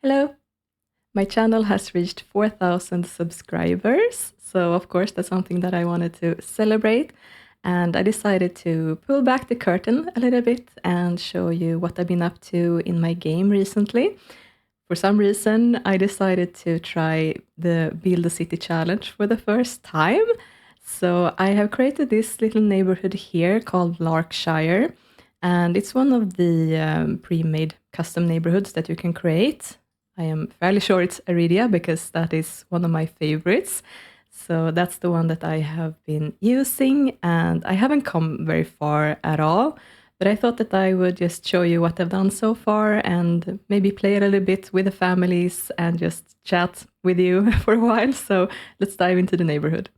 Hello! My channel has reached 4,000 subscribers, so of course that's something that I wanted to celebrate, and I decided to pull back the curtain a little bit and show you what I've been up to in my game recently. For some reason, I decided to try the Build a City challenge for the first time. So I have created this little neighborhood here called Larkshire, and it's one of the pre-made custom neighborhoods that you can create. I am fairly sure it's Aridia because that is one of my favorites. So that's the one that I have been using, and I haven't come very far at all. But I thought that I would just show you what I've done so far and maybe play a little bit with the families and just chat with you for a while. So let's dive into the neighborhood.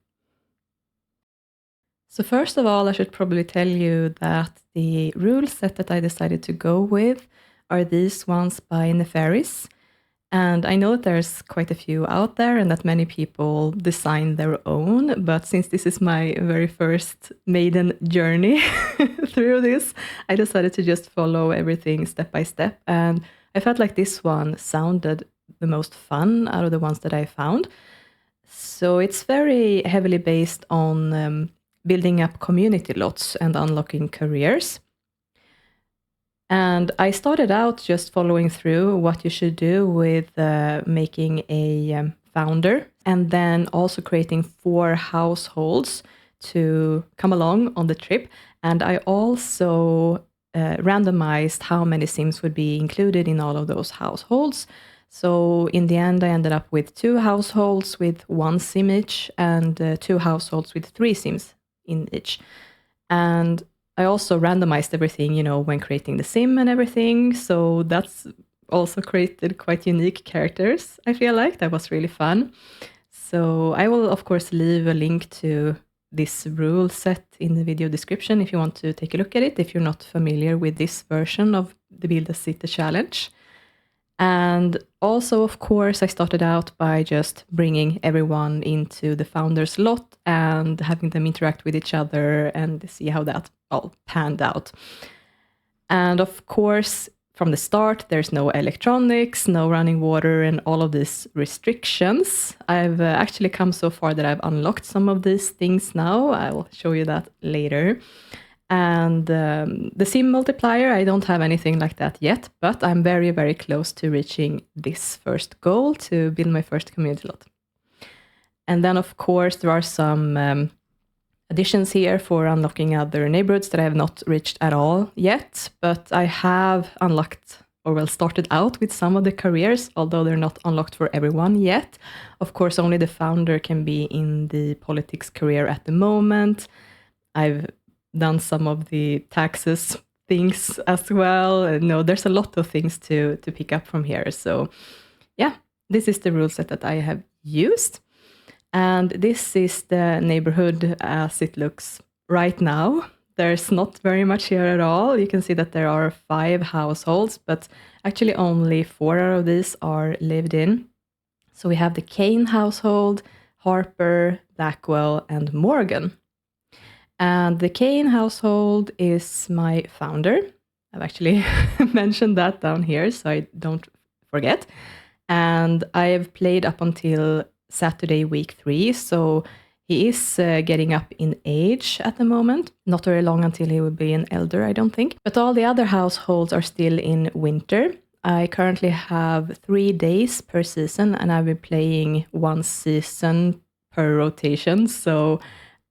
So first of all, I should probably tell you that the rule set that I decided to go with are these ones by Nefaris. And I know that there's quite a few out there and that many people design their own, but since this is my very first maiden journey through this, I decided to just follow everything step by step. And I felt like this one sounded the most fun out of the ones that I found. So it's very heavily based on building up community lots and unlocking careers. And I started out just following through what you should do with making a founder and then also creating 4 households to come along on the trip. And I also randomized how many Sims would be included in all of those households. So in the end, I ended up with 2 households with 1 Sim each and 2 households with 3 Sims in each. And I also randomized everything, when creating the sim and everything. So that's also created quite unique characters, I feel like. That was really fun. So I will, of course, leave a link to this rule set in the video description if you want to take a look at it, if you're not familiar with this version of the Build a City challenge. And also, of course, I started out by just bringing everyone into the founder's lot and having them interact with each other and see how that all panned out. And of course, from the start, there's no electronics, no running water, and all of these restrictions. I've actually come so far that I've unlocked some of these things now. I'll show you that later. And the sim multiplier, I don't have anything like that yet, but I'm very, very close to reaching this first goal to build my first community lot. And then, of course, there are some additions here for unlocking other neighborhoods that I have not reached at all yet, but I have unlocked, or well, started out with some of the careers, although they're not unlocked for everyone yet. Of course, only the founder can be in the politics career at the moment. I've done some of the taxes things as well. No, there's a lot of things to pick up from here. So yeah, this is the rule set that I have used. And this is the neighborhood as it looks right now. There's not very much here at all. You can see that there are 5 households, but actually only 4 out of these are lived in. So we have the Kane household, Harper, Blackwell, and Morgan. And the Kane household is my founder. I've actually mentioned that down here, so I don't forget. And I've played up until Saturday, week 3, so he is getting up in age at the moment. Not very long until he will be an elder, I don't think. But all the other households are still in winter. I currently have 3 days per season, and I've been playing 1 season per rotation, so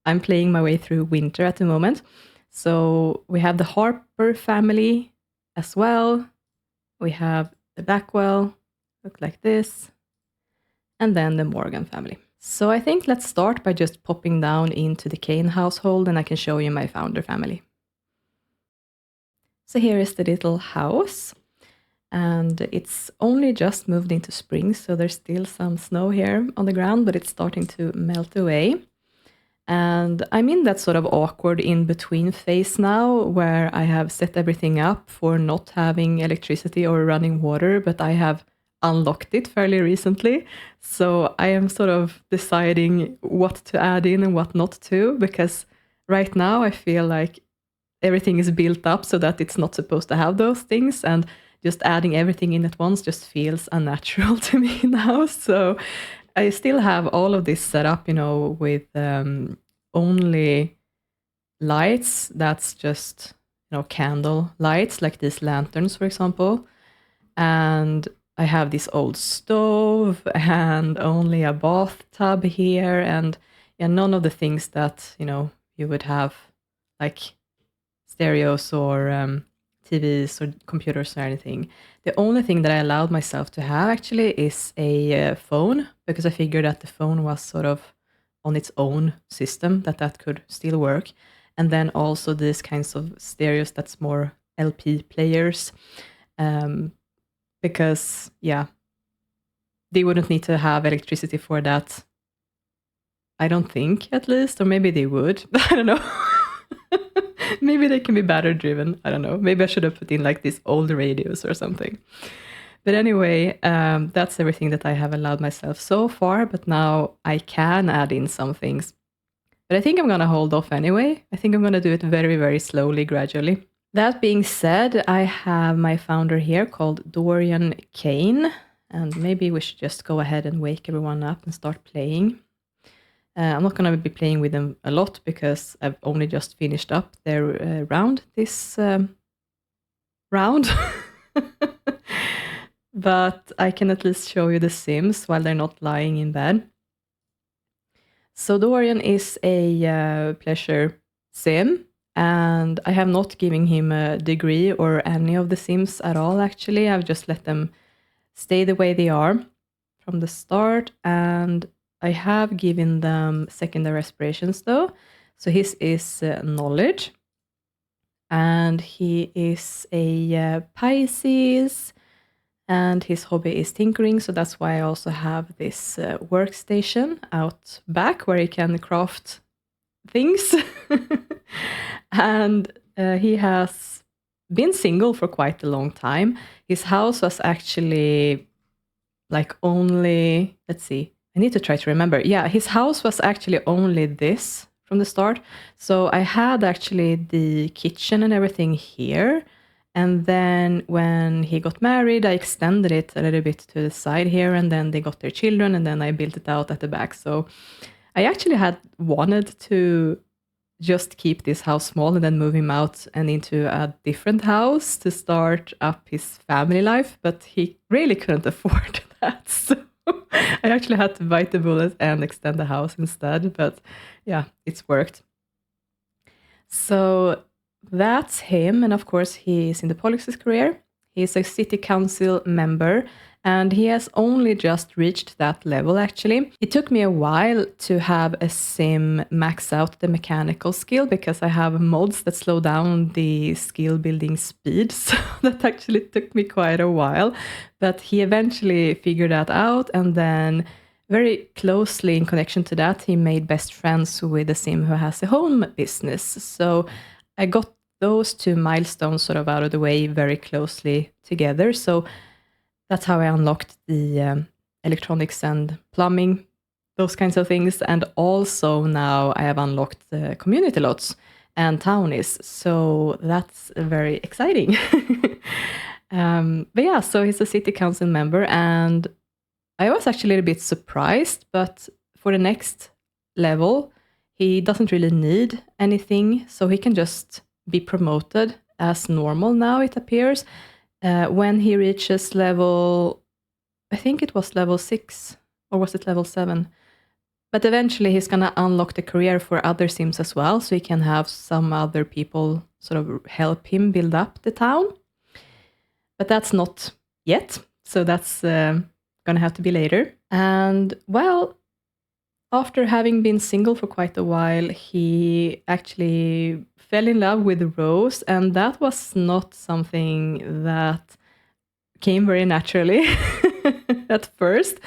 I'm playing my way through winter at the moment. So we have the Harper family as well. We have the Blackwell, look like this, and then the Morgan family. So I think let's start by just popping down into the Kane household and I can show you my founder family. So here is the little house, and it's only just moved into spring, so there's still some snow here on the ground, but it's starting to melt away. And I'm in that sort of awkward in-between phase now where I have set everything up for not having electricity or running water, but I have unlocked it fairly recently. So I am sort of deciding what to add in and what not to, because right now I feel like everything is built up so that it's not supposed to have those things. And just adding everything in at once just feels unnatural to me now. So I still have all of this set up, with only lights. That's just, candle lights, like these lanterns, for example. And I have this old stove and only a bathtub here, and none of the things that, you would have, like stereos or TVs or computers or anything. The only thing that I allowed myself to have actually is a phone, because I figured that the phone was sort of on its own system, that could still work. And then also these kinds of stereos that's more LP players, because, they wouldn't need to have electricity for that. I don't think, at least, or maybe they would. I don't know. Maybe they can be battery driven. I don't know. Maybe I should have put in like these old radios or something. But anyway, that's everything that I have allowed myself so far. But now I can add in some things. But I think I'm going to hold off anyway. I think I'm going to do it very, very slowly, gradually. That being said, I have my founder here called Dorian Kane. And maybe we should just go ahead and wake everyone up and start playing. I'm not going to be playing with them a lot because I've only just finished up their round this round. But I can at least show you the Sims while they're not lying in bed. So Dorian is a pleasure sim, and I have not given him a degree or any of the Sims at all, actually. I've just let them stay the way they are from the start, and I have given them secondary aspirations though. So his is knowledge, and he is a Pisces, and his hobby is tinkering. So that's why I also have this workstation out back where he can craft things. And he has been single for quite a long time. His house was actually like only, let's see, I need to try to remember. Yeah, his house was actually only this from the start. So I had actually the kitchen and everything here. And then when he got married, I extended it a little bit to the side here, and then they got their children, and then I built it out at the back. So I actually had wanted to just keep this house small and then move him out and into a different house to start up his family life, but he really couldn't afford that. So I actually had to bite the bullet and extend the house instead, but yeah, it's worked. So that's him, and of course he is in the politics career. He's a city council member, and he has only just reached that level, actually. It took me a while to have a sim max out the mechanical skill, because I have mods that slow down the skill building speed, so that actually took me quite a while. But he eventually figured that out, and then very closely in connection to that, he made best friends with a sim who has a home business. So I got those two milestones sort of out of the way very closely together. So that's how I unlocked the electronics and plumbing, those kinds of things. And also now I have unlocked the community lots and townies. So that's very exciting. But yeah, so he's a city council member, and I was actually a little bit surprised, but for the next level, he doesn't really need anything, so he can just be promoted as normal now, it appears. When he reaches level, I think it was level 6, or was it level 7? But eventually he's going to unlock the career for other sims as well, so he can have some other people sort of help him build up the town. But that's not yet, so that's going to have to be later. And well, after having been single for quite a while, he actually fell in love with Rose, and that was not something that came very naturally at first,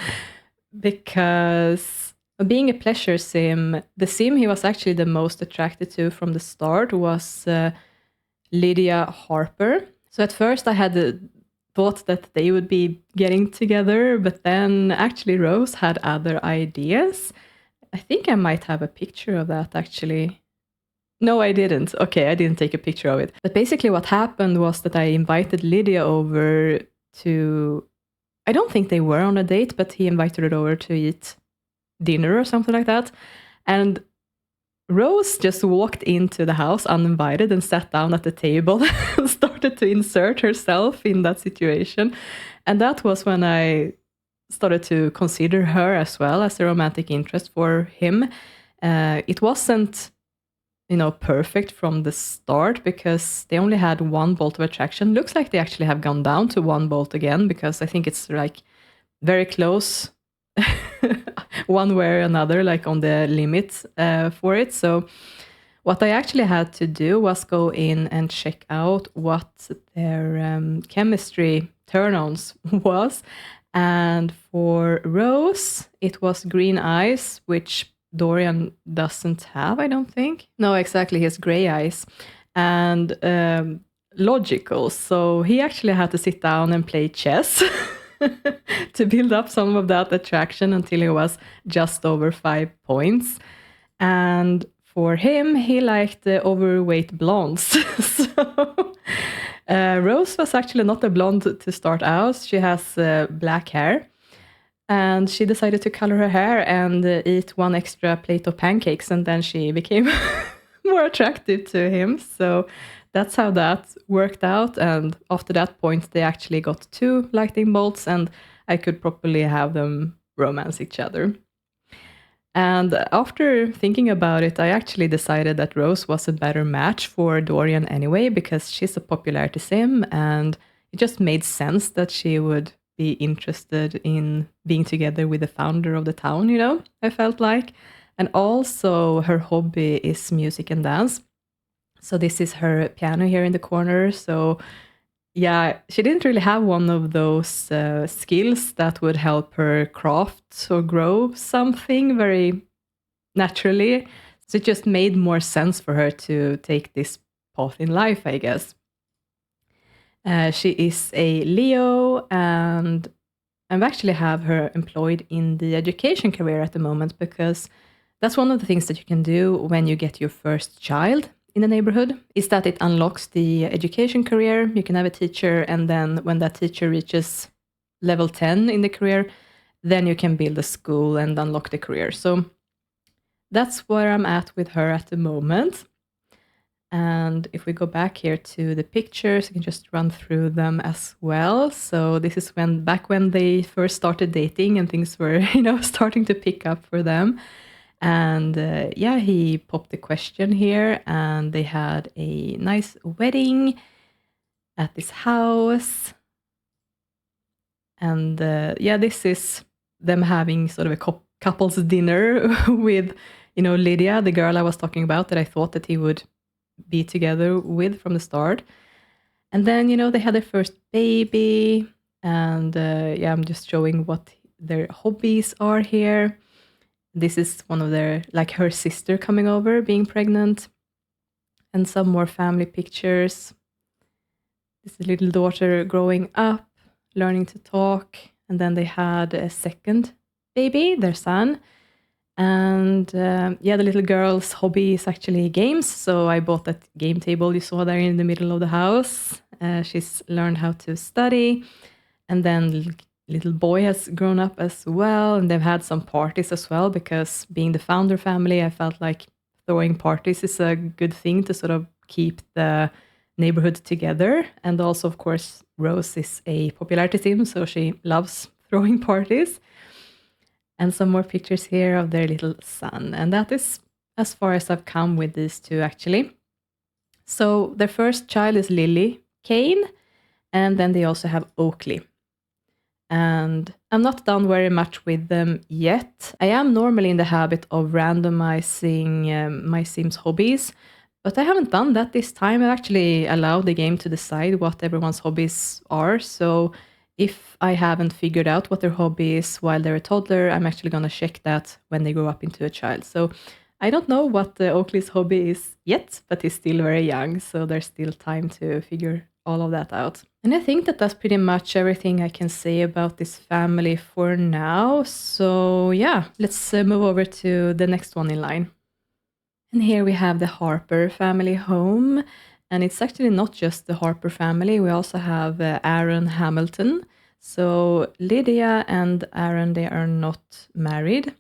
because being a pleasure sim, the sim he was actually the most attracted to from the start was Lydia Harper. So at first I had the thought that they would be getting together, but then actually Rose had other ideas. I think I might have a picture of that, actually. No, I didn't. Okay, I didn't take a picture of it. But basically what happened was that I invited Lydia over to, I don't think they were on a date, but he invited her over to eat dinner or something like that. And Rose just walked into the house uninvited and sat down at the table and started to insert herself in that situation. And that was when I started to consider her as well as a romantic interest for him. It wasn't, perfect from the start because they only had one bolt of attraction. Looks like they actually have gone down to one bolt again because I think it's like very close one way or another, like on the limit for it. So what I actually had to do was go in and check out what their chemistry turn-ons was. And for Rose, it was green eyes, which Dorian doesn't have, I don't think. No, exactly, he has gray eyes. And logical, so he actually had to sit down and play chess to build up some of that attraction until he was just over 5 points. And for him, he liked the overweight blondes. So Rose was actually not a blonde to start out. She has black hair. And she decided to color her hair and eat one extra plate of pancakes. And then she became more attractive to him. So that's how that worked out. And after that point, they actually got 2 lightning bolts, and I could properly have them romance each other. And after thinking about it, I actually decided that Rose was a better match for Dorian anyway, because she's a popularity sim, and it just made sense that she would be interested in being together with the founder of the town, I felt like. And also her hobby is music and dance. So this is her piano here in the corner. So yeah, she didn't really have one of those skills that would help her craft or grow something very naturally. So it just made more sense for her to take this path in life, I guess. She is a Leo, and I actually have her employed in the education career at the moment because that's one of the things that you can do when you get your first child in the neighborhood, is that it unlocks the education career. You can have a teacher, and then when that teacher reaches level 10 in the career, then you can build a school and unlock the career. So that's where I'm at with her at the moment. And if we go back here to the pictures, I can just run through them as well. So this is back when they first started dating and things were, starting to pick up for them. And he popped the question here, and they had a nice wedding at this house. And this is them having sort of a couple's dinner with, Lydia, the girl I was talking about that I thought that he would be together with from the start. And then, they had their first baby. And I'm just showing what their hobbies are here. This is one of their, like her sister coming over, being pregnant. And some more family pictures. This is little daughter growing up, learning to talk. And then they had a second baby, their son. And the little girl's hobby is actually games. So I bought that game table you saw there in the middle of the house. She's learned how to study. And then little boy has grown up as well. And they've had some parties as well, because being the founder family, I felt like throwing parties is a good thing to sort of keep the neighborhood together. And also, of course, Rose is a popularity sim, so she loves throwing parties. And some more pictures here of their little son. And that is as far as I've come with these two, actually. So their first child is Lily Kane, and then they also have Oakley. And I'm not done very much with them yet. I am normally in the habit of randomizing my Sims hobbies, but I haven't done that this time. I've actually allowed the game to decide what everyone's hobbies are. So if I haven't figured out what their hobby is while they're a toddler, I'm actually going to check that when they grow up into a child. So I don't know what Oakley's hobby is yet, but he's still very young, so there's still time to figure all of that out. And I think that that's pretty much everything I can say about this family for now. So let's move over to the next one in line. And here we have the Harper family home. And it's actually not just the Harper family. We also have Aaron Hamilton. So Lydia and Aaron, they are not married.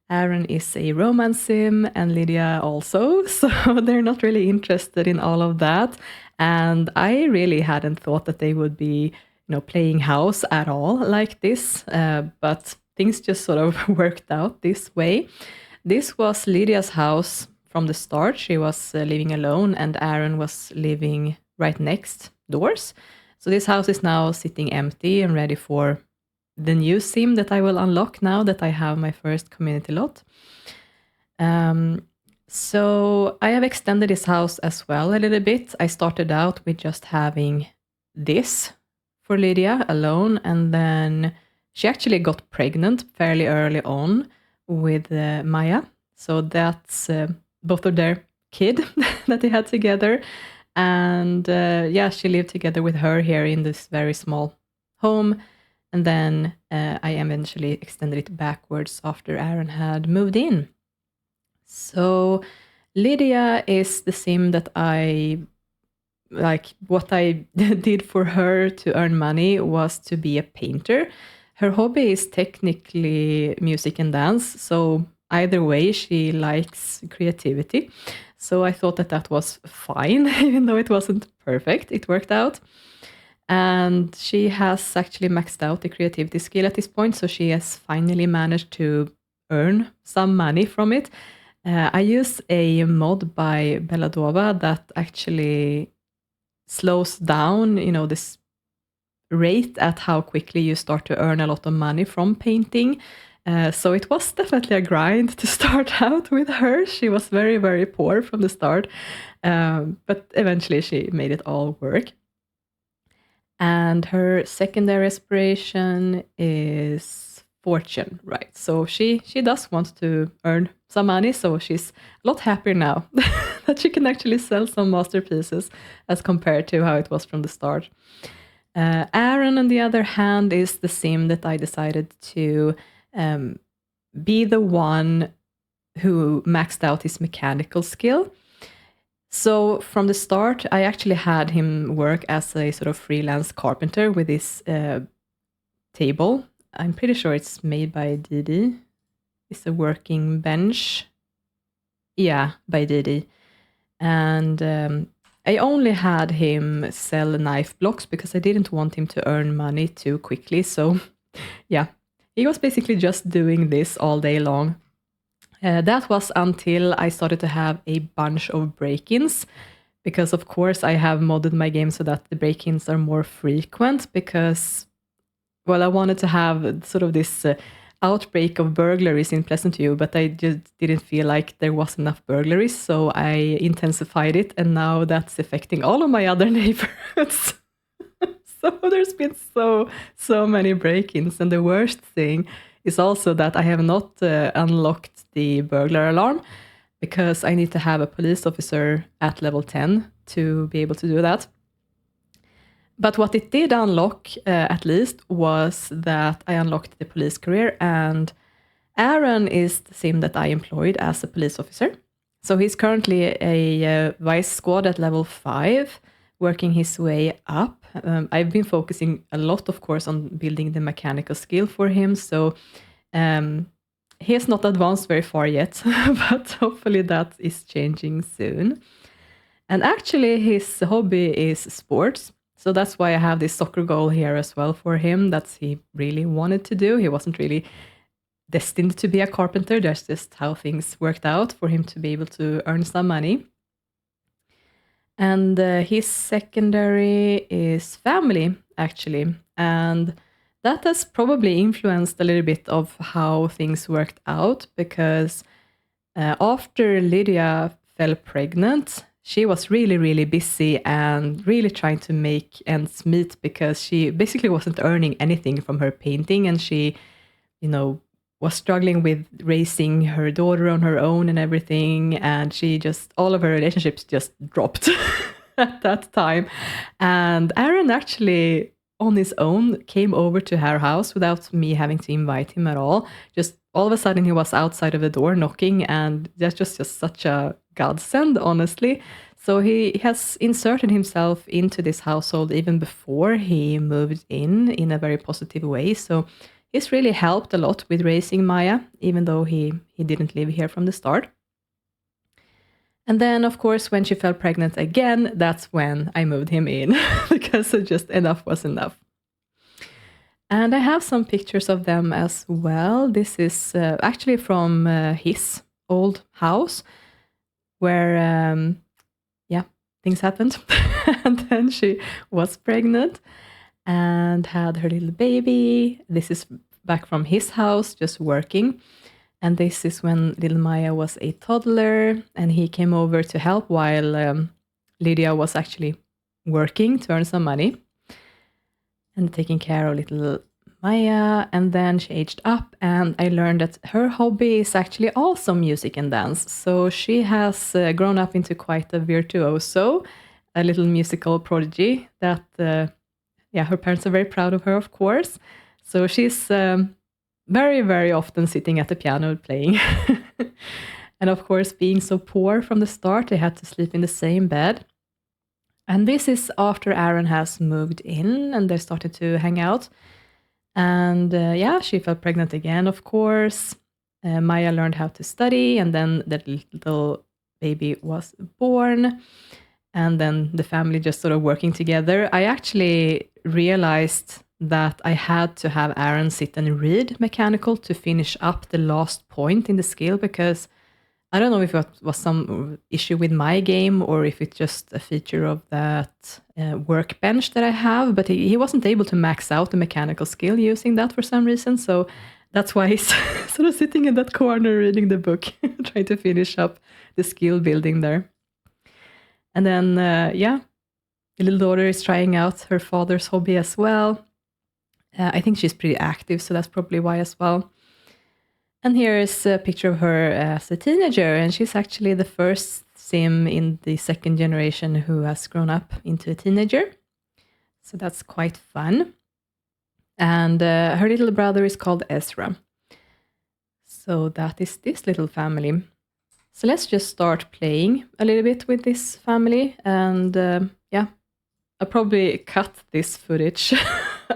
Aaron is a romance sim and Lydia also. So they're not really interested in all of that. And I really hadn't thought that they would be, playing house at all like this. But things just sort of worked out this way. This was Lydia's house from the start. She was living alone and Aaron was living right next doors. So this house is now sitting empty and ready for the new sim that I will unlock now that I have my first community lot. So I have extended this house as well a little bit. I started out with just having this for Lydia alone, and then she actually got pregnant fairly early on with Maya. So that's both of their kid that they had together. And she lived together with her here in this very small home. And then I eventually extended it backwards after Aaron had moved in. So Lydia is the sim that what I did for her to earn money was to be a painter. Her hobby is technically music and dance. So either way, she likes creativity. So I thought that was fine, even though it wasn't perfect. It worked out. And she has actually maxed out the creativity skill at this point. So she has finally managed to earn some money from it. I use a mod by Belladova that actually slows down, this rate at how quickly you start to earn a lot of money from painting. So it was definitely a grind to start out with her. She was very, very poor from the start. But eventually she made it all work. And her secondary aspiration is fortune, right? So she does want to earn some money, so she's a lot happier now that she can actually sell some masterpieces as compared to how it was from the start. Aaron, on the other hand, is the sim that I decided to be the one who maxed out his mechanical skill. So from the start, I actually had him work as a sort of freelance carpenter with this table. I'm pretty sure it's made by Didi. It's a working bench. Yeah, by Didi. And I only had him sell knife blocks because I didn't want him to earn money too quickly. So yeah, he was basically just doing this all day long. That was until I started to have a bunch of break-ins, because of course I have modded my game so that the break-ins are more frequent, because, well, I wanted to have sort of this outbreak of burglaries in Pleasantview, but I just didn't feel like there was enough burglaries, so I intensified it, and now that's affecting all of my other neighborhoods. So there's been so many break-ins, and the worst thing is also that I have not unlocked the burglar alarm, because I need to have a police officer at level 10 to be able to do that. But what it did unlock, at least, was that I unlocked the police career, and Aaron is the sim that I employed as a police officer. So he's currently a vice squad at level 5, working his way up. I've been focusing a lot, of course, on building the mechanical skill for him. So he has not advanced very far yet, but hopefully that is changing soon. And actually, his hobby is sports. So that's why I have this soccer goal here as well for him. That's he really wanted to do. He wasn't really destined to be a carpenter. That's just how things worked out for him to be able to earn some money. And his secondary is family, actually. And that has probably influenced a little bit of how things worked out, because after Lydia fell pregnant, she was really, really busy and really trying to make ends meet, because she basically wasn't earning anything from her painting, and she, was struggling with raising her daughter on her own and everything, and all of her relationships just dropped at that time. And Aaron actually, on his own, came over to her house without me having to invite him at all. Just all of a sudden he was outside of the door knocking, and that's just such a godsend, honestly. So he has inserted himself into this household even before he moved in a very positive way. So he's really helped a lot with raising Maya, even though he didn't live here from the start. And then, of course, when she fell pregnant again, that's when I moved him in because just enough was enough. And I have some pictures of them as well. This is actually from his old house where, things happened. And then she was pregnant and had her little baby. This is back from his house, just working. And this is when little Maya was a toddler, and he came over to help while Lydia was actually working to earn some money and taking care of little Maya. And then she aged up, and I learned that her hobby is actually also music and dance. So she has grown up into quite a virtuoso, a little musical prodigy that, her parents are very proud of her, of course. So she's very, very often sitting at the piano playing. And of course, being so poor from the start, they had to sleep in the same bed. And this is after Aaron has moved in and they started to hang out. And she fell pregnant again, of course. Maya learned how to study, and then the little baby was born. And then the family just sort of working together. I actually realized that I had to have Aaron sit and read mechanical to finish up the last point in the skill, because I don't know if it was some issue with my game or if it's just a feature of that workbench that I have, but he wasn't able to max out the mechanical skill using that for some reason. So that's why he's sort of sitting in that corner reading the book, trying to finish up the skill building there. And then, the little daughter is trying out her father's hobby as well. I think she's pretty active, so that's probably why as well. And here is a picture of her as a teenager, and she's actually the first sim in the second generation who has grown up into a teenager. So that's quite fun. And her little brother is called Ezra. So that is this little family. So let's just start playing a little bit with this family. And I'll probably cut this footage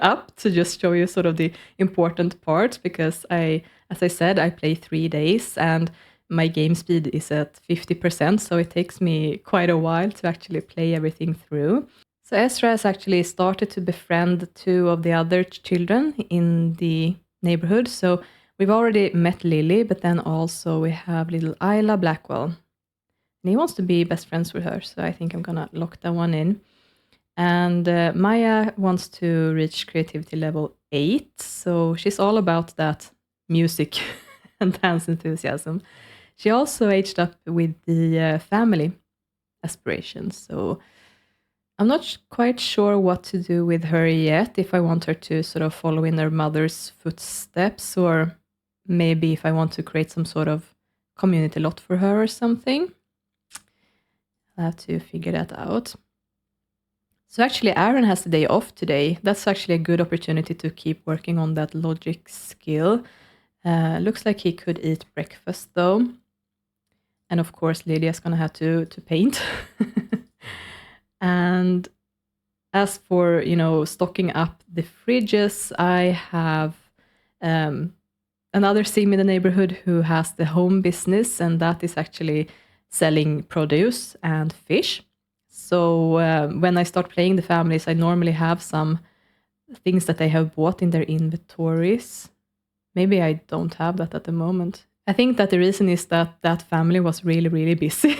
up to just show you sort of the important parts, because as I said, I play 3 days and my game speed is at 50%, so it takes me quite a while to actually play everything through. So Ezra has actually started to befriend 2 of the other children in the neighborhood. So we've already met Lily, but then also we have little Isla Blackwell. And he wants to be best friends with her, so I think I'm gonna lock that one in. And Maya wants to reach creativity level 8, so she's all about that music and dance enthusiasm. She also aged up with the family aspirations, so I'm not quite sure what to do with her yet, if I want her to sort of follow in her mother's footsteps, or maybe if I want to create some sort of community lot for her or something. I'll have to figure that out. So actually, Aaron has the day off today. That's actually a good opportunity to keep working on that logic skill. Looks like he could eat breakfast though. And of course, Lydia's gonna have to paint. And as for, stocking up the fridges, I have another sim in the neighborhood who has the home business, and that is actually selling produce and fish. So when I start playing the families, I normally have some things that they have bought in their inventories. Maybe I don't have that at the moment. I think that the reason is that that family was really, really busy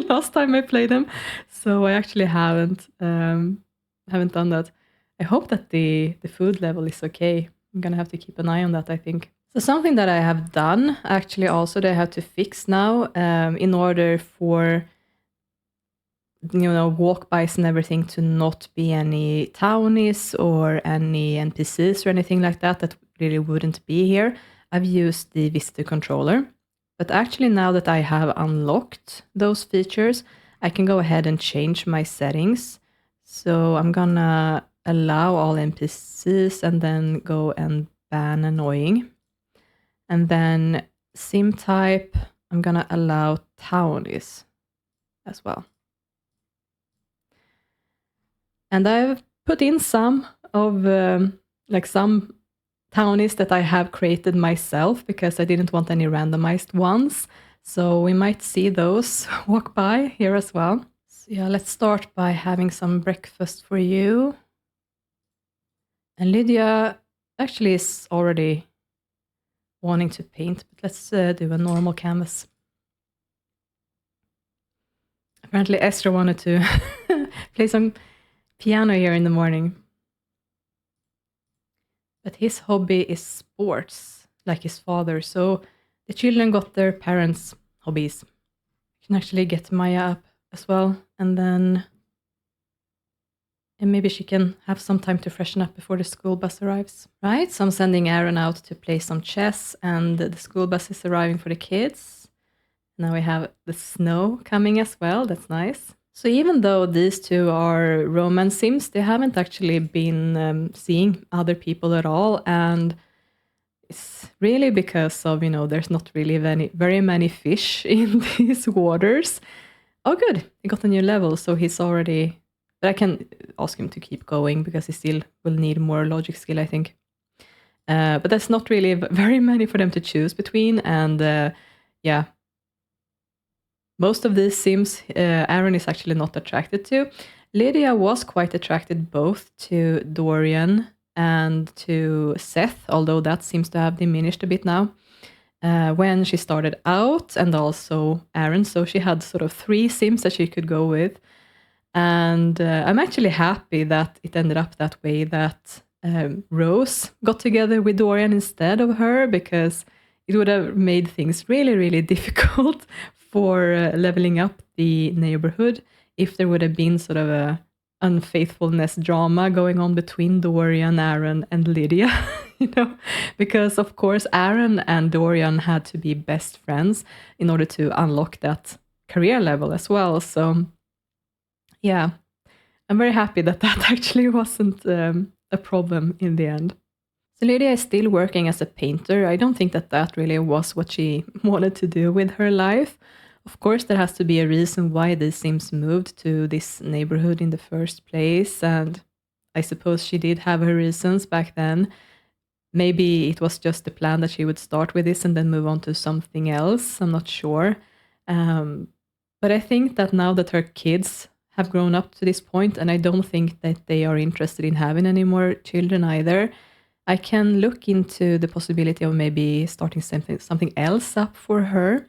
last time I played them. So I actually haven't done that. I hope that the food level is okay. I'm gonna have to keep an eye on that, I think. So something that I have done actually also that I have to fix now in order for walk-bys and everything to not be any townies or any NPCs or anything like that really wouldn't be here. I've used the visitor controller, but actually now that I have unlocked those features, I can go ahead and change my settings. So I'm gonna allow all NPCs and then go and ban annoying. And then sim type, I'm gonna allow townies. as well. And I've put in some of some townies that I have created myself because I didn't want any randomized ones. So we might see those walk by here as well. So yeah, let's start by having some breakfast for you. And Lydia actually is already wanting to paint, but let's do a normal canvas. Apparently Esther wanted to play some piano here in the morning. But his hobby is sports, like his father. So the children got their parents' hobbies. You can actually get Maya up as well. And maybe she can have some time to freshen up before the school bus arrives. Right, so I'm sending Aaron out to play some chess, and the school bus is arriving for the kids. Now we have the snow coming as well. That's nice. So even though these two are romance sims, they haven't actually been seeing other people at all. And it's really because of, there's not really very many fish in these waters. Oh, good. He got a new level, so he's already... But I can ask him to keep going because he still will need more logic skill, I think. But there's not really very many for them to choose between. And yeah, most of these sims, Aaron is actually not attracted to. Lydia was quite attracted both to Dorian and to Seth, although that seems to have diminished a bit now when she started out, and also Aaron. So she had sort of 3 sims that she could go with. And I'm actually happy that it ended up that way, that Rose got together with Dorian instead of her, because it would have made things really, really difficult for leveling up the neighborhood if there would have been sort of a unfaithfulness drama going on between Dorian, Aaron, and Lydia, because of course Aaron and Dorian had to be best friends in order to unlock that career level as well. So yeah, I'm very happy that actually wasn't a problem in the end. So Lydia is still working as a painter. I don't think that really was what she wanted to do with her life. Of course, there has to be a reason why the Sims moved to this neighborhood in the first place, and I suppose she did have her reasons back then. Maybe it was just the plan that she would start with this and then move on to something else. I'm not sure. But I think that now that her kids have grown up to this point, and I don't think that they are interested in having any more children either, I can look into the possibility of maybe starting something else up for her.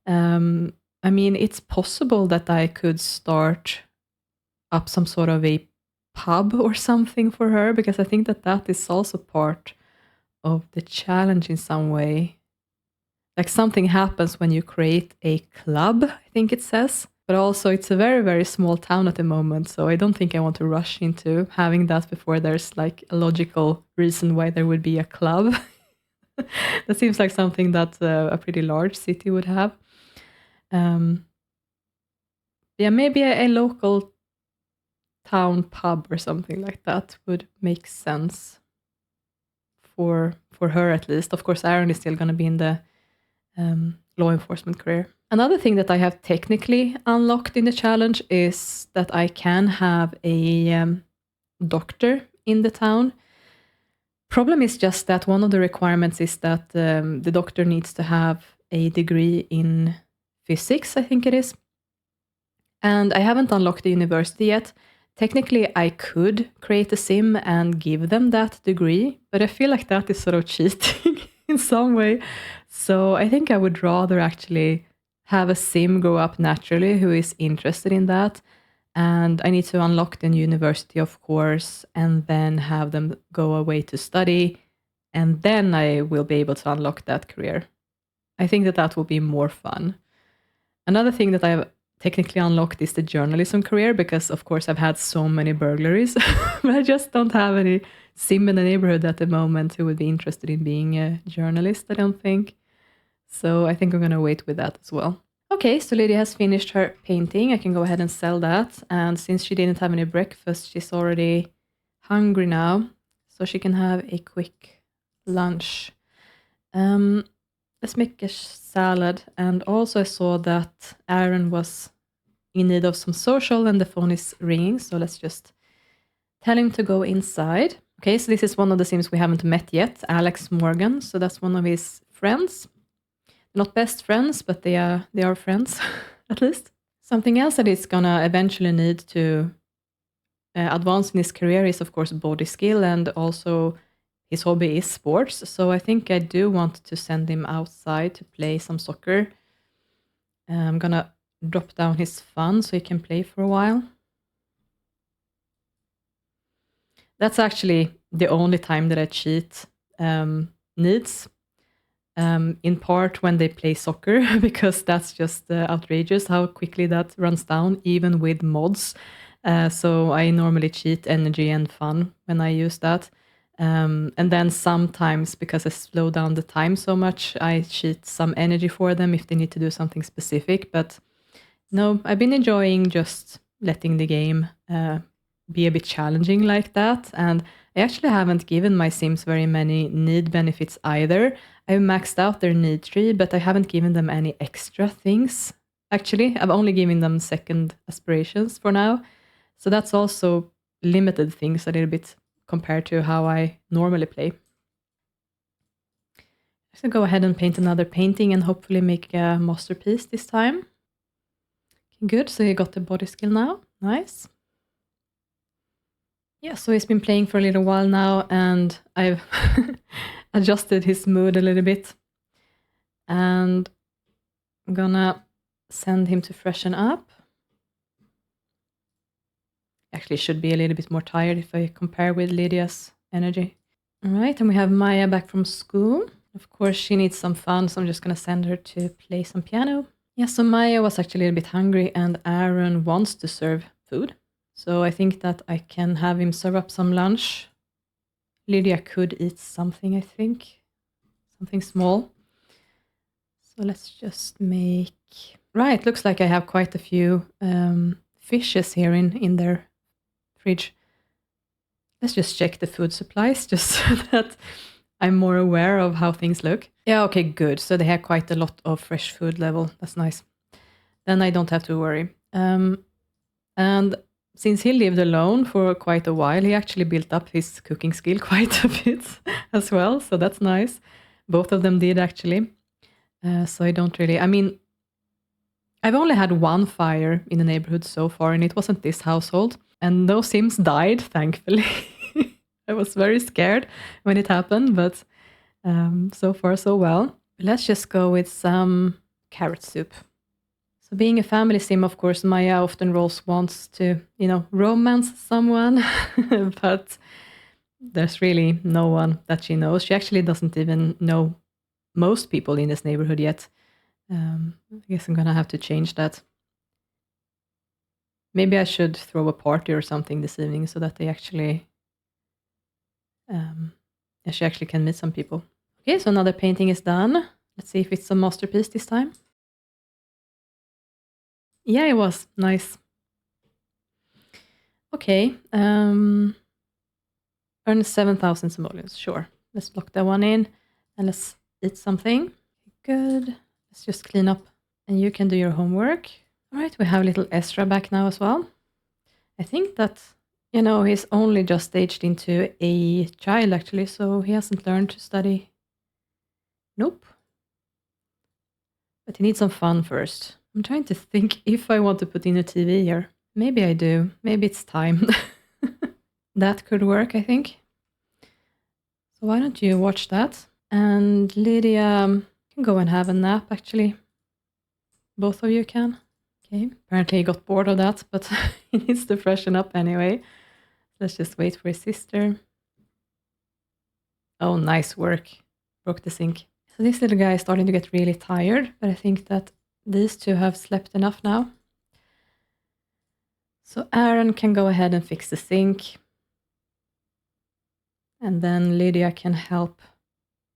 I mean, it's possible that I could start up some sort of a pub or something for her, because I think that is also part of the challenge in some way. Like something happens when you create a club, I think it says. But also it's a very, very small town at the moment, so I don't think I want to rush into having that before there's like a logical reason why there would be a club. That seems like something that a pretty large city would have. Yeah, maybe a local town pub or something like that would make sense for her at least. Of course, Aaron is still going to be in the law enforcement career. Another thing that I have technically unlocked in the challenge is that I can have a doctor in the town. Problem is just that one of the requirements is that the doctor needs to have a degree in physics, I think it is. And I haven't unlocked the university yet. Technically, I could create a sim and give them that degree, but I feel like that is sort of cheating in some way. So I think I would rather actually have a sim grow up naturally who is interested in that. And I need to unlock the university, of course, and then have them go away to study. And then I will be able to unlock that career. I think that will be more fun. Another thing that I have technically unlocked is the journalism career, because of course I've had so many burglaries, but I just don't have any sim in the neighborhood at the moment who would be interested in being a journalist, I don't think. So I think I'm going to wait with that as well. Okay, so Lydia has finished her painting. I can go ahead and sell that. And since she didn't have any breakfast, she's already hungry now. So she can have a quick lunch. Let's make a salad. And also I saw that Aaron was in need of some social and the phone is ringing. So let's just tell him to go inside. Okay, so this is one of the Sims we haven't met yet, Alex Morgan. So that's one of his friends. Not best friends, but they are friends, at least. Something else that he's gonna eventually need to advance in his career is, of course, body skill, and also his hobby is sports. So I think I do want to send him outside to play some soccer. I'm gonna drop down his fun so he can play for a while. That's actually the only time that I cheat needs. In part when they play soccer, because that's just outrageous how quickly that runs down, even with mods. So I normally cheat energy and fun when I use that. And then sometimes, because I slow down the time so much, I cheat some energy for them if they need to do something specific. But no, I've been enjoying just letting the game be a bit challenging like that. And I actually haven't given my Sims very many need benefits either. I've maxed out their need tree, but I haven't given them any extra things. Actually, I've only given them second aspirations for now. So that's also limited things a little bit compared to how I normally play. I'm going to go ahead and paint another painting and hopefully make a masterpiece this time. Good, so you got the body skill now. Nice. Yeah, so he's been playing for a little while now, and I've adjusted his mood a little bit. And I'm gonna send him to freshen up. Actually, should be a little bit more tired if I compare with Lydia's energy. All right, and we have Maya back from school. Of course, she needs some fun, so I'm just gonna send her to play some piano. Yeah, so Maya was actually a little bit hungry, and Aaron wants to serve food. So I think that I can have him serve up some lunch. Lydia could eat something, I think. Something small. So let's just make... Right, looks like I have quite a few fishes here in their fridge. Let's just check the food supplies, just so that I'm more aware of how things look. Yeah, okay, good. So they have quite a lot of fresh food level. That's nice. Then I don't have to worry. And since he lived alone for quite a while, he actually built up his cooking skill quite a bit as well. So that's nice. Both of them did, actually. So I don't really... I mean, I've only had one fire in the neighborhood so far, and it wasn't this household. And those Sims died, thankfully. I was very scared when it happened, but so far so well. Let's just go with some carrot soup. So being a family Sim, of course, Maya often wants to, romance someone, but there's really no one that she knows. She actually doesn't even know most people in this neighborhood yet. I guess I'm gonna have to change that. Maybe I should throw a party or something this evening so that they actually, she actually can meet some people. Okay, so another painting is done. Let's see if it's a masterpiece this time. Yeah, it was nice. Okay, earn 7,000 simoleons. Sure, let's lock that one in and let's eat something. Good. Let's just clean up and you can do your homework. All right, we have little Ezra back now as well. I think that, he's only just aged into a child actually, so he hasn't learned to study. Nope. But he needs some fun first. I'm trying to think if I want to put in a TV here. Maybe I do. Maybe it's time. That could work, I think. So why don't you watch that? And Lydia can go and have a nap, actually. Both of you can. Okay, apparently he got bored of that, but he needs to freshen up anyway. Let's just wait for his sister. Oh, nice work. Broke the sink. So this little guy is starting to get really tired, but I think that these two have slept enough now. So Aaron can go ahead and fix the sink. And then Lydia can help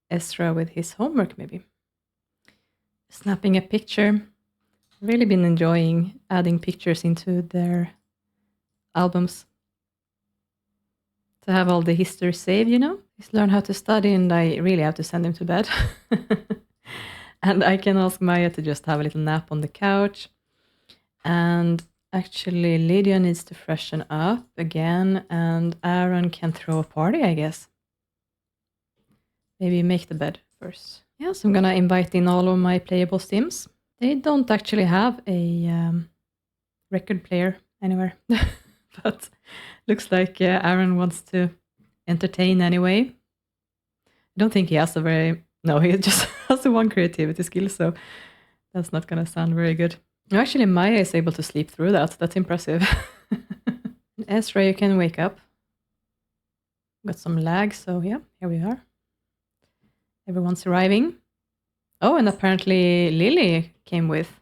Ezra with his homework, maybe. Snapping a picture. Really been enjoying adding pictures into their albums. To have all the history saved, He's learned how to study and I really have to send him to bed. And I can ask Maya to just have a little nap on the couch. And actually, Lydia needs to freshen up again, and Aaron can throw a party, I guess. Maybe make the bed first. Yes, I'm gonna invite in all of my playable Sims. They don't actually have a record player anywhere, but looks like Aaron wants to entertain anyway. I don't think he has he just has the one creativity skill, so that's not gonna sound very good. Actually, Maya is able to sleep through that. That's impressive. Ezra, you can wake up. Got some lag, so yeah, here we are. Everyone's arriving. Oh, and apparently Lily came with.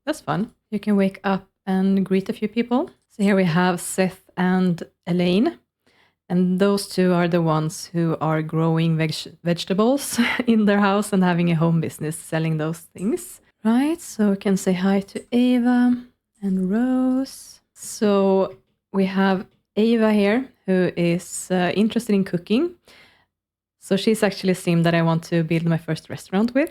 That's fun. You can wake up and greet a few people. So here we have Seth and Elaine. And those two are the ones who are growing vegetables in their house and having a home business selling those things. Right, so we can say hi to Ava and Rose. So we have Ava here, who is interested in cooking. So she's actually a sim that I want to build my first restaurant with.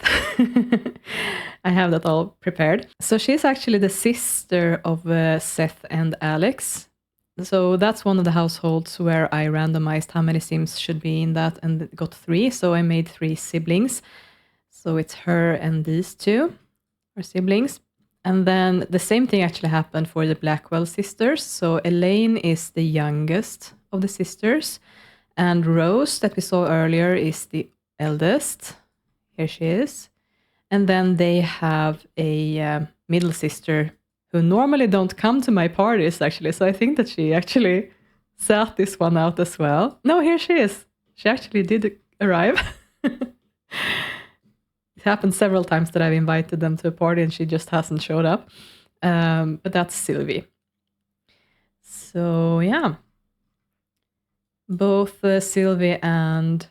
I have that all prepared. So she's actually the sister of Seth and Alex. So that's one of the households where I randomized how many sims should be in that and got 3. So I made 3 siblings. So it's her and these two are siblings. And then the same thing actually happened for the Blackwell sisters. So Elaine is the youngest of the sisters. And Rose, that we saw earlier, is the eldest. Here she is. And then they have a middle sister who normally don't come to my parties, actually. So I think that she actually sat this one out as well. No, here she is. She actually did arrive. It happened several times that I've invited them to a party and she just hasn't showed up. But that's Sylvie. So, yeah. Both Sylvie and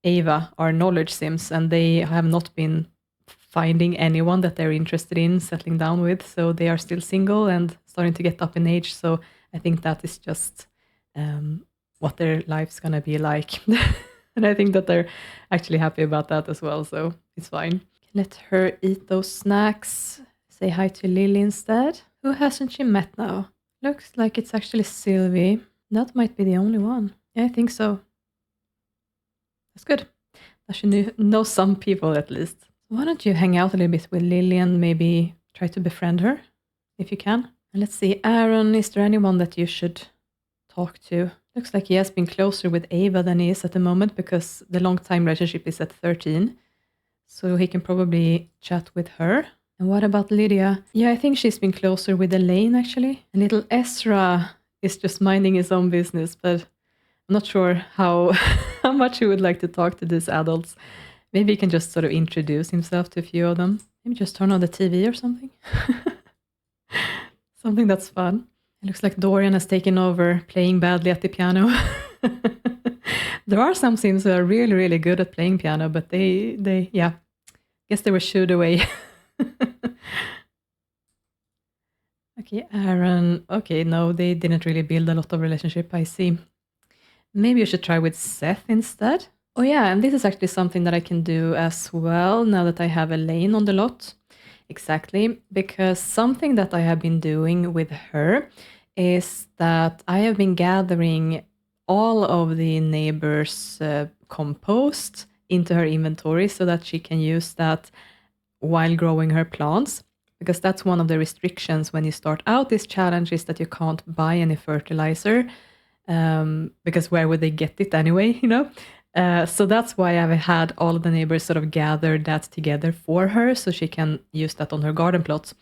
Ava are knowledge sims, and they have not been finding anyone that they're interested in settling down with. So they are still single and starting to get up in age. So I think that is just what their life's going to be like. And I think that they're actually happy about that as well. So it's fine. Let her eat those snacks. Say hi to Lily instead. Who hasn't she met now? Looks like it's actually Sylvie. That might be the only one. Yeah, I think so. That's good. I should know some people at least. Why don't you hang out a little bit with Lily and maybe try to befriend her if you can? And let's see, Aaron, is there anyone that you should talk to? Looks like he has been closer with Ava than he is at the moment because the long-time relationship is at 13. So he can probably chat with her. And what about Lydia? Yeah, I think she's been closer with Elaine actually. And little Ezra is just minding his own business, but I'm not sure how much he would like to talk to these adults. Maybe he can just sort of introduce himself to a few of them. Maybe just turn on the TV or something. Something that's fun. It looks like Dorian has taken over playing badly at the piano. There are some sims who are really, really good at playing piano, but they yeah, guess they were shooed away. Okay, Aaron. Okay, no, they didn't really build a lot of relationship, I see. Maybe you should try with Seth instead. Oh yeah, and this is actually something that I can do as well now that I have Elaine on the lot. Exactly, because something that I have been doing with her is that I have been gathering all of the neighbors' compost into her inventory so that she can use that while growing her plants. Because that's one of the restrictions when you start out this challenge is that you can't buy any fertilizer. Because where would they get it anyway, you know? So that's why I've had all of the neighbors sort of gather that together for her so she can use that on her garden plots.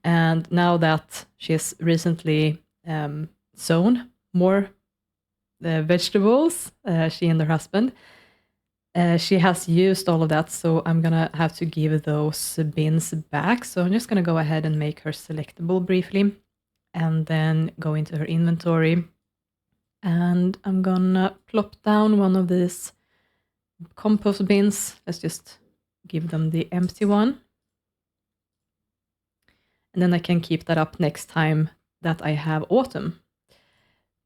And now that she has recently sown more vegetables, she and her husband, she has used all of that, so I'm gonna have to give those bins back. So I'm just gonna go ahead and make her selectable briefly and then go into her inventory. And I'm gonna plop down one of these compost bins. Let's just give them the empty one. And then I can keep that up next time that I have autumn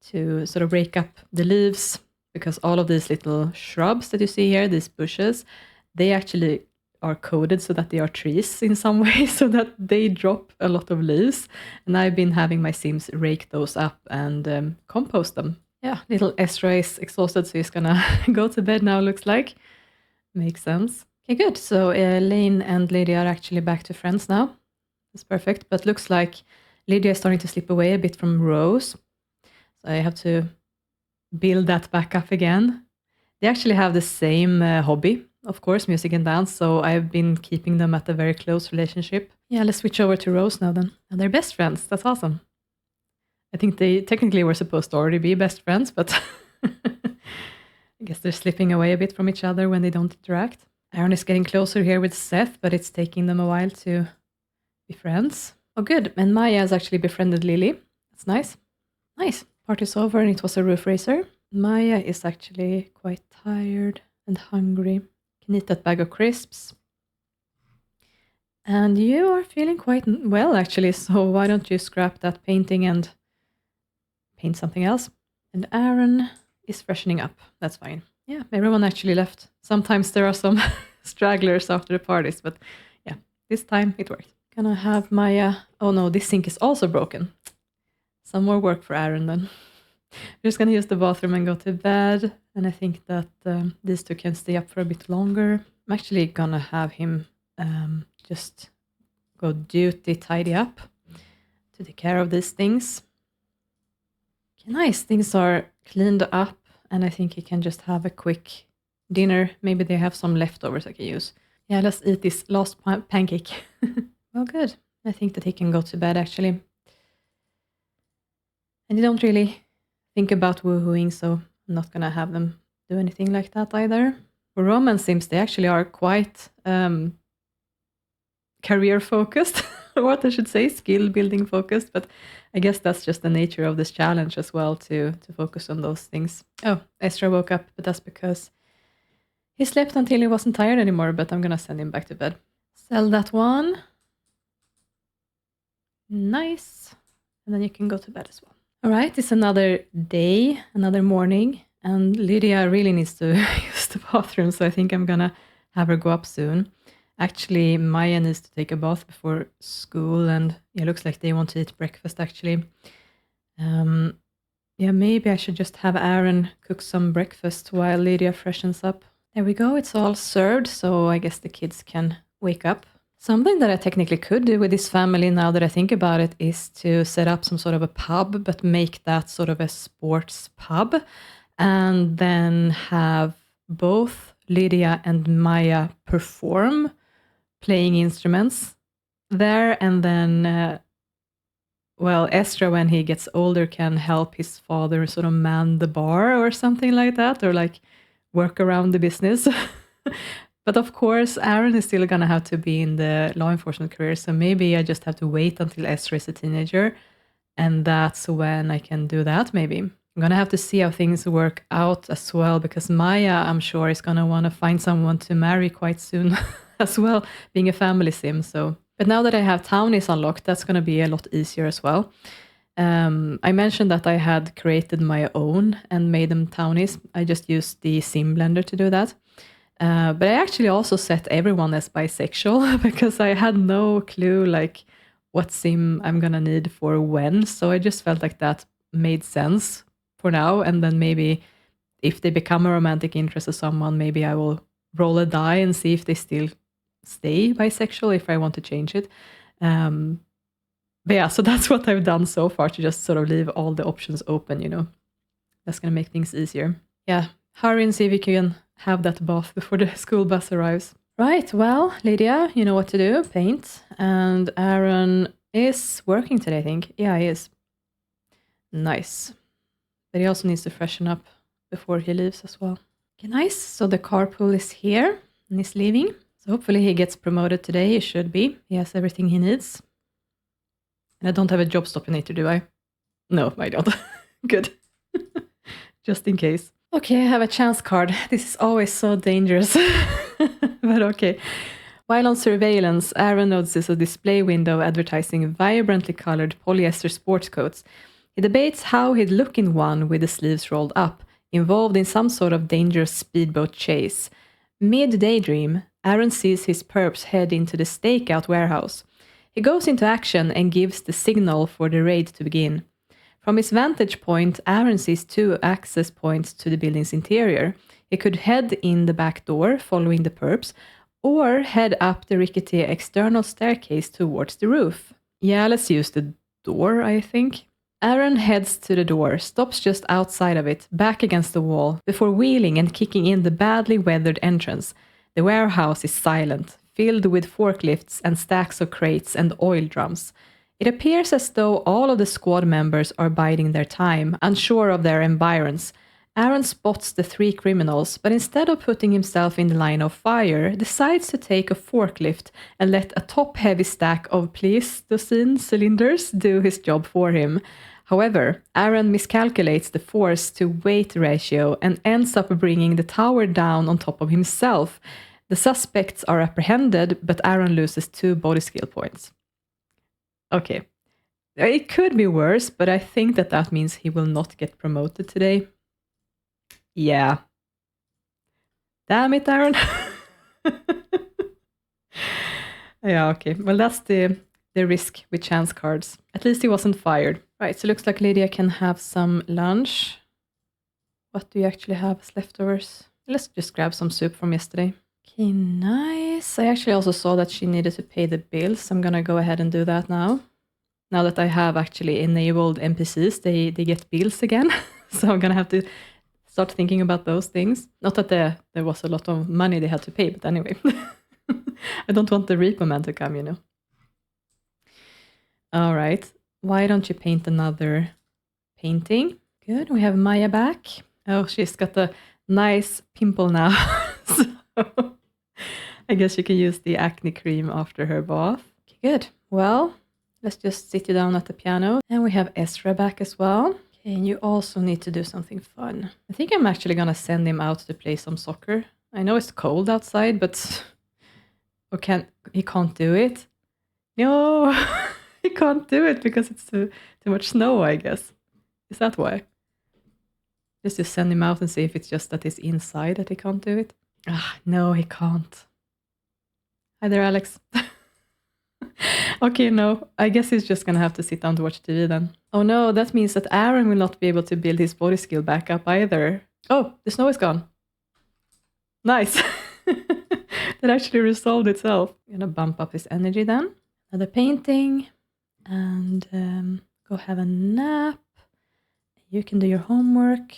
to sort of rake up the leaves, because all of these little shrubs that you see here, these bushes, they actually are coded so that they are trees in some way, so that they drop a lot of leaves. And I've been having my Sims rake those up and compost them. Yeah, little Ezra is exhausted, so he's gonna go to bed now, looks like. Makes sense. Okay, good. So Lane and Lydia are actually back to friends now. That's perfect. But looks like Lydia is starting to slip away a bit from Rose. So I have to build that back up again. They actually have the same hobby, of course, music and dance. So I've been keeping them at a very close relationship. Yeah, let's switch over to Rose now then. And they're best friends. That's awesome. I think they technically were supposed to already be best friends, but I guess they're slipping away a bit from each other when they don't interact. Aaron is getting closer here with Seth, but it's taking them a while to be friends. Oh, good. And Maya has actually befriended Lily. That's nice. Nice. Party's over and it was a roof racer. Maya is actually quite tired and hungry. Can eat that bag of crisps. And you are feeling quite well, actually, so why don't you scrap that painting and paint something else? And Aaron is freshening up. That's fine. Yeah, everyone actually left. Sometimes there are some stragglers after the parties, but yeah, this time it worked. Gonna have Maya... Oh no, this sink is also broken. Some more work for Aaron then. We're just gonna use the bathroom and go to bed. And I think that these two can stay up for a bit longer. I'm actually gonna have him just go duty tidy up to take care of these things. Okay, nice. Things are cleaned up. And I think he can just have a quick dinner. Maybe they have some leftovers I can use. Yeah, let's eat this last pancake. Well, good. I think that he can go to bed, actually. And you don't really think about woohooing, so I'm not going to have them do anything like that either. For Roman Sims, they actually are quite career-focused, or what I should say, skill-building focused, but I guess that's just the nature of this challenge as well, to focus on those things. Oh, Ezra woke up, but that's because he slept until he wasn't tired anymore, but I'm gonna send him back to bed. Sell that one. Nice. And then you can go to bed as well. All right, it's another day, another morning, and Lydia really needs to use the bathroom, so I think I'm gonna have her go up soon. Actually, Maya needs to take a bath before school, and it looks like they want to eat breakfast, actually. Yeah, maybe I should just have Aaron cook some breakfast while Lydia freshens up. There we go, it's all served, so I guess the kids can wake up. Something that I technically could do with this family, now that I think about it, is to set up some sort of a pub, but make that sort of a sports pub, and then have both Lydia and Maya perform playing instruments there, and then well, Ezra, when he gets older, can help his father sort of man the bar or something like that, or like work around the business. But of course, Aaron is still gonna have to be in the law enforcement career, so maybe I just have to wait until Ezra is a teenager, and that's when I can do that, maybe. I'm gonna have to see how things work out as well, because Maya, I'm sure, is gonna want to find someone to marry quite soon as well, being a family sim. So, but now that I have townies unlocked, that's gonna be a lot easier as well. I mentioned that I had created my own and made them townies. I just used the sim blender to do that. But I actually also set everyone as bisexual because I had no clue like what sim I'm gonna need for when. So I just felt like that made sense for now. And then maybe if they become a romantic interest of someone, maybe I will roll a die and see if they still stay bisexual, if I want to change it. But yeah, so that's what I've done so far, to just sort of leave all the options open, you know. That's gonna make things easier. Yeah, hurry and see if you can have that bath before the school bus arrives. Right, well, Lydia, you know what to do, paint. And Aaron is working today, I think. Yeah, he is. Nice. But he also needs to freshen up before he leaves as well. Okay, nice. So the carpool is here and he's leaving. So hopefully he gets promoted today. He should be. He has everything he needs. And I don't have a job stoppinator, do I? No, I don't. Good. Just in case. Okay, I have a chance card. This is always so dangerous. But okay. While on surveillance, Aaron notices a display window advertising vibrantly colored polyester sports coats. He debates how he'd look in one with the sleeves rolled up, involved in some sort of dangerous speedboat chase. Mid-daydream, Aaron sees his perps head into the stakeout warehouse. He goes into action and gives the signal for the raid to begin. From his vantage point, Aaron sees 2 access points to the building's interior. He could head in the back door, following the perps, or head up the rickety external staircase towards the roof. Yeah, let's use the door, I think. Aaron heads to the door, stops just outside of it, back against the wall, before wheeling and kicking in the badly weathered entrance. The warehouse is silent, filled with forklifts and stacks of crates and oil drums. It appears as though all of the squad members are biding their time, unsure of their environs. Aaron spots the 3 criminals, but instead of putting himself in the line of fire, decides to take a forklift and let a top-heavy stack of Pleistocene cylinders do his job for him. However, Aaron miscalculates the force-to-weight ratio and ends up bringing the tower down on top of himself. The suspects are apprehended, but Aaron loses 2 body skill points. Okay, it could be worse, but I think that means he will not get promoted today. Yeah. Damn it, Aaron. Yeah, okay. Well, that's the risk with chance cards. At least he wasn't fired. Right, so it looks like Lydia can have some lunch. What do you actually have as leftovers? Let's just grab some soup from yesterday. Okay, nice. I actually also saw that she needed to pay the bills. I'm gonna go ahead and do that now. Now that I have actually enabled NPCs, they get bills again. So I'm gonna have to start thinking about those things. Not that there was a lot of money they had to pay, but anyway. I don't want the repo man to come, you know. All right. Why don't you paint another painting? Good. We have Maya back. Oh, she's got a nice pimple now. So I guess you can use the acne cream after her bath. Okay, good. Well, let's just sit you down at the piano. And we have Ezra back as well. Okay, and you also need to do something fun. I think I'm actually going to send him out to play some soccer. I know it's cold outside, but he can't do it. No, he can't do it because it's too much snow, I guess. Is that why? Just to send him out and see if it's just that he's inside that he can't do it. No, he can't. Hi there, Alex. Okay, no, I guess he's just gonna have to sit down to watch TV then. Oh no, that means that Aaron will not be able to build his body skill back up either. Oh, the snow is gone. Nice. That actually resolved itself. I'm gonna bump up his energy then. Another painting. And go have a nap. You can do your homework.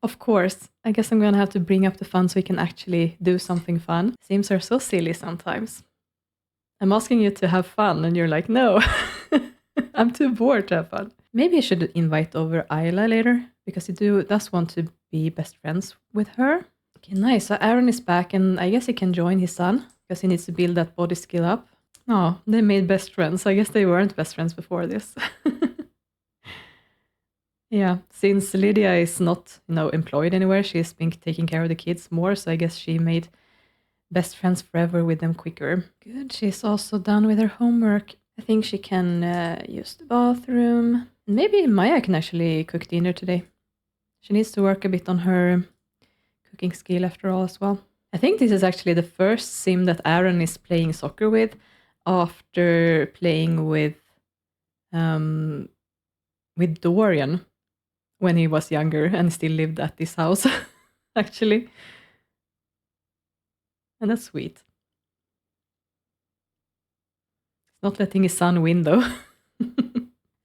Of course, I guess I'm gonna have to bring up the fun so we can actually do something fun. Sims are so silly sometimes. I'm asking you to have fun and you're like, no, I'm too bored to have fun. Maybe I should invite over Ayla later because he does want to be best friends with her. Okay, nice. So Aaron is back and I guess he can join his son because he needs to build that body skill up. Oh, they made best friends. I guess they weren't best friends before this. Yeah, since Lydia is not, employed anywhere, she's been taking care of the kids more, so I guess she made best friends forever with them quicker. Good, she's also done with her homework. I think she can use the bathroom. Maybe Maya can actually cook dinner today. She needs to work a bit on her cooking skill after all as well. I think this is actually the first sim that Aaron is playing soccer with after playing with Dorian when he was younger and still lived at this house, actually. And that's sweet. Not letting his son win, though.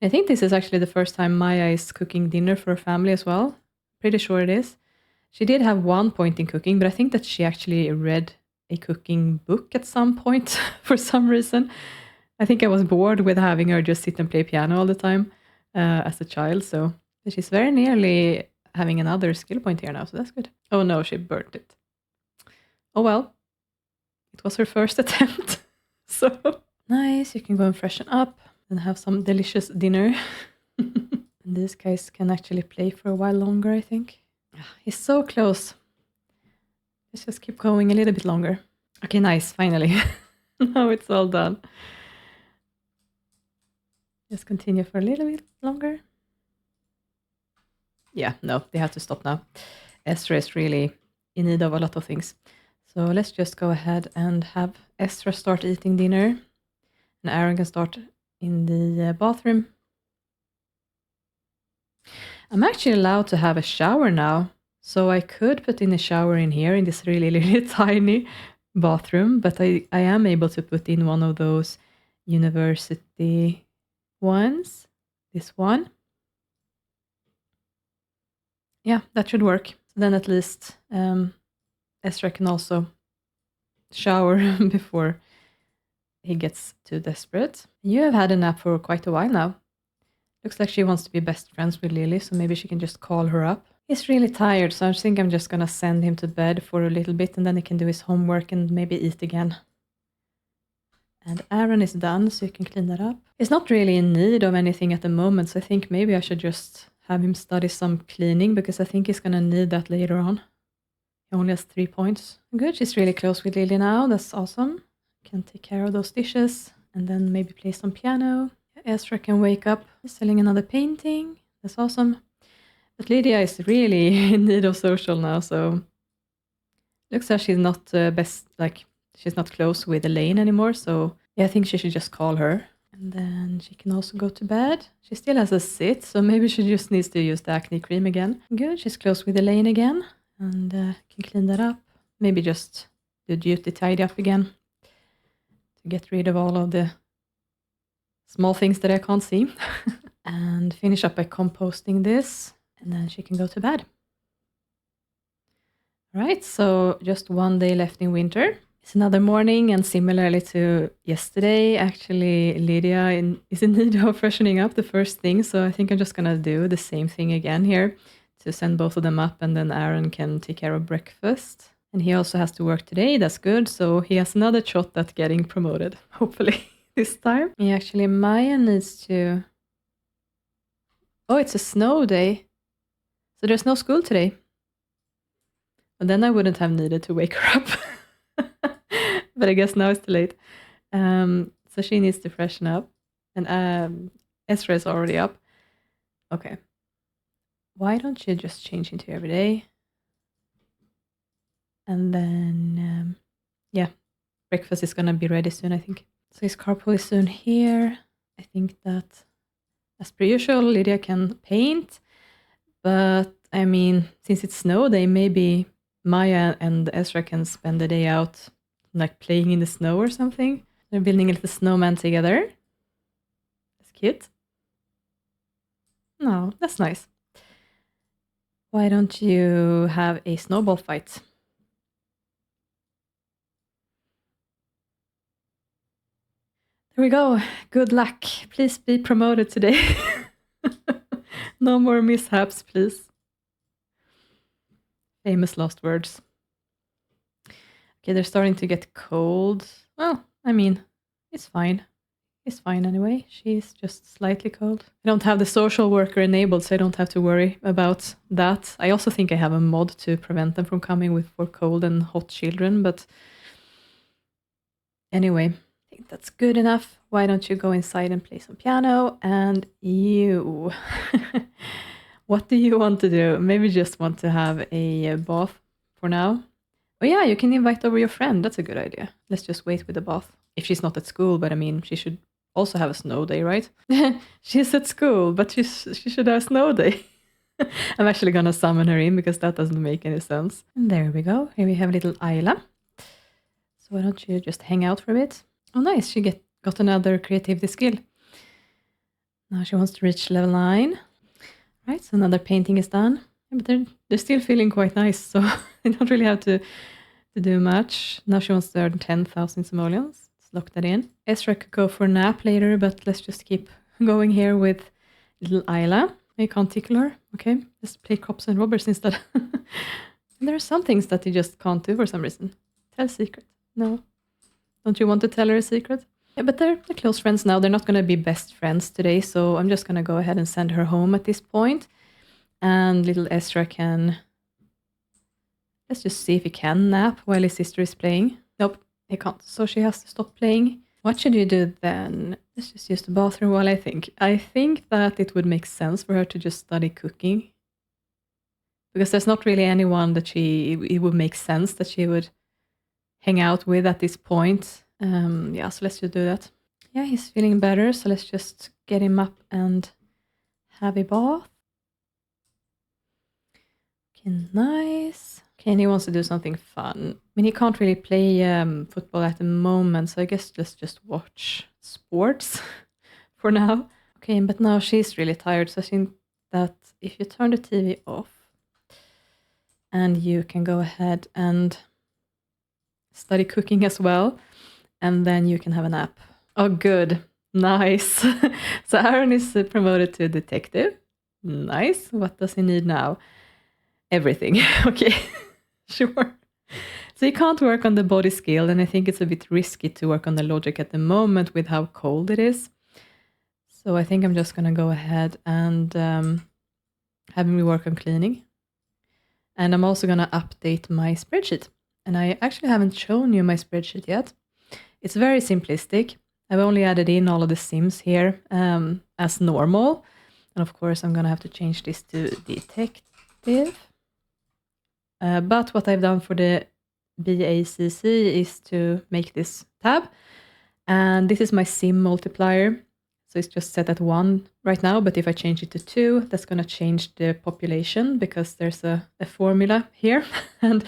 I think this is actually the first time Maya is cooking dinner for her family as well. Pretty sure it is. She did have one point in cooking, but I think that she actually read a cooking book at some point for some reason. I think I was bored with having her just sit and play piano all the time as a child, so she's very nearly having another skill point here now, so that's good. Oh no, she burnt it. Oh well, it was her first attempt. So nice, you can go and freshen up and have some delicious dinner. And these guys can actually play for a while longer, I think. He's so close. Let's just keep going a little bit longer. Okay, nice, finally. Now it's all done. Just continue for a little bit longer. Yeah, no, they have to stop now. Ezra is really in need of a lot of things. So let's just go ahead and have Ezra start eating dinner. And Aaron can start in the bathroom. I'm actually allowed to have a shower now. So I could put in a shower in here in this really, really tiny bathroom. But I am able to put in one of those university ones. This one. Yeah, that should work. So then at least Ezra can also shower before he gets too desperate. You have had a nap for quite a while now. Looks like she wants to be best friends with Lily, so maybe she can just call her up. He's really tired, so I think I'm just gonna send him to bed for a little bit and then he can do his homework and maybe eat again. And Aaron is done, so you can clean that up. He's not really in need of anything at the moment, so I think maybe I should just have him study some cleaning because I think he's gonna need that later on. He only has 3 points. Good, she's really close with Lily now. That's awesome. Can take care of those dishes and then maybe play some piano. Ezra can wake up. He's selling another painting. That's awesome. But Lydia is really in need of social now, so looks like she's not she's not close with Elaine anymore, so yeah, I think she should just call her. And then she can also go to bed. She still has a sit, so maybe she just needs to use the acne cream again. Good, she's close with Elaine again and can clean that up. Maybe just do duty tidy up again to get rid of all of the small things that I can't see. And finish up by composting this, and then she can go to bed. Right, so just one day left in winter. It's another morning, and similarly to yesterday, actually Lydia is in need of freshening up the first thing, so I think I'm just gonna do the same thing again here to send both of them up, and then Aaron can take care of breakfast. And he also has to work today, that's good, so he has another shot at getting promoted, hopefully, this time. Yeah, actually Maya needs to... Oh, it's a snow day, so there's no school today. But then I wouldn't have needed to wake her up. But I guess now it's too late. So she needs to freshen up. And Ezra is already up. Okay. Why don't you just change into every day? And then, yeah, breakfast is going to be ready soon, I think. So his carpool is soon here. I think that, as per usual, Lydia can paint. But, I mean, since it's snow day, maybe Maya and Ezra can spend the day out, like playing in the snow or something. They're building a little snowman together. That's cute. No, that's nice. Why don't you have a snowball fight? There we go. Good luck. Please be promoted today. No more mishaps, please. Famous last words. Okay, they're starting to get cold. Well, I mean, it's fine. It's fine anyway. She's just slightly cold. I don't have the social worker enabled, so I don't have to worry about that. I also think I have a mod to prevent them from coming for cold and hot children, but anyway, I think that's good enough. Why don't you go inside and play some piano? And you, what do you want to do? Maybe just want to have a bath for now. Oh yeah, you can invite over your friend. That's a good idea. Let's just wait with the bath. If she's not at school, but I mean, she should also have a snow day, right? She's at school, but she should have a snow day. I'm actually gonna summon her in because that doesn't make any sense. And there we go. Here we have little Ayla. So why don't you just hang out for a bit? Oh nice, she got another creativity skill. Now she wants to reach level 9. Right, so another painting is done. Yeah, but they're still feeling quite nice, so they don't really have to do much. Now she wants to earn 10,000 simoleons. Let's lock that in. Ezra could go for a nap later, but let's just keep going here with little Ayla. You can't tickle her. Okay, let's play cops and robbers instead. There are some things that you just can't do for some reason. Tell a secret. No. Don't you want to tell her a secret? Yeah, but they're close friends now. They're not going to be best friends today, so I'm just going to go ahead and send her home at this point. And little Ezra can... Let's just see if he can nap while his sister is playing. Nope, he can't, so she has to stop playing. What should you do then? Let's just use the bathroom while I think. I think that it would make sense for her to just study cooking. Because there's not really anyone that it would make sense that she would hang out with at this point. Yeah, so let's just do that. Yeah, he's feeling better, so let's just get him up and have a bath. Okay, nice. Okay, and he wants to do something fun. I mean, he can't really play football at the moment, so I guess let's just watch sports for now. Okay, but now she's really tired, so I think that if you turn the TV off and you can go ahead and study cooking as well, and then you can have a nap. Oh, good. Nice. So Aaron is promoted to detective. Nice. What does he need now? Everything. Okay, sure. So you can't work on the body skill, and I think it's a bit risky to work on the logic at the moment with how cold it is. So I think I'm just going to go ahead and have me work on cleaning. And I'm also going to update my spreadsheet. And I actually haven't shown you my spreadsheet yet. It's very simplistic. I've only added in all of the sims here as normal. And of course, I'm going to have to change this to detective. But what I've done for the BACC is to make this tab. And this is my sim multiplier. So it's just set at 1 right now, but if I change it to 2, that's going to change the population because there's a formula here. And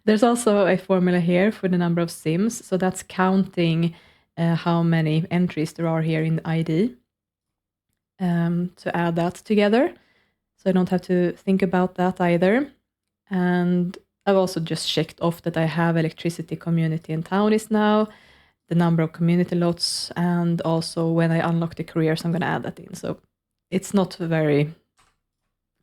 there's also a formula here for the number of sims. So that's counting how many entries there are here in the ID to add that together. So I don't have to think about that either. And I've also just checked off that I have electricity, community, and townies now. The number of community lots, and also when I unlock the careers, I'm going to add that in. So it's not very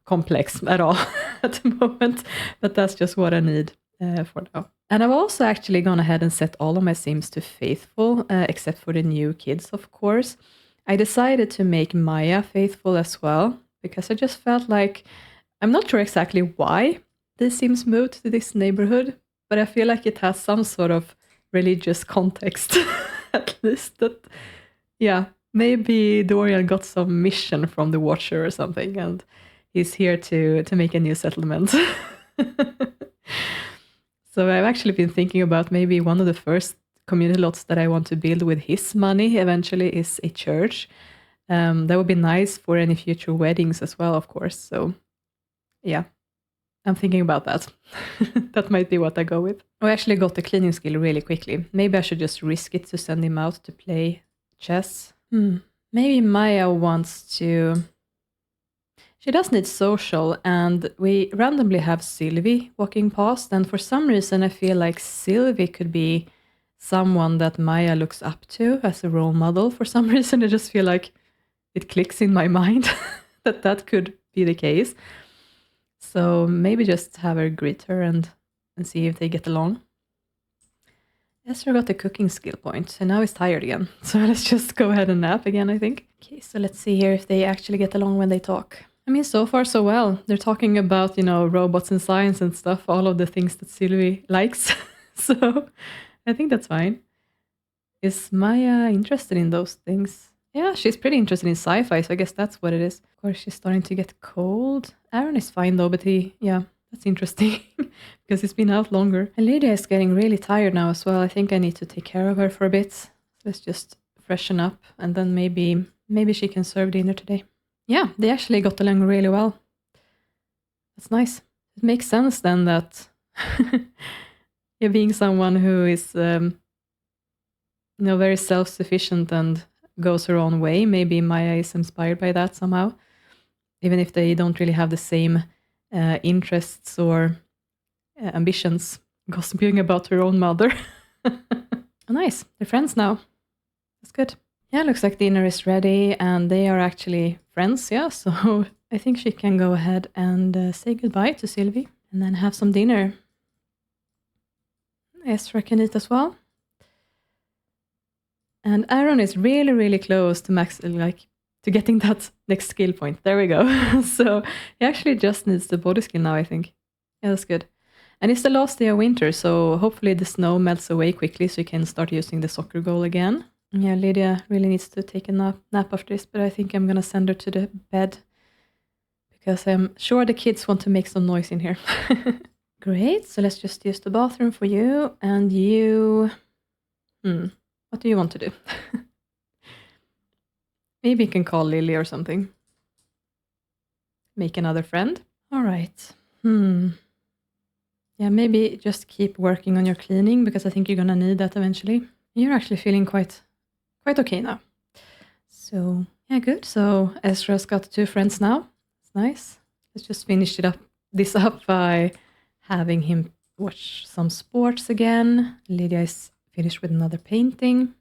complex at all at the moment, but that's just what I need for now. And I've also actually gone ahead and set all of my sims to faithful, except for the new kids, of course. I decided to make Maya faithful as well, because I just felt like, I'm not sure exactly why the sims moved to this neighborhood, but I feel like it has some sort of religious context, at least. That, yeah, maybe Dorian got some mission from the Watcher or something, and he's here to make a new settlement. So I've actually been thinking about maybe one of the first community lots that I want to build with his money eventually is a church. That would be nice for any future weddings as well, of course. So yeah, I'm thinking about that. That might be what I go with. I actually got the cleaning skill really quickly. Maybe I should just risk it to send him out to play chess. Maybe Maya wants to... She does need social, and we randomly have Sylvie walking past, and for some reason I feel like Sylvie could be someone that Maya looks up to as a role model. For some reason I just feel like it clicks in my mind that that could be the case. So maybe just have her greet her and see if they get along. Esther got the cooking skill point, and now he's tired again. So let's just go ahead and nap again, I think. Okay, so let's see here if they actually get along when they talk. I mean, so far so well. They're talking about, robots and science and stuff, all of the things that Sylvie likes. So I think that's fine. Is Maya interested in those things? Yeah, she's pretty interested in sci-fi, so I guess that's what it is. Of course, she's starting to get cold. Aaron is fine though, but that's interesting because he's been out longer. And Lydia is getting really tired now as well. I think I need to take care of her for a bit. So let's just freshen up, and then maybe she can serve dinner today. Yeah, they actually got along really well. That's nice. It makes sense then that you're being someone who is very self-sufficient and goes her own way. Maybe Maya is inspired by that somehow, even if they don't really have the same interests or ambitions. Gossiping about her own mother. Oh, nice. They're friends now. That's good. Yeah, looks like dinner is ready, and they are actually friends, yeah, so I think she can go ahead and say goodbye to Sylvie, and then have some dinner. Ezra can eat as well. And Aaron is really, really close to to getting that next skill point. There we go. So he actually just needs the body skill now, I think. Yeah, that's good. And it's the last day of winter, so hopefully the snow melts away quickly so you can start using the soccer goal again. Yeah, Lydia really needs to take a nap after this, but I think I'm going to send her to the bed because I'm sure the kids want to make some noise in here. Great. So let's just use the bathroom for you. And you... what do you want to do? Maybe you can call Lily or something. Make another friend. All right. Yeah, maybe just keep working on your cleaning because I think you're gonna need that eventually. You're actually feeling quite okay now. So yeah, good. So Ezra's got 2 friends now. It's nice. Let's just finish this up by having him watch some sports again. Lydia is finished with another painting.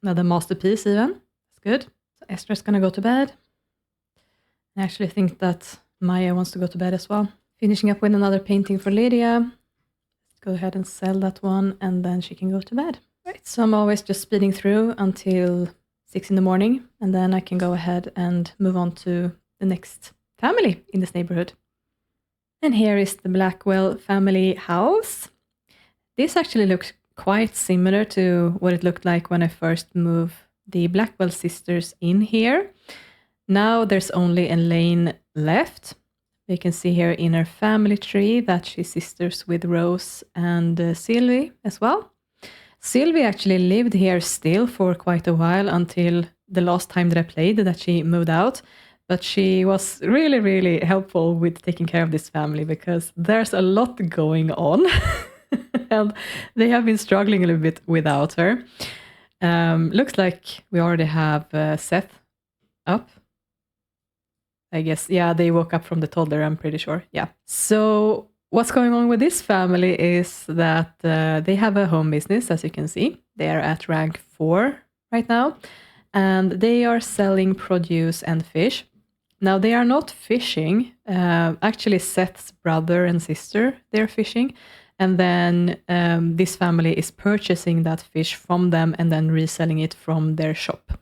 Another masterpiece even. That's good. So Ezra's gonna go to bed. I actually think that Maya wants to go to bed as well. Finishing up with another painting for Lydia. Let's go ahead and sell that one and then she can go to bed. Right, so I'm always just speeding through until 6 in the morning and then I can go ahead and move on to the next family in this neighborhood. And here is the Blackwell family house. This actually looks quite similar to what it looked like when I first moved the Blackwell sisters in here. Now there's only Elaine left. You can see here in her family tree that she's sisters with Rose and Sylvie as well. Sylvie actually lived here still for quite a while until the last time that I played that she moved out. But she was really, really helpful with taking care of this family because there's a lot going on. And they have been struggling a little bit without her. Looks like we already have Seth up. I guess, yeah, they woke up from the toddler, I'm pretty sure. Yeah. So what's going on with this family is that they have a home business, as you can see. They are at rank 4 right now. And they are selling produce and fish. Now, they are not fishing. Actually, Seth's brother and sister, they're fishing. And then this family is purchasing that fish from them and then reselling it from their shop.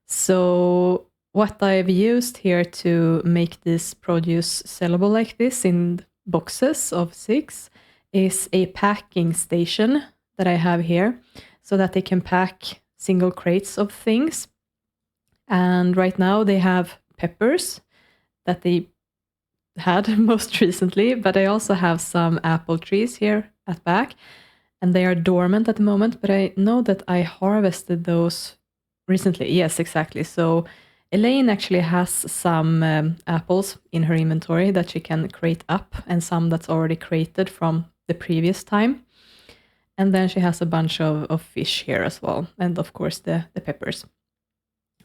So what I've used here to make this produce sellable like this in boxes of 6 is a packing station that I have here so that they can pack single crates of things. And right now they have peppers that they had most recently, but I also have some apple trees here at BACC and they are dormant at the moment, but I know that I harvested those recently. Yes, exactly. So Elaine actually has some apples in her inventory that she can crate up and some that's already crated from the previous time. And then she has a bunch of fish here as well. And of course the peppers.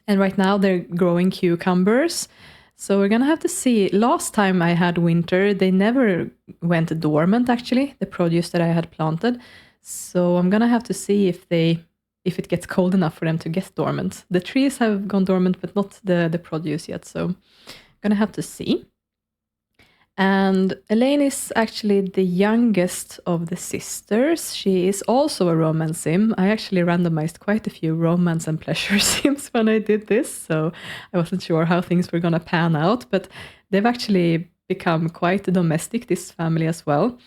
And right now they're growing cucumbers. So we're going to have to see. Last time I had winter, they never went dormant actually, the produce that I had planted. So I'm going to have to see if it gets cold enough for them to get dormant. The trees have gone dormant, but not the produce yet. So I'm going to have to see. And Elaine is actually the youngest of the sisters. She is also a romance sim. I actually randomized quite a few romance and pleasure sims when I did this. So I wasn't sure how things were going to pan out. But they've actually become quite domestic, this family as well.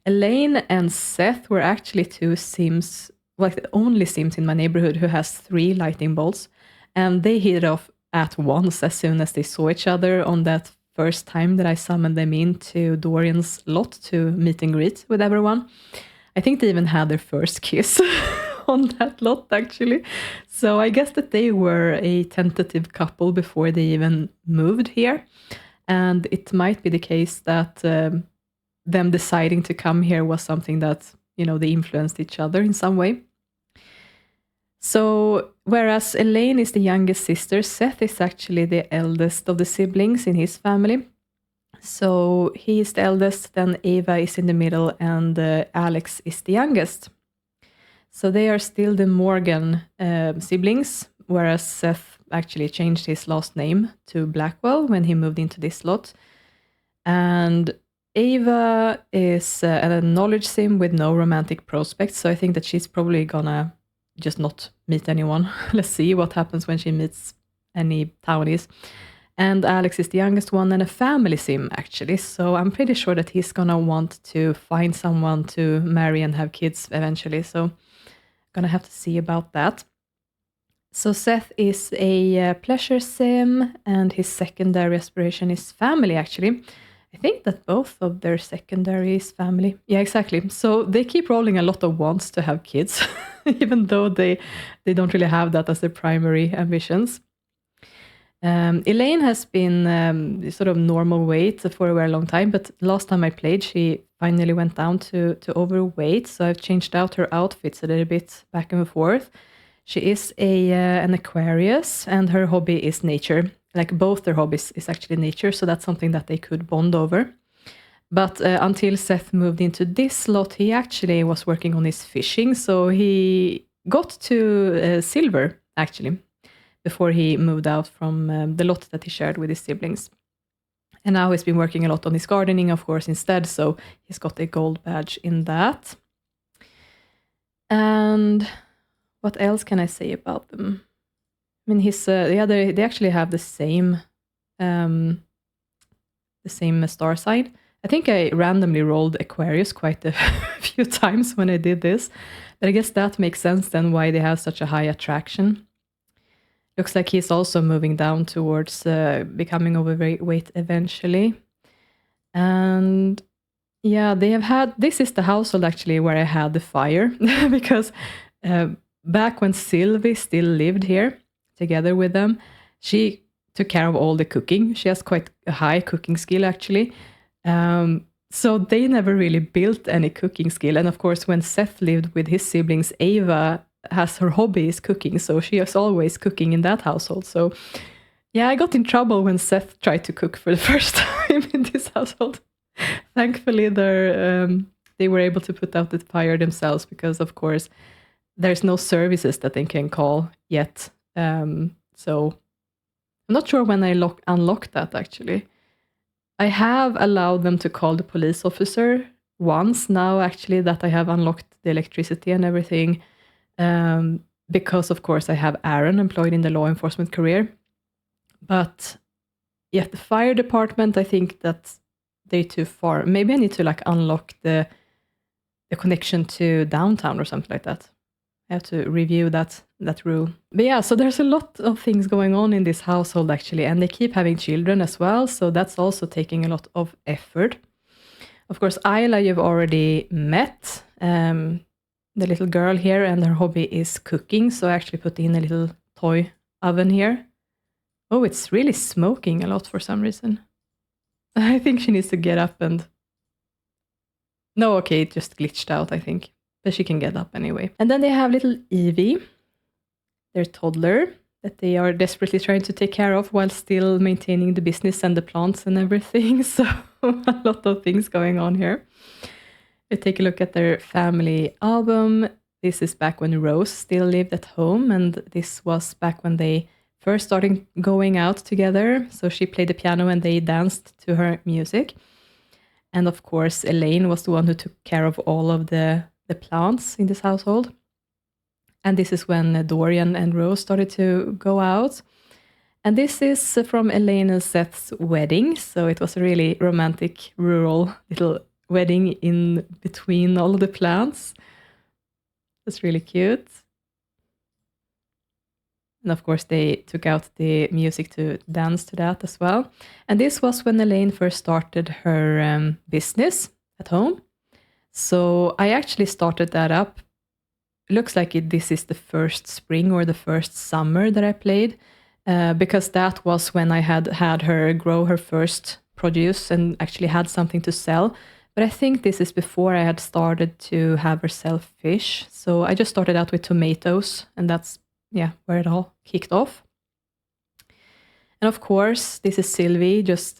Elaine and Seth were actually 2 sims, like the only sims in my neighborhood who has 3 lightning bolts. And they hit it off at once as soon as they saw each other on that first time that I summoned them into Dorian's lot to meet and greet with everyone. I think they even had their first kiss on that lot, actually. So I guess that they were a tentative couple before they even moved here. And it might be the case that them deciding to come here was something that, you know, they influenced each other in some way. So, whereas Elaine is the youngest sister, Seth is actually the eldest of the siblings in his family. So, he is the eldest, then Ava is in the middle, and Alex is the youngest. So, they are still the Morgan siblings, whereas Seth actually changed his last name to Blackwell when he moved into this lot. And Ava is a knowledge sim with no romantic prospects, so I think that she's probably gonna just not meet anyone. Let's see what happens when she meets any townies. And Alex is the youngest one and a family sim, actually. So I'm pretty sure that he's gonna want to find someone to marry and have kids eventually. So gonna have to see about that. So Seth is a pleasure sim, and his secondary aspiration is family, actually. I think that both of their secondaries family. Yeah, exactly. So they keep rolling a lot of wants to have kids, even though they don't really have that as their primary ambitions. Elaine has been sort of normal weight for a very long time, but last time I played, she finally went down to overweight. So I've changed out her outfits a little bit back and forth. She is an Aquarius, and her hobby is nature. Like both their hobbies is actually nature, so that's something that they could bond over. But until Seth moved into this slot, he actually was working on his fishing, so he got to silver actually before he moved out from the lot that he shared with his siblings. And now he's been working a lot on his gardening, of course, instead, so he's got a gold badge in that. And what else can I say about them? I mean, they actually have the same star sign. I think I randomly rolled Aquarius quite a few times when I did this, but I guess that makes sense then why they have such a high attraction. Looks like he's also moving down towards becoming overweight eventually. And yeah, this is the household actually where I had the fire, because back when Sylvie still lived here together with them, she took care of all the cooking. She has quite a high cooking skill actually. So they never really built any cooking skill. And of course, when Seth lived with his siblings, Ava has her hobby is cooking, so she is always cooking in that household. So yeah, I got in trouble when Seth tried to cook for the first time in this household. Thankfully, they were able to put out the fire themselves, because of course there's no services that they can call yet. So I'm not sure when I unlocked that actually. I have allowed them to call the police officer once now actually, that I have unlocked the electricity and everything. Because of course I have Aaron employed in the law enforcement career. But yeah, the fire department, I think that they're too far. Maybe I need to like unlock the connection to downtown or something like that. I have to review that rule. But yeah, so there's a lot of things going on in this household actually, and they keep having children as well, so that's also taking a lot of effort. Of course, Isla you've already met. The little girl here, and her hobby is cooking, so I actually put in a little toy oven here. Oh, it's really smoking a lot for some reason. I think she needs to get up and... No, okay, it just glitched out, I think. But she can get up anyway. And then they have little Evie, their toddler, that they are desperately trying to take care of while still maintaining the business and the plants and everything. So a lot of things going on here. We take a look at their family album. This is back when Rose still lived at home, and this was back when they first started going out together. So she played the piano and they danced to her music. And of course, Elaine was the one who took care of all of the plants in this household. And this is when Dorian and Rose started to go out. And this is from Elaine and Seth's wedding. So it was a really romantic, rural little wedding in between all of the plants. That's really cute. And of course, they took out the music to dance to that as well. And this was when Elaine first started her business at home. So I actually started that up. Looks like this is the first spring or the first summer that I played, because that was when I had her grow her first produce and actually had something to sell. But I think this is before I had started to have her sell fish. So I just started out with tomatoes, and that's where it all kicked off. And of course, this is Sylvie just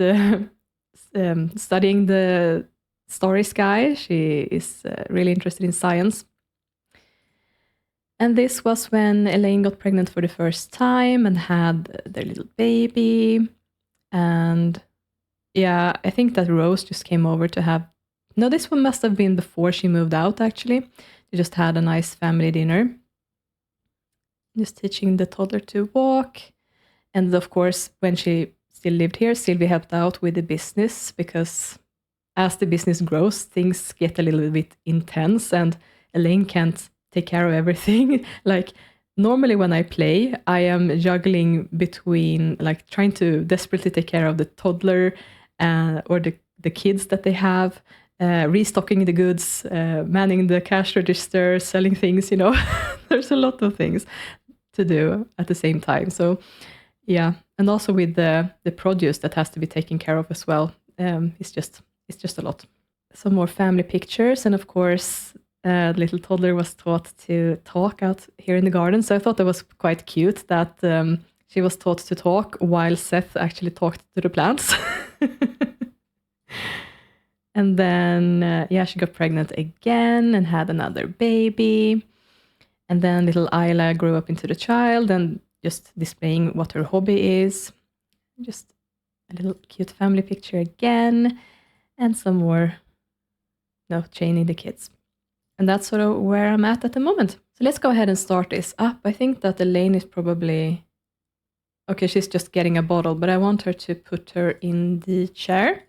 studying the starry sky. She is really interested in science. And this was when Elaine got pregnant for the first time and had their little baby. And yeah, I think that Rose just came over to have... No, this one must have been before she moved out, actually. They just had a nice family dinner. Just teaching the toddler to walk. And of course, when she still lived here, Sylvie helped out with the business, because as the business grows, things get a little bit intense and Elaine can't take care of everything. Like normally when I play, I am juggling between like trying to desperately take care of the toddler or the the kids that they have, restocking the goods, manning the cash register, selling things, there's a lot of things to do at the same time. So yeah, and also with the produce that has to be taken care of as well. It's just a lot. Some more family pictures, and of course, the little toddler was taught to talk out here in the garden. So I thought that was quite cute that she was taught to talk while Seth actually talked to the plants. And then, she got pregnant again and had another baby. And then little Isla grew up into the child and just displaying what her hobby is. Just a little cute family picture again. And some more, chaining the kids. And that's sort of where I'm at the moment. So let's go ahead and start this up. I think that Elaine is probably... Okay, she's just getting a bottle, but I want her to put her in the chair.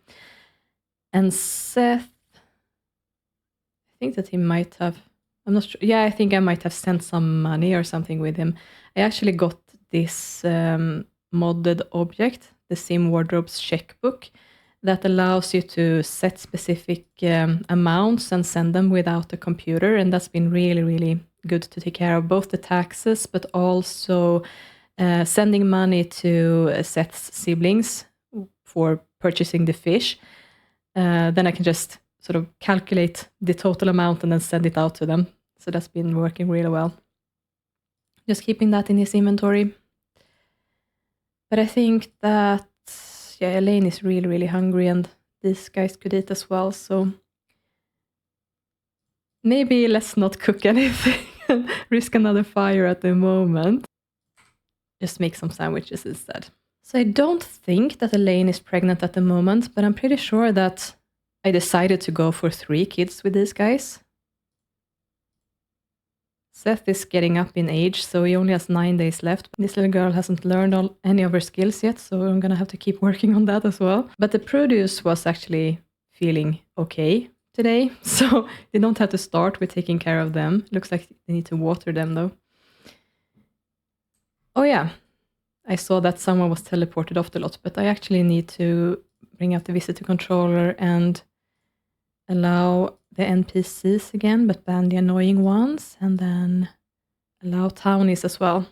And Seth, I think that he might have... I'm not sure. Yeah, I think I might have sent some money or something with him. I actually got this modded object, the Sim Wardrobes checkbook, that allows you to set specific amounts and send them without a computer. And that's been really, really good to take care of both the taxes, but also sending money to Seth's siblings for purchasing the fish. Then I can just sort of calculate the total amount and then send it out to them. So that's been working really well. Just keeping that in his inventory. But I think that, Elaine is really, really hungry and these guys could eat as well. So maybe let's not cook anything and risk another fire at the moment. Just make some sandwiches instead. So I don't think that Elaine is pregnant at the moment, but I'm pretty sure that I decided to go for 3 kids with these guys. Seth is getting up in age, so he only has 9 days left. This little girl hasn't learned any of her skills yet, so I'm gonna have to keep working on that as well. But the produce was actually feeling okay today, so they don't have to start with taking care of them. Looks like they need to water them though. Oh yeah, I saw that someone was teleported off the lot, but I actually need to bring out the visitor controller and allow the NPCs again, but ban the annoying ones, and then allow townies as well.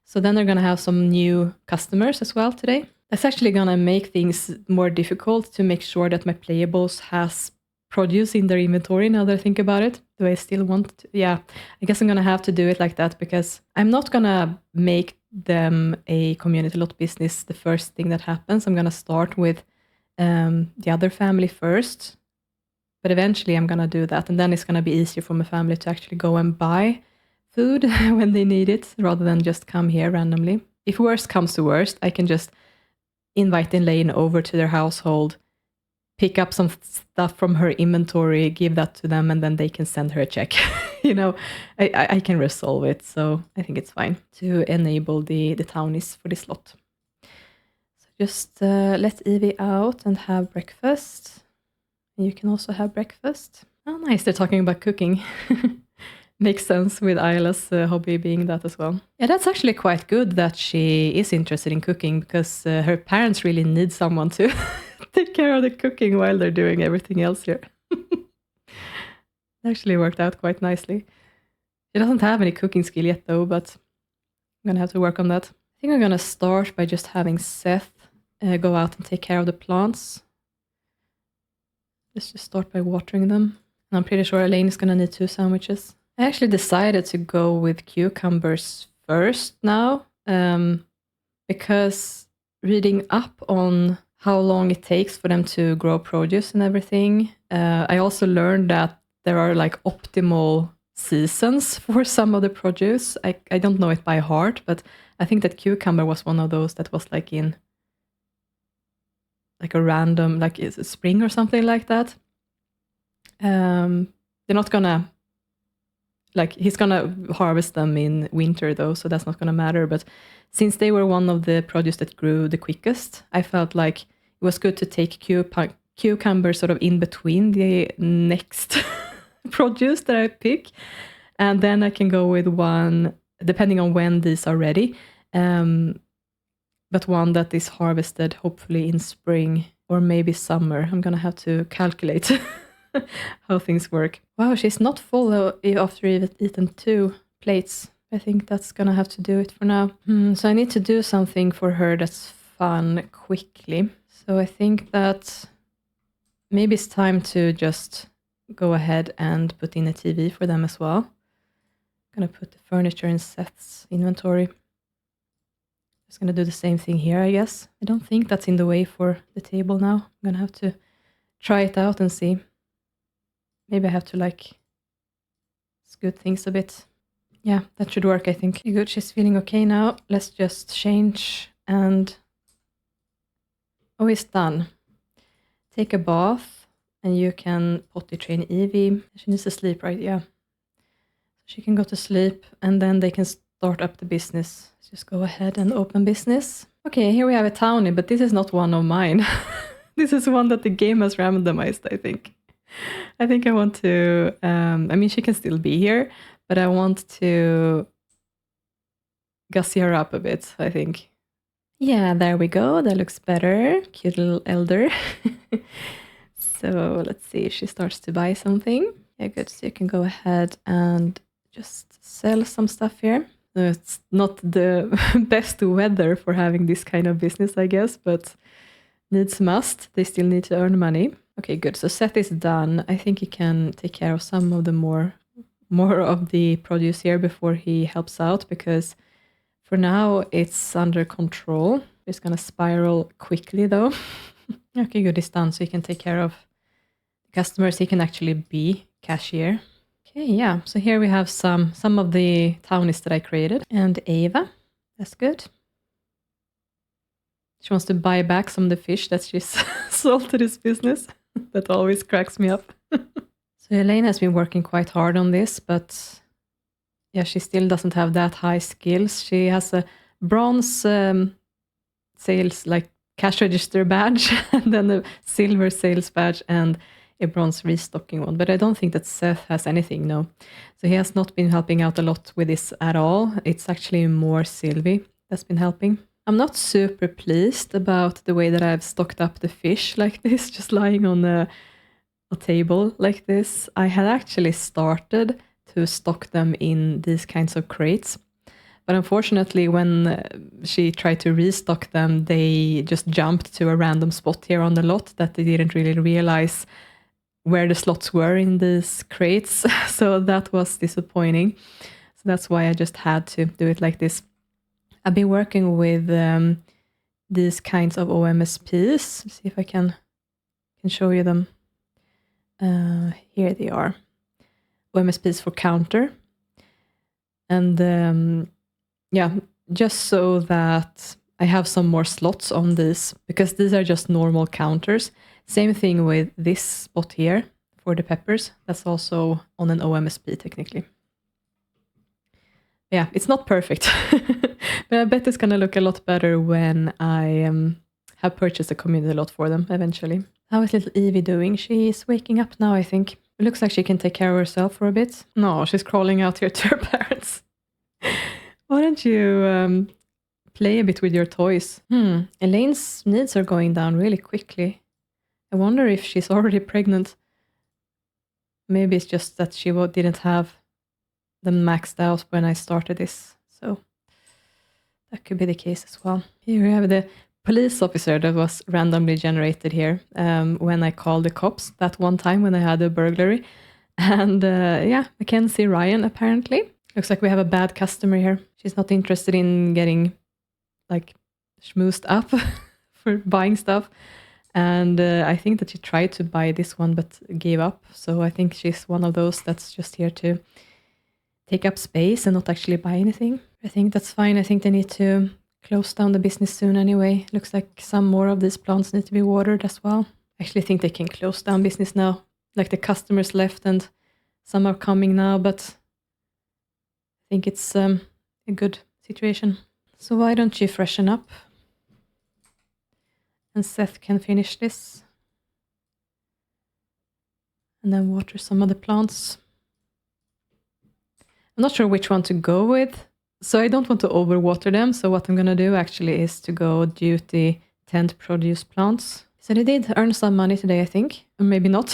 So then they're going to have some new customers as well today. That's actually going to make things more difficult to make sure that my playables has produce in their inventory now that I think about it. Do I still want to? Yeah, I guess I'm going to have to do it like that because I'm not going to make them a community lot business the first thing that happens. I'm going to start with the other family first. But eventually I'm going to do that. And then it's going to be easier for my family to actually go and buy food when they need it rather than just come here randomly. If worst comes to worst, I can just invite Elaine over to their household, pick up some stuff from her inventory, give that to them, and then they can send her a check. I can resolve it. So I think it's fine to enable the townies for this lot. So just let Evie out and have breakfast. You can also have breakfast. Oh, nice. They're talking about cooking. Makes sense with Isla's hobby being that as well. Yeah, that's actually quite good that she is interested in cooking because her parents really need someone to take care of the cooking while they're doing everything else here. It actually worked out quite nicely. She doesn't have any cooking skill yet though, but I'm going to have to work on that. I think I'm going to start by just having Seth go out and take care of the plants. Let's just start by watering them. And I'm pretty sure Elaine is going to need 2 sandwiches. I actually decided to go with cucumbers first now because reading up on how long it takes for them to grow produce and everything, I also learned that there are like optimal seasons for some of the produce. I don't know it by heart, but I think that cucumber was one of those that was like in like a random, like it's a spring or something like that. They're not gonna, like he's gonna harvest them in winter though, so that's not gonna matter. But since they were one of the produce that grew the quickest, I felt like it was good to take cucumber sort of in between the next produce that I pick. And then I can go with one, depending on when these are ready, but one that is harvested hopefully in spring or maybe summer. I'm gonna have to calculate how things work. Wow, she's not full after eaten 2 plates. I think that's gonna have to do it for now. So I need to do something for her that's fun quickly. So I think that maybe it's time to just go ahead and put in a TV for them as well. I'm gonna put the furniture in Seth's inventory. Just gonna do the same thing here, I guess. I don't think that's in the way for the table now. I'm gonna have to try it out and see. Maybe I have to like scoot things a bit. Yeah, that should work, I think. Good, she's feeling okay now. Let's just change and... Oh, it's done. Take a bath and you can potty train Evie. She needs to sleep, right? Yeah. She can go to sleep and then they can start up the business. Just go ahead and open business. Okay, here we have a townie, but this is not one of mine. This is one that the game has randomized, I think. I think I want to, I mean, she can still be here, but I want to gussy her up a bit, I think. Yeah, there we go. That looks better. Cute little elder. So let's see if she starts to buy something. Yeah, good. So you can go ahead and just sell some stuff here. It's not the best weather for having this kind of business, I guess, but needs must. They still need to earn money. Okay, good. So Seth is done. I think he can take care of some of the more of the produce here before he helps out, because for now it's under control. It's gonna spiral quickly though. Okay, good. It's done. So he can take care of customers. He can actually be cashier. Okay, yeah. So here we have some of the townies that I created. And Ava. That's good. She wants to buy back some of the fish that she's sold to this business. That always cracks me up. So Elaine has been working quite hard on this, but yeah, she still doesn't have that high skills. She has a bronze sales, like cash register badge, and then a silver sales badge and a bronze restocking one. But I don't think that Seth has anything, no. So he has not been helping out a lot with this at all. It's actually more Sylvie that's been helping. I'm not super pleased about the way that I've stocked up the fish like this, just lying on a table like this. I had actually started to stock them in these kinds of crates. But unfortunately, when she tried to restock them, they just jumped to a random spot here on the lot that they didn't really realize where the slots were in these crates. So that was disappointing. So that's why I just had to do it like this. I've been working with these kinds of OMSPs. See if I can show you them. Here they are. OMSPs for counter. And yeah, just so that I have some more slots on these, because these are just normal counters. Same thing with this spot here for the peppers. That's also on an OMSP technically. Yeah, it's not perfect, but I bet it's going to look a lot better when I have purchased a community lot for them eventually. How is little Evie doing? She's waking up now, I think. It looks like she can take care of herself for a bit. No, she's crawling out here to her parents. Why don't you play a bit with your toys? Elaine's needs are going down really quickly. I wonder if she's already pregnant. Maybe it's just that she didn't have them maxed out when I started this. So that could be the case as well. Here we have the police officer that was randomly generated here when I called the cops that one time when I had a burglary. And yeah, Mackenzie Ryan apparently. Looks like we have a bad customer here. She's not interested in getting like schmoozed up for buying stuff. And I think that she tried to buy this one but gave up. So I think she's one of those that's just here to take up space and not actually buy anything. I think that's fine. I think they need to close down the business soon anyway. Looks like some more of these plants need to be watered as well. I actually think they can close down business now. Like the customers left and some are coming now, but I think it's a good situation. So why don't you freshen up? And Seth can finish this. And then water some of the plants. I'm not sure which one to go with. So I don't want to overwater them. So what I'm going to do actually is to go duty tend produce plants. So they did earn some money today, I think. Or maybe not.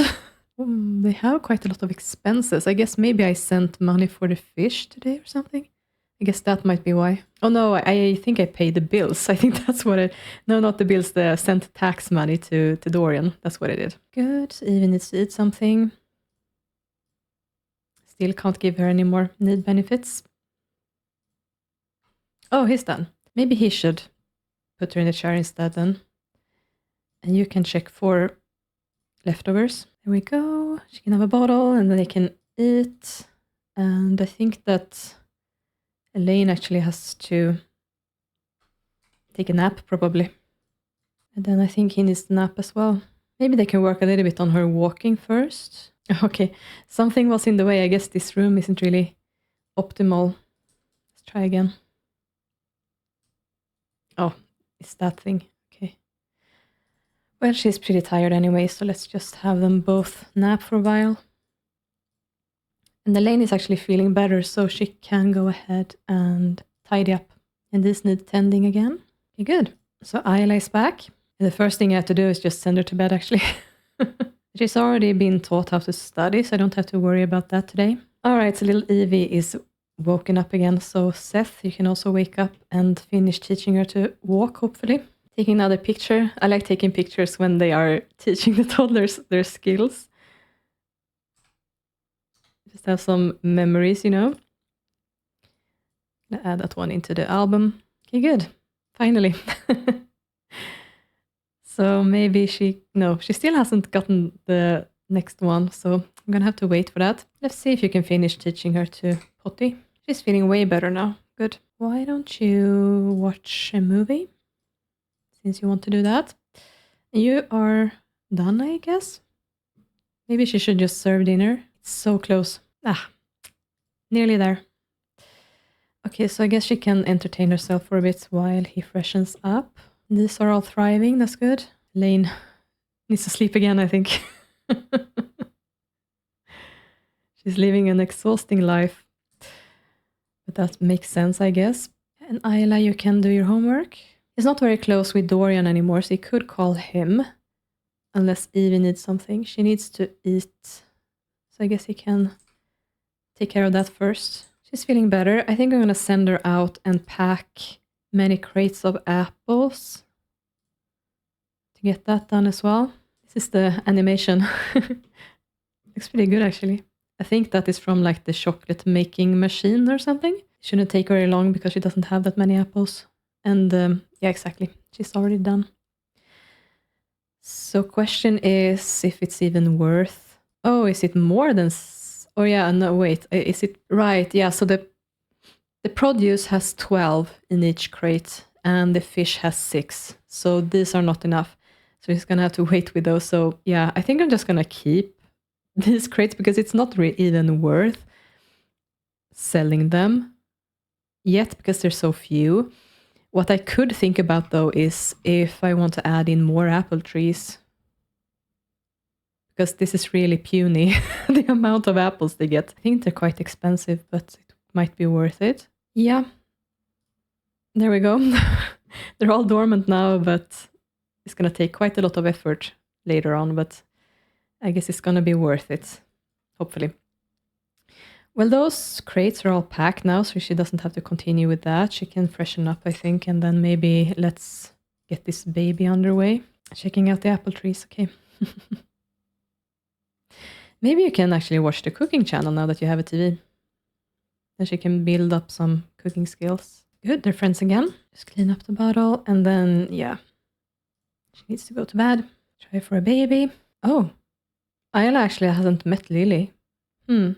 They have quite a lot of expenses. I guess maybe I sent money for the fish today or something. I guess that might be why. Oh no, I think I paid the bills. I think that's what I... No, not the bills. The sent tax money to Dorian. That's what I did. Good. Even needs to eat something. Still can't give her any more need benefits. Oh, he's done. Maybe he should put her in the chair instead then. And you can check for leftovers. There we go. She can have a bottle and then they can eat. And I think that Elaine actually has to take a nap probably. And then I think he needs to nap as well. Maybe they can work a little bit on her walking first. Okay, something was in the way. I guess this room isn't really optimal. Let's try again. Oh, it's that thing. Okay. Well, she's pretty tired anyway, so let's just have them both nap for a while. And Elaine is actually feeling better, so she can go ahead and tidy up. And this needs tending again. Okay, good. So Ayla is back. And the first thing I have to do is just send her to bed, actually. She's already been taught how to study, so I don't have to worry about that today. All right, so little Evie is woken up again. So Seth, you can also wake up and finish teaching her to walk, hopefully. Taking another picture. I like taking pictures when they are teaching the toddlers their skills. Just have some memories, you know. Gonna add that one into the album. Okay, good. Finally. So maybe she still hasn't gotten the next one, so I'm gonna have to wait for that. Let's see if you can finish teaching her to potty. She's feeling way better now. Good. Why don't you watch a movie? Since you want to do that. You are done, I guess. Maybe she should just serve dinner. It's so close. Nearly there. Okay, so I guess she can entertain herself for a bit while he freshens up. These are all thriving, that's good. Lane needs to sleep again, I think. She's living an exhausting life. But that makes sense, I guess. And Ayla, you can do your homework. He's not very close with Dorian anymore, so you could call him. Unless Evie needs something. She needs to eat. So I guess he can take care of that first. She's feeling better. I think I'm going to send her out and pack many crates of apples to get that done as well. This is the animation. Looks pretty good, actually. I think that is from like the chocolate making machine or something. Shouldn't take very long because she doesn't have that many apples. And yeah, exactly. She's already done. So question is if it's even worth... Oh, is it more than... Oh yeah, no, wait. Is it right? Yeah, so the produce has 12 in each crate and the fish has 6. So these are not enough. So he's going to have to wait with those. So yeah, I think I'm just going to keep these crates because it's not really even worth selling them yet because there's so few. What I could think about though is if I want to add in more apple trees. Because this is really puny, the amount of apples they get. I think they're quite expensive, but it might be worth it. Yeah. There we go. They're all dormant now, but it's going to take quite a lot of effort later on, but I guess it's going to be worth it, hopefully. Well, those crates are all packed now, so she doesn't have to continue with that. She can freshen up, I think, and then maybe let's get this baby underway. Checking out the apple trees, okay. Maybe you can actually watch the cooking channel now that you have a TV. Then she can build up some cooking skills. Good, they're friends again. Just clean up the bottle and then, yeah. She needs to go to bed. Try for a baby. Oh, Ayla actually hasn't met Lily. Guess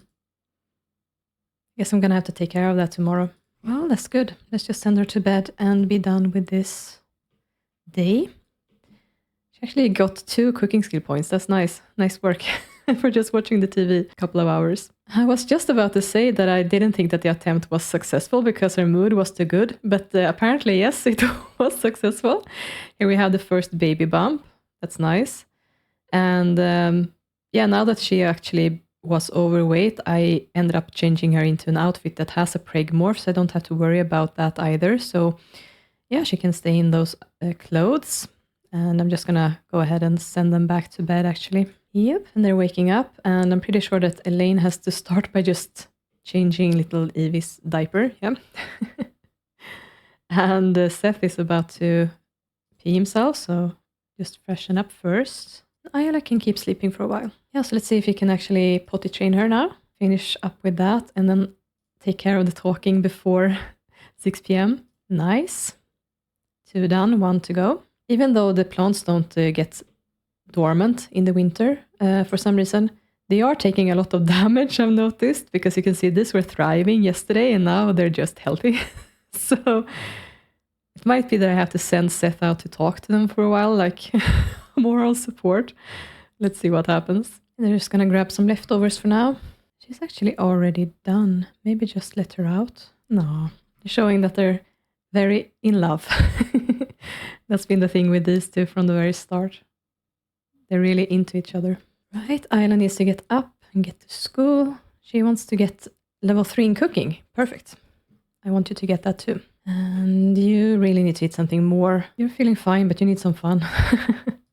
I'm gonna have to take care of that tomorrow. Well, that's good. Let's just send her to bed and be done with this day. She actually got 2 cooking skill points. That's nice. Nice work. For just watching the TV a couple of hours. I was just about to say that I didn't think that the attempt was successful because her mood was too good, but apparently yes, it was successful. Here we have the first baby bump. That's nice. And yeah, now that she actually was overweight, I ended up changing her into an outfit that has a preg morph, so I don't have to worry about that either. So yeah, she can stay in those clothes. And I'm just gonna go ahead and send them back to bed actually. Yep, and they're waking up, and I'm pretty sure that Elaine has to start by just changing little Evie's diaper. Yeah. And Seth is about to pee himself, so just freshen up first. Ayala can keep sleeping for a while. Yeah, so let's see if he can actually potty train her now. Finish up with that, and then take care of the talking before 6 p.m. Nice. 2 done, 1 to go. Even though the plants don't get dormant in the winter, for some reason, they are taking a lot of damage, I've noticed, because you can see these were thriving yesterday and now they're just healthy. So it might be that I have to send Seth out to talk to them for a while, like moral support. Let's see what happens. They're just gonna grab some leftovers for now. She's actually already done. Maybe just let her out. No, showing that they're very in love. That's been the thing with these two from the very start. They're really into each other. Right, Ayla needs to get up and get to school. She wants to get level 3 in cooking. Perfect. I want you to get that too. And you really need to eat something more. You're feeling fine, but you need some fun.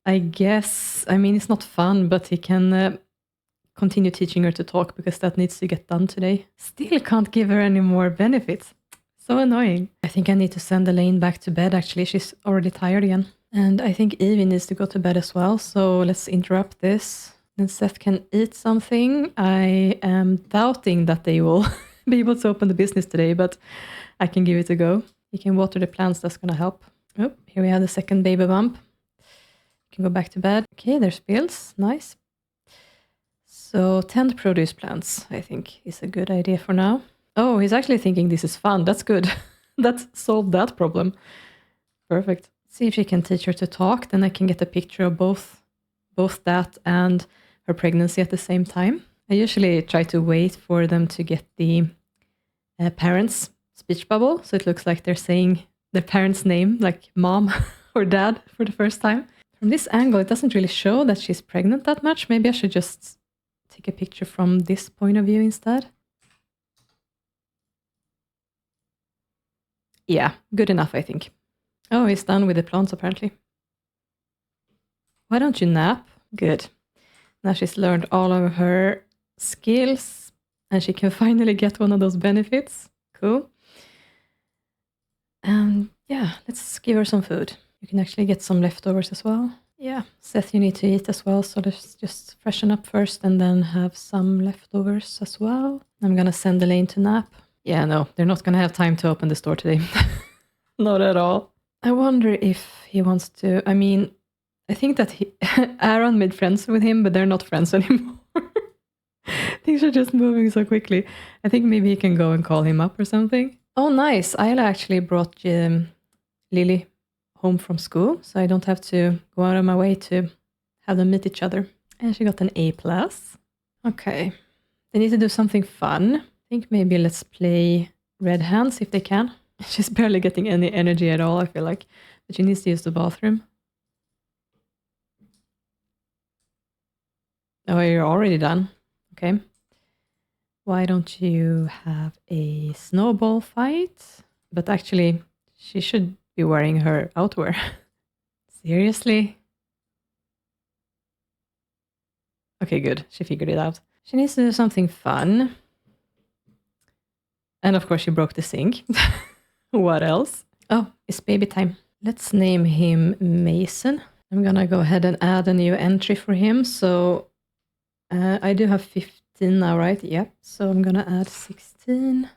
I guess, I mean, it's not fun, but he can continue teaching her to talk because that needs to get done today. Still can't give her any more benefits. So annoying. I think I need to send Elaine back to bed, actually. She's already tired again. And I think Evie needs to go to bed as well, so let's interrupt this. And Seth can eat something. I am doubting that they will be able to open the business today, but I can give it a go. You can water the plants, that's gonna help. Oh, here we have the second baby bump. You can go back to bed. Okay, there's Bills, nice. So tend produce plants, I think, is a good idea for now. Oh, he's actually thinking this is fun, that's good. That solved that problem. Perfect. See if she can teach her to talk, then I can get a picture of both that and her pregnancy at the same time. I usually try to wait for them to get the parents' speech bubble, so it looks like they're saying their parents' name, like mom or dad, for the first time. From this angle, it doesn't really show that she's pregnant that much. Maybe I should just take a picture from this point of view instead. Yeah, good enough, I think. Oh, he's done with the plants, apparently. Why don't you nap? Good. Now she's learned all of her skills, and she can finally get one of those benefits. Cool. And yeah, let's give her some food. You can actually get some leftovers as well. Yeah, Seth, you need to eat as well, so let's just freshen up first and then have some leftovers as well. I'm gonna send Elaine to nap. Yeah, no, they're not gonna have time to open the store today. Not at all. I wonder if he wants to, I mean, I think that Aaron made friends with him, but they're not friends anymore. Things are just moving so quickly. I think maybe he can go and call him up or something. Oh, nice. Ayla actually brought Lily home from school, so I don't have to go out of my way to have them meet each other. And she got an A+. Okay. They need to do something fun. I think maybe let's play Red Hands if they can. She's barely getting any energy at all, I feel like. But she needs to use the bathroom. Oh, you're already done. Okay. Why don't you have a snowball fight? But actually, she should be wearing her outwear. Seriously? Okay, good. She figured it out. She needs to do something fun. And of course, she broke the sink. What else? Oh, it's baby time. Let's name him Mason. I'm gonna go ahead and add a new entry for him. So I do have 15 now, right? Yep. So I'm gonna add 16.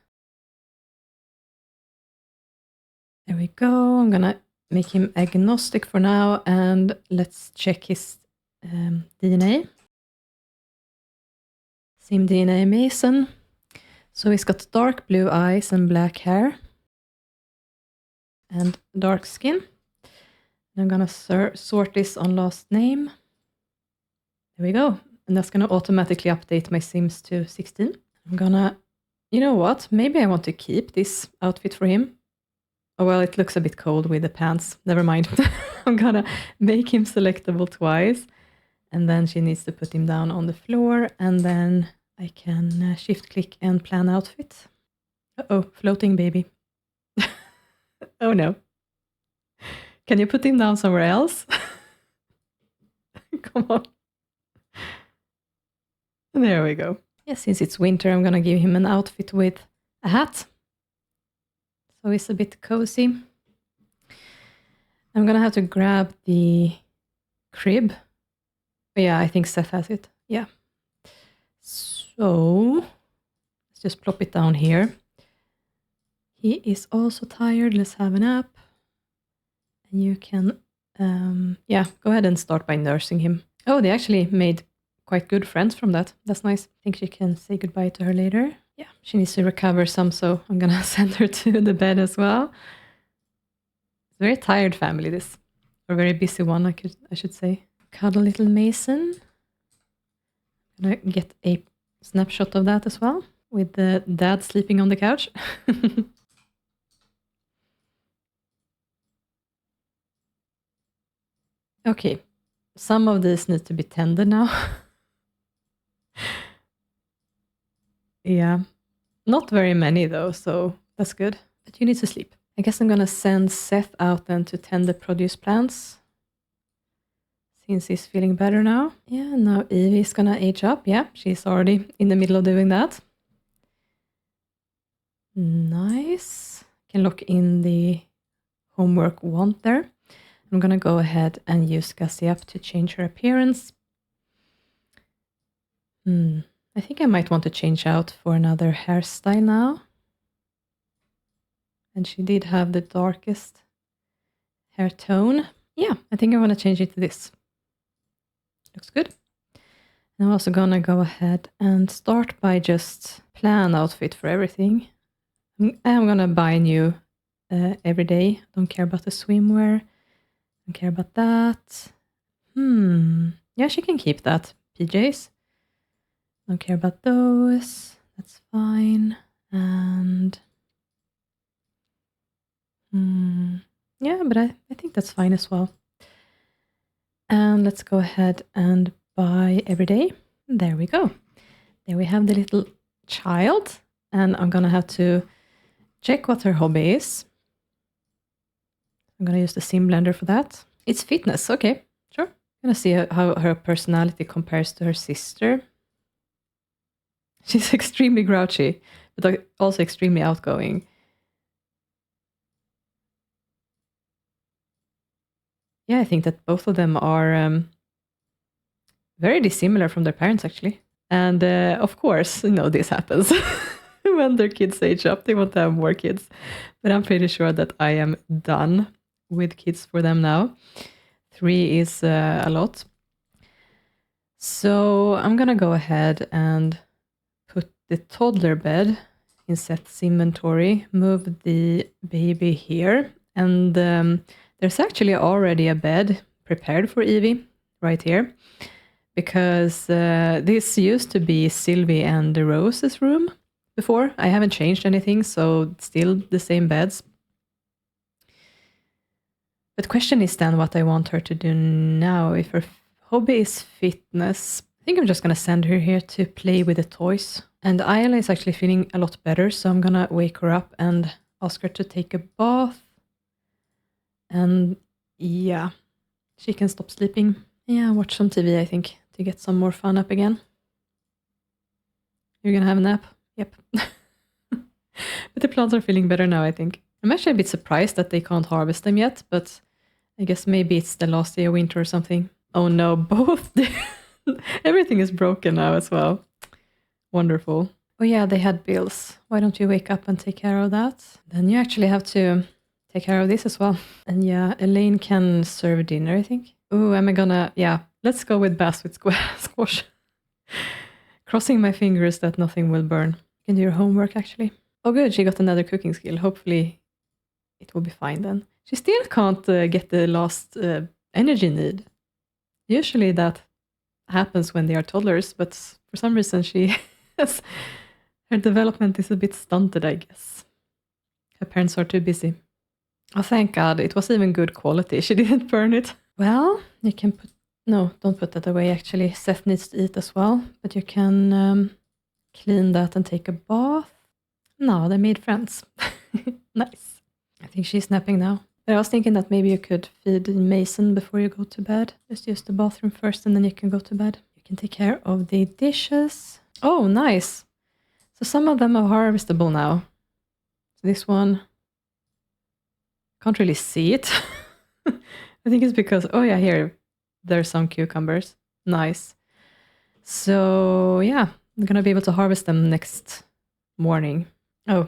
There we go. I'm gonna make him agnostic for now, and let's check his DNA. Same DNA, Mason. So he's got dark blue eyes and black hair. And dark skin. I'm gonna sort this on last name. There we go. And that's gonna automatically update my Sims to 16. I'm gonna, you know what? Maybe I want to keep this outfit for him. Oh, well, it looks a bit cold with the pants. Never mind. I'm gonna make him selectable twice. And then she needs to put him down on the floor. And then I can shift click and plan outfit. Uh-oh, floating baby. Oh no. Can you put him down somewhere else? Come on. There we go. Yeah, since it's winter, I'm gonna give him an outfit with a hat. So it's a bit cozy. I'm gonna have to grab the crib. But yeah, I think Seth has it. Yeah. So let's just plop it down here. He is also tired. Let's have a nap. And you can, yeah, go ahead and start by nursing him. Oh, they actually made quite good friends from that. That's nice. I think she can say goodbye to her later. Yeah, she needs to recover some, so I'm gonna send her to the bed as well. It's a very tired family, this. Or a very busy one, I should say. Cuddle little Mason. Gonna get a snapshot of that as well, with the dad sleeping on the couch. Okay, some of these need to be tended now. Yeah, not very many though, so that's good. But you need to sleep. I guess I'm gonna send Seth out then to tend the produce plants, since he's feeling better now. Yeah, now Evie's gonna age up. Yeah, she's already in the middle of doing that. Nice. Can lock in the homework want there. I'm gonna go ahead and use Gussie up to change her appearance. I think I might want to change out for another hairstyle now. And she did have the darkest hair tone. Yeah, I think I want to change it to this. Looks good. And I'm also gonna go ahead and start by just plan outfit for everything. I'm gonna buy new every day. Don't care about the swimwear. Don't care about that. Yeah, she can keep that. PJs. Don't care about those. That's fine. And yeah, but I think that's fine as well. And let's go ahead and buy every day. There we go. There we have the little child. And I'm gonna have to check what her hobby is. I'm gonna use the sim blender for that. It's fitness. Okay, sure. I'm gonna see how her personality compares to her sister. She's extremely grouchy, but also extremely outgoing. Yeah, I think that both of them are very dissimilar from their parents, actually. And of course, this happens. When their kids age up, they want to have more kids. But I'm pretty sure that I am done with kids for them now. 3 is a lot. So I'm gonna go ahead and put the toddler bed in Seth's inventory, move the baby here, and there's actually already a bed prepared for Evie right here, because this used to be Sylvie and Rose's room before. I haven't changed anything, so still the same beds. But question is then what I want her to do now. If her hobby is fitness, I think I'm just going to send her here to play with the toys. And Ayla is actually feeling a lot better, so I'm going to wake her up and ask her to take a bath. And yeah, she can stop sleeping. Yeah, watch some TV, I think, to get some more fun up again. You're going to have a nap? Yep. But the plants are feeling better now, I think. I'm actually a bit surprised that they can't harvest them yet, but I guess maybe it's the last day of winter or something. Oh no, both. Everything is broken now as well. Wonderful. Oh yeah, they had bills. Why don't you wake up and take care of that? Then you actually have to take care of this as well. And yeah, Elaine can serve dinner, I think. Oh, am I gonna... Yeah, let's go with basket squash. Crossing my fingers that nothing will burn. You can do your homework, actually. Oh good, she got another cooking skill. Hopefully it will be fine then. She still can't get the last energy need. Usually that happens when they are toddlers, but for some reason she has... Her development is a bit stunted, I guess. Her parents are too busy. Oh, thank God. It was even good quality. She didn't burn it. Well, you can put... No, don't put that away, actually. Seth needs to eat as well. But you can clean that and take a bath. No, they made friends. Nice. I think she's napping now. But I was thinking that maybe you could feed Mason before you go to bed. Just use the bathroom first and then you can go to bed. You can take care of the dishes. Oh, nice. So some of them are harvestable now. So this one, can't really see it. I think it's because, oh yeah, here, there's some cucumbers. Nice. So yeah, I'm gonna be able to harvest them next morning. Oh,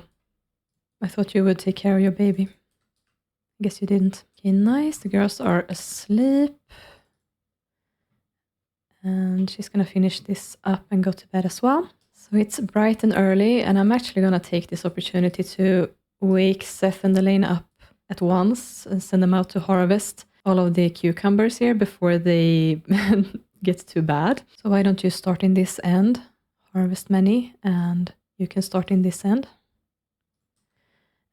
I thought you would take care of your baby. I guess you didn't. Okay, nice. The girls are asleep. And she's gonna finish this up and go to bed as well. So it's bright and early, and I'm actually gonna take this opportunity to wake Seth and Elaine up at once and send them out to harvest all of the cucumbers here before they get too bad. So why don't you start in this end, harvest many, and you can start in this end.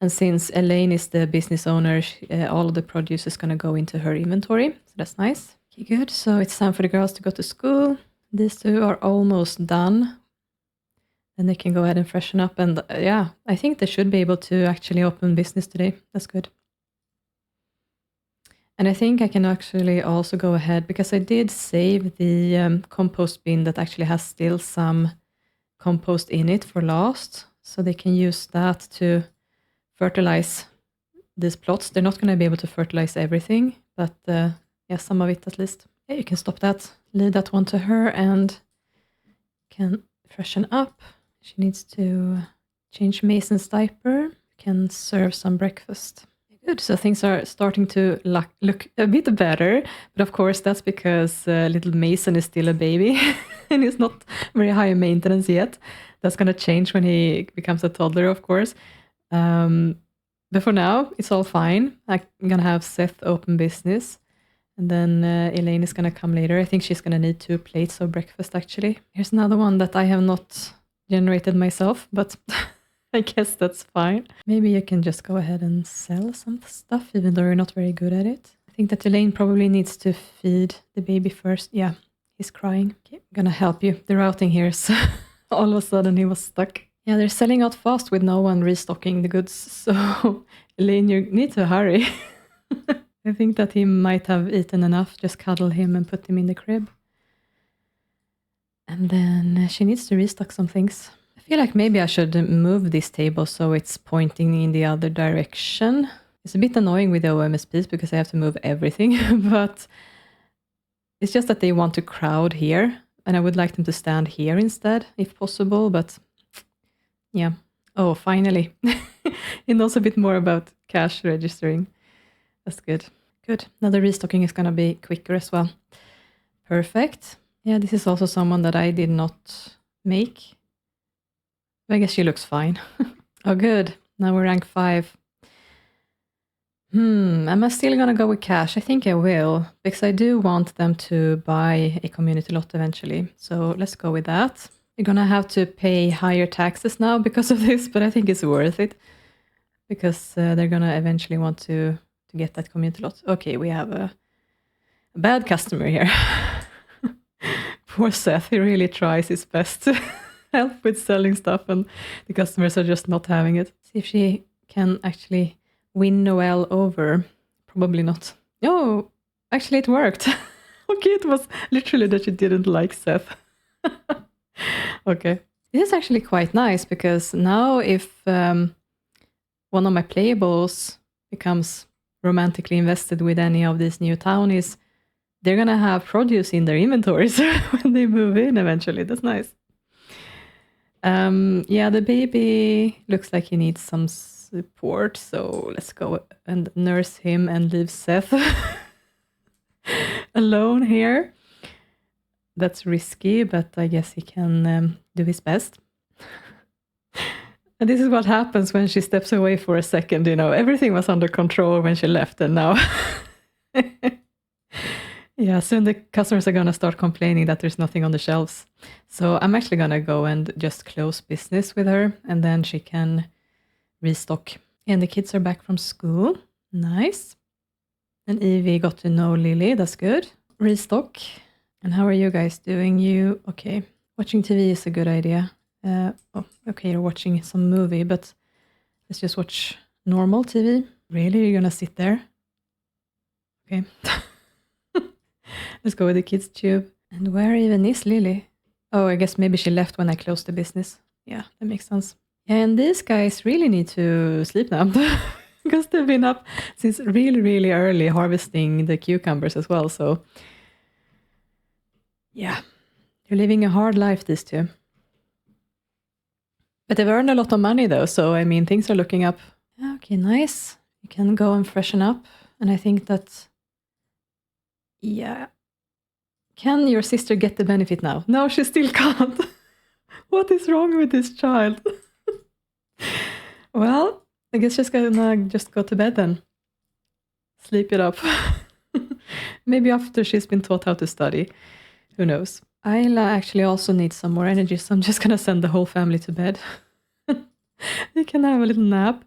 And since Elaine is the business owner, all of the produce is going to go into her inventory. So that's nice. Okay, good. So it's time for the girls to go to school. These two are almost done. Then they can go ahead and freshen up. And yeah, I think they should be able to actually open business today. That's good. And I think I can actually also go ahead, because I did save the compost bin that actually has still some compost in it for last. So they can use that to fertilize these plots. They're not going to be able to fertilize everything, but yeah, some of it at least. Yeah, you can stop that, leave that one to her, and can freshen up. She needs to change Mason's diaper, can serve some breakfast. Good, so things are starting to look a bit better, but of course that's because little Mason is still a baby and he's not very high maintenance yet. That's going to change when he becomes a toddler, of course. But for now, it's all fine. I'm going to have Seth open business, and then Elaine is going to come later. I think she's going to need 2 plates of breakfast, actually. Here's another one that I have not generated myself, but I guess that's fine. Maybe you can just go ahead and sell some stuff, even though you're not very good at it. I think that Elaine probably needs to feed the baby first. Yeah, he's crying. Okay, I'm going to help you. The routing here, so all of a sudden he was stuck. Yeah, they're selling out fast with no one restocking the goods. So, Elaine, you need to hurry. I think that he might have eaten enough. Just cuddle him and put him in the crib. And then she needs to restock some things. I feel like maybe I should move this table so it's pointing in the other direction. It's a bit annoying with the OMSPs because I have to move everything. But it's just that they want to crowd here. And I would like them to stand here instead, if possible. But yeah. Oh, finally. He knows a bit more about cash registering. That's good. Good. Now the restocking is going to be quicker as well. Perfect. Yeah, this is also someone that I did not make. I guess she looks fine. Oh, good. Now we're rank 5. Am I still going to go with cash? I think I will, because I do want them to buy a community lot eventually. So let's go with that. You're going to have to pay higher taxes now because of this, but I think it's worth it because they're going to eventually want to get that community lot. Okay, we have a bad customer here. Poor Seth, he really tries his best to help with selling stuff and the customers are just not having it. See if she can actually win Noelle over. Probably not. Oh, actually it worked. Okay, it was literally that she didn't like Seth. Okay. This is actually quite nice because now if one of my playables becomes romantically invested with any of these new townies, they're going to have produce in their inventories when they move in eventually. That's nice. Yeah, the baby looks like he needs some support, so let's go and nurse him and leave Seth alone here. That's risky, but I guess he can do his best. And this is what happens when she steps away for a second, you know, everything was under control when she left and now... Yeah, soon the customers are going to start complaining that there's nothing on the shelves. So I'm actually going to go and just close business with her and then she can restock. And the kids are back from school. Nice. And Evie got to know Lily. That's good. Restock. And how are you guys doing? Okay. Watching TV is a good idea. Okay, you're watching some movie, but let's just watch normal TV. Really? You're going to sit there? Okay. Let's go with the kids' tube. And where even is Lily? Oh, I guess maybe she left when I closed the business. Yeah, that makes sense. And these guys really need to sleep now because they've been up since really, really early harvesting the cucumbers as well. So yeah, they're living a hard life, these two. But they've earned a lot of money though. So, I mean, things are looking up. Okay, nice. You can go and freshen up. And I think that, yeah. Can your sister get the benefit now? No, she still can't. What is wrong with this child? Well, I guess she's gonna just go to bed then. Sleep it up. Maybe after she's been taught how to study. Who knows? Ayla actually also needs some more energy, so I'm just gonna send the whole family to bed. They can have a little nap.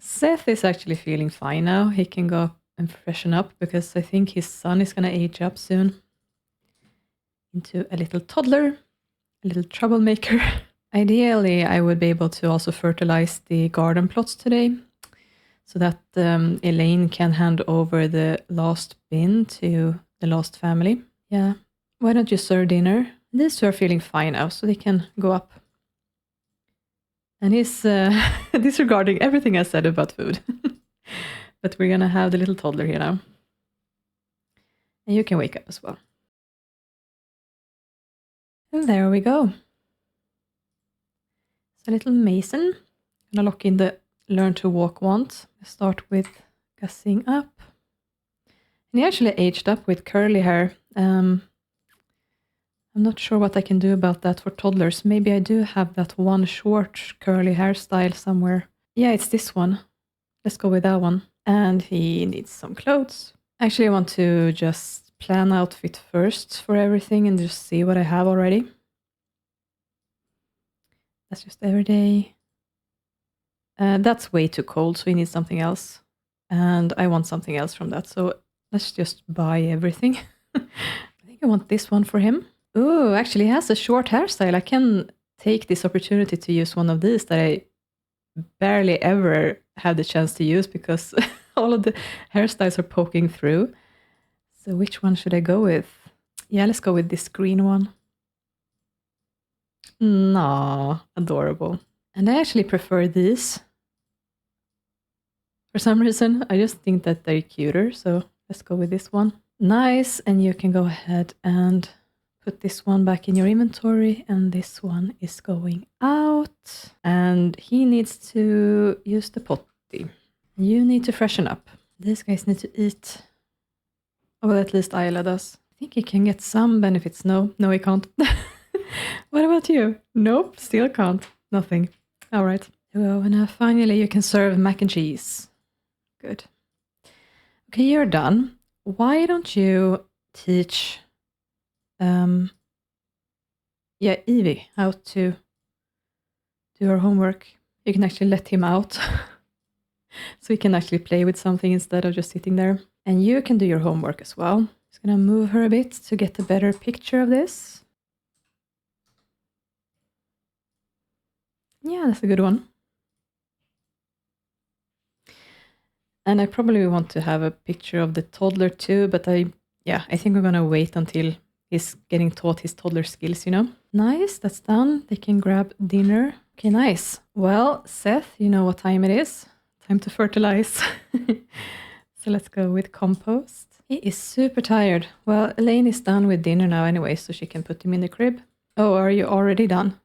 Seth is actually feeling fine now. He can go and freshen up because I think his son is gonna age up soon into a little toddler, a little troublemaker. Ideally, I would be able to also fertilize the garden plots today so that Elaine can hand over the last bin to the last family. Yeah. Why don't you serve dinner? These two are feeling fine now, so they can go up. And he's disregarding everything I said about food. But we're going to have the little toddler here now. And you can wake up as well. And there we go. So little Mason. I'm going to lock in the learn to walk wand. Start with gussing up. And he actually aged up with curly hair. I'm not sure what I can do about that for toddlers. Maybe I do have that one short curly hairstyle somewhere. Yeah, it's this one. Let's go with that one. And he needs some clothes. Actually, I want to just plan outfit first for everything and just see what I have already. That's just every day. That's way too cold, so he needs something else. And I want something else from that. So let's just buy everything. I think I want this one for him. Oh, actually he has a short hairstyle. I can take this opportunity to use one of these that I barely ever have the chance to use because all of the hairstyles are poking through. So which one should I go with? Yeah, let's go with this green one. Nah, adorable. And I actually prefer these. For some reason, I just think that they're cuter. So let's go with this one. Nice. And you can go ahead and put this one back in your inventory. And this one is going out. And he needs to use the potty. You need to freshen up. These guys need to eat. Oh, well, at least Ayla does. I think he can get some benefits. No, he can't. What about you? Nope, still can't. Nothing. All right. So now finally you can serve mac and cheese. Good. Okay, you're done. Why don't you teach Evie how to do her homework? You can actually let him out. So he can actually play with something instead of just sitting there. And you can do your homework as well. Just gonna move her a bit to get a better picture of this. Yeah, that's a good one. And I probably want to have a picture of the toddler too, but I think we're gonna wait until he's getting taught his toddler skills, you know. Nice, that's done. They can grab dinner. Okay, nice. Well, Seth, you know what time it is. Time to fertilize. So let's go with compost. He is super tired. Well, Elaine is done with dinner now anyway, so she can put him in the crib. Oh, are you already done?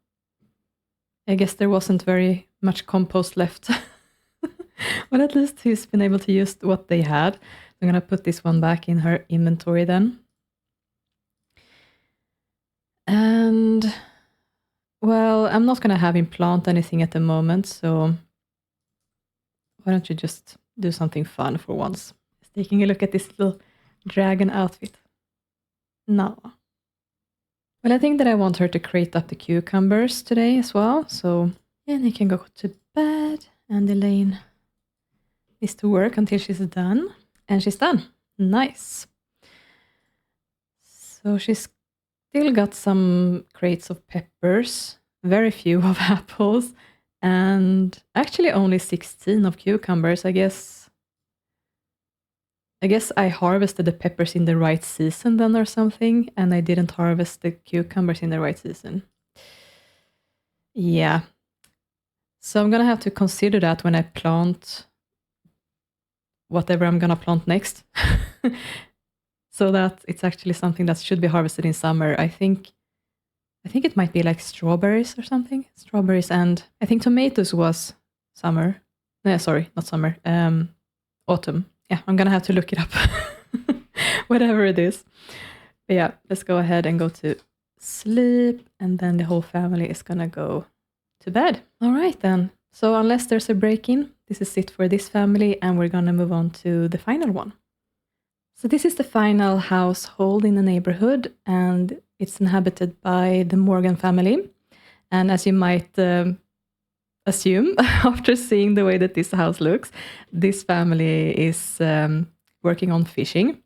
I guess there wasn't very much compost left. But at least he's been able to use what they had. I'm going to put this one back in her inventory then. And, well, I'm not going to have him plant anything at the moment, so why don't you just do something fun for once? Just taking a look at this little dragon outfit. No. Well, I think that I want her to crate up the cucumbers today as well. So, and he can go to bed. And Elaine is to work until she's done. And she's done. Nice. So she's still got some crates of peppers. Very few of apples. And actually only 16 of cucumbers, I guess. I guess I harvested the peppers in the right season then or something, and I didn't harvest the cucumbers in the right season. Yeah. So I'm gonna have to consider that when I plant whatever I'm gonna plant next. So that it's actually something that should be harvested in summer. I think it might be like strawberries or something. Strawberries, and I think tomatoes was summer. No, sorry, not summer. Autumn. Yeah, I'm gonna have to look it up. Whatever it is. But yeah, let's go ahead and go to sleep, and then the whole family is gonna go to bed. All right then. So unless there's a break-in, this is it for this family, and we're gonna move on to the final one. So this is the final household in the neighborhood, and it's inhabited by the Morgan family. And as you might assume, after seeing the way that this house looks, this family is working on fishing.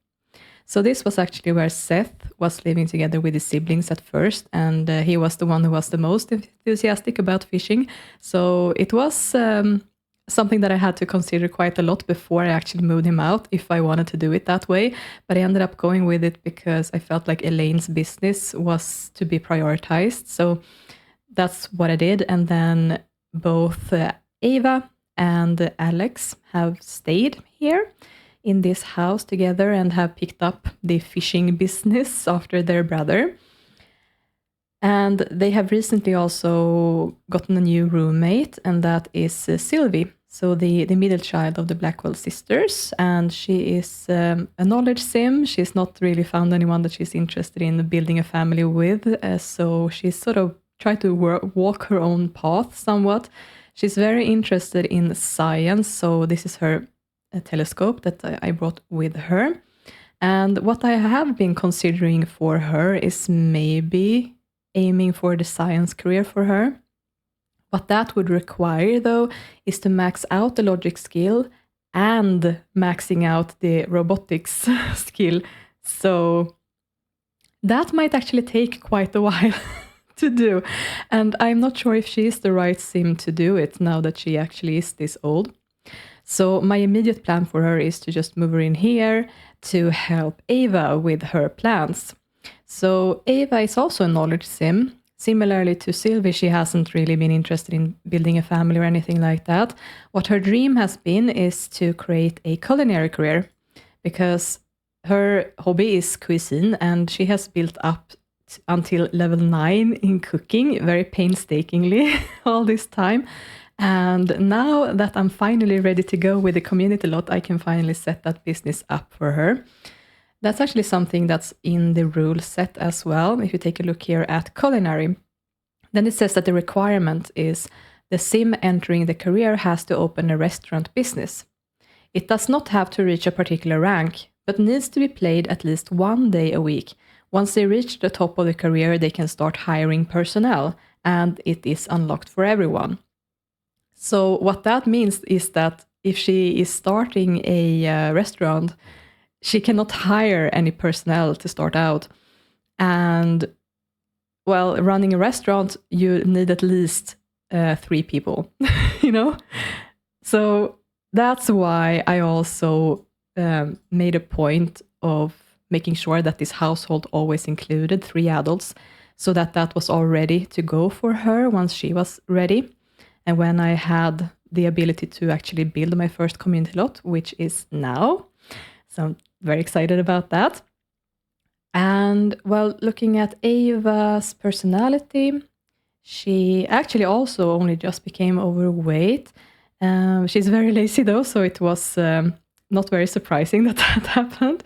So this was actually where Seth was living together with his siblings at first, and he was the one who was the most enthusiastic about fishing. So it was something that I had to consider quite a lot before I actually moved him out, if I wanted to do it that way. But I ended up going with it because I felt like Elaine's business was to be prioritized. So that's what I did. And then both Ava and Alex have stayed here in this house together and have picked up the fishing business after their brother. And they have recently also gotten a new roommate, and that is Sylvie. So the middle child of the Blackwell sisters, and she is a knowledge sim. She's not really found anyone that she's interested in building a family with, so she's sort of tried to walk her own path somewhat. She's very interested in science, so this is her telescope that I brought with her. And what I have been considering for her is maybe aiming for the science career for her. What that would require, though, is to max out the logic skill and maxing out the robotics skill. So that might actually take quite a while to do. And I'm not sure if she is the right sim to do it now that she actually is this old. So my immediate plan for her is to just move her in here to help Ava with her plans. So Ava is also a knowledge sim. Similarly to Sylvie, she hasn't really been interested in building a family or anything like that. What her dream has been is to create a culinary career, because her hobby is cuisine, and she has built up until level 9 in cooking very painstakingly all this time. And now that I'm finally ready to go with the community lot, I can finally set that business up for her. That's actually something that's in the rule set as well. If you take a look here at culinary, then it says that the requirement is the sim entering the career has to open a restaurant business. It does not have to reach a particular rank, but needs to be played at least one day a week. Once they reach the top of the career, they can start hiring personnel, and it is unlocked for everyone. So what that means is that if she is starting a restaurant, she cannot hire any personnel to start out. And, well, running a restaurant, you need at least 3 people, you know? So that's why I also made a point of making sure that this household always included 3 adults, so that that was all ready to go for her once she was ready. And when I had the ability to actually build my first community lot, which is now. So I'm very excited about that. And well, looking at Ava's personality, she actually also only just became overweight. She's very lazy though, so it was not very surprising that that happened.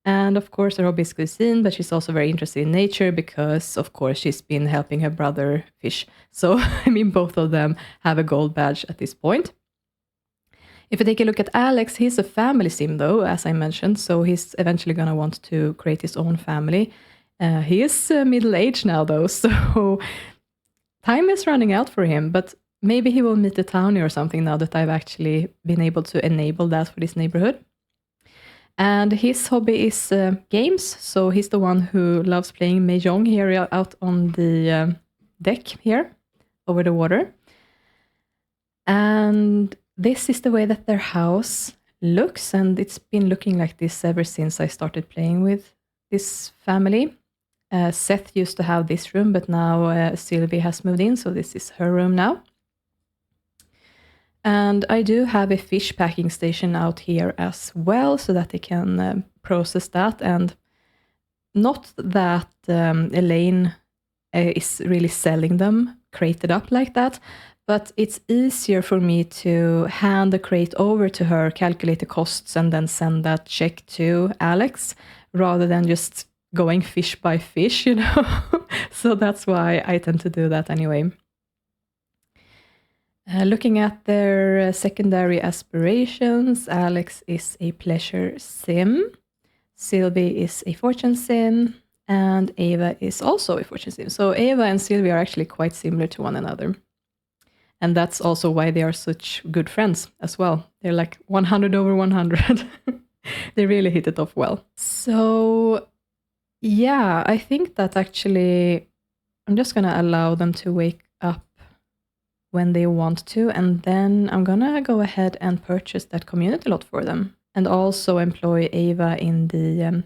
And of course, her hobby is cuisine, but she's also very interested in nature because, of course, she's been helping her brother fish. So, I mean, both of them have a gold badge at this point. If you take a look at Alex, he's a family sim, though, as I mentioned. So he's eventually going to want to create his own family. He is middle-aged now, though, so time is running out for him. But maybe he will meet a townie or something now that I've actually been able to enable that for this neighborhood. And his hobby is games. So he's the one who loves playing Mahjong here out on the deck here over the water. And this is the way that their house looks, and it's been looking like this ever since I started playing with this family. Seth used to have this room, but now Sylvie has moved in, so this is her room now. And I do have a fish packing station out here as well, so that they can process that. And not that Elaine is really selling them crated up like that, but it's easier for me to hand the crate over to her, calculate the costs, and then send that check to Alex, rather than just going fish by fish, you know. So that's why I tend to do that anyway. Looking at their secondary aspirations, Alex is a pleasure sim, Sylvie is a fortune sim, and Ava is also a fortune sim. So Ava and Sylvie are actually quite similar to one another. And that's also why they are such good friends as well. They're like 100 over 100. They really hit it off well. So yeah, I think that actually I'm just going to allow them to wake up when they want to, and then I'm gonna go ahead and purchase that community lot for them, and also employ Ava in the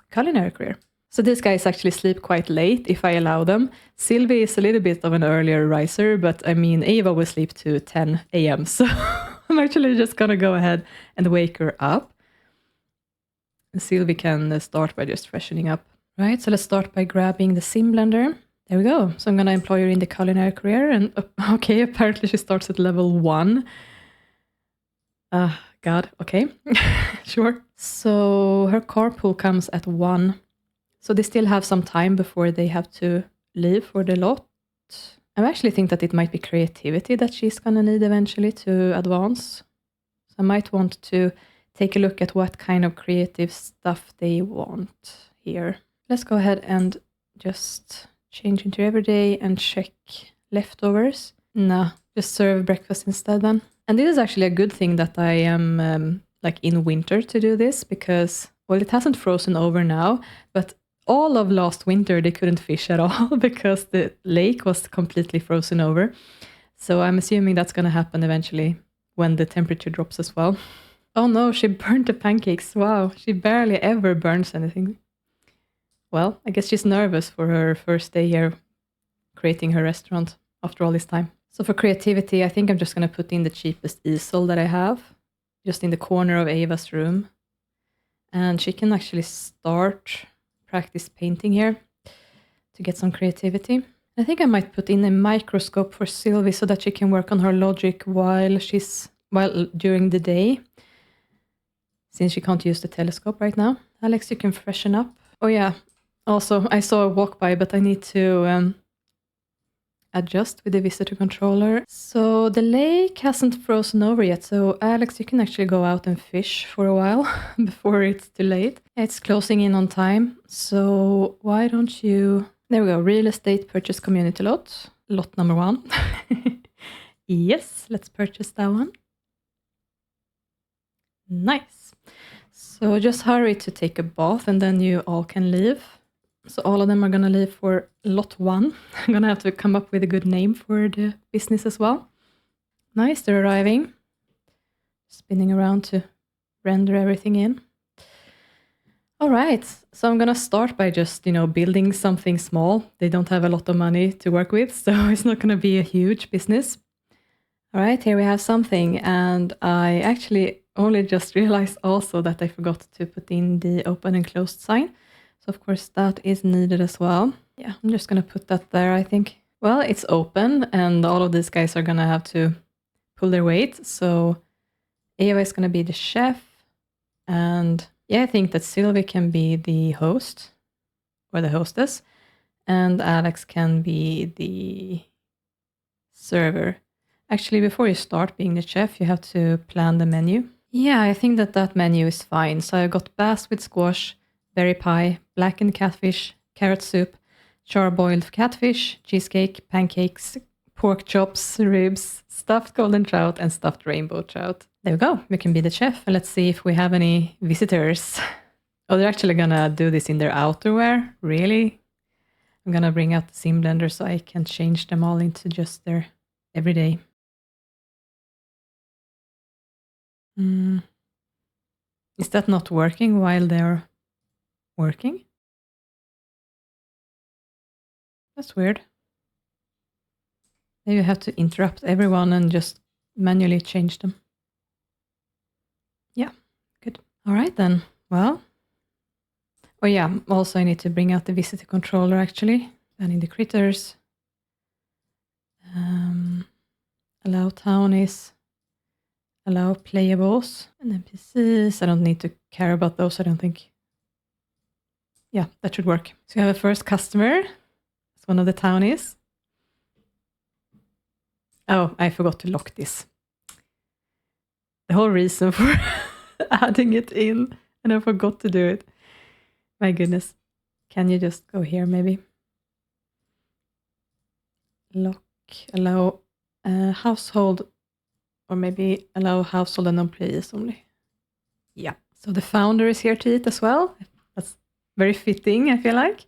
culinary career. So these guys actually sleep quite late if I allow them. Sylvie is a little bit of an earlier riser, but I mean, Ava will sleep to 10 a.m. So I'm actually just gonna go ahead and wake her up. And Sylvie can start by just freshening up. Right, so let's start by grabbing the sim blender. There we go. So I'm going to employ her in the culinary career. And okay, apparently she starts at level 1. God, okay. Sure. So her carpool comes at 1. So they still have some time before they have to leave for the lot. I actually think that it might be creativity that she's going to need eventually to advance. So I might want to take a look at what kind of creative stuff they want here. Let's go ahead and just change into everyday and check leftovers. Nah, just serve breakfast instead then. And this is actually a good thing that I am like in winter to do this, because, well, it hasn't frozen over now, but all of last winter they couldn't fish at all because the lake was completely frozen over. So I'm assuming that's going to happen eventually when the temperature drops as well. Oh no, she burnt the pancakes. Wow, she barely ever burns anything. Well, I guess she's nervous for her first day here creating her restaurant after all this time. So for creativity, I think I'm just going to put in the cheapest easel that I have, just in the corner of Ava's room. And she can actually start practice painting here to get some creativity. I think I might put in a microscope for Sylvie so that she can work on her logic while during the day, since she can't use the telescope right now. Alex, you can freshen up. Oh yeah, also I saw a walk by, but I need to adjust with the visitor controller. So the lake hasn't frozen over yet, so Alex, you can actually go out and fish for a while before it's too late. It's closing in on time, so why don't you... There we go, real estate purchase community lot number 1. Yes, let's purchase that one. Nice. So just hurry to take a bath and then you all can leave. So all of them are going to leave for lot 1. I'm going to have to come up with a good name for the business as well. Nice, they're arriving. Spinning around to render everything in. All right, so I'm going to start by just, building something small. They don't have a lot of money to work with, so it's not going to be a huge business. All right, here we have something. And I actually only just realized also that I forgot to put in the open and closed sign. So of course that is needed as well. Yeah, I'm just going to put that there, I think. Well, it's open and all of these guys are going to have to pull their weight. So Ava is going to be the chef. And yeah, I think that Sylvie can be the host or the hostess. And Alex can be the server. Actually, before you start being the chef, you have to plan the menu. Yeah, I think that menu is fine. So I got bass with squash, berry pie, blackened catfish, carrot soup, char-boiled catfish, cheesecake, pancakes, pork chops, ribs, stuffed golden trout, and stuffed rainbow trout. There we go. We can be the chef. And let's see if we have any visitors. Oh, they're actually gonna do this in their outerwear? Really? I'm gonna bring out the sim blender so I can change them all into just their everyday. Is that not working while they're working? That's weird. Maybe you have to interrupt everyone and just manually change them. Yeah, good. All right then. Well, oh yeah, also I need to bring out the visitor controller actually. Banning the critters. Allow townies. Allow playables. And NPCs. I don't need to care about those, I don't think. Yeah, that should work. So we have a first customer. It's one of the townies. Oh, I forgot to lock this. The whole reason for adding it in, and I forgot to do it. My goodness. Can you just go here maybe? Lock, allow household, or maybe allow household and employees only. Yeah. So the founder is here to eat as well. That's very fitting, I feel like.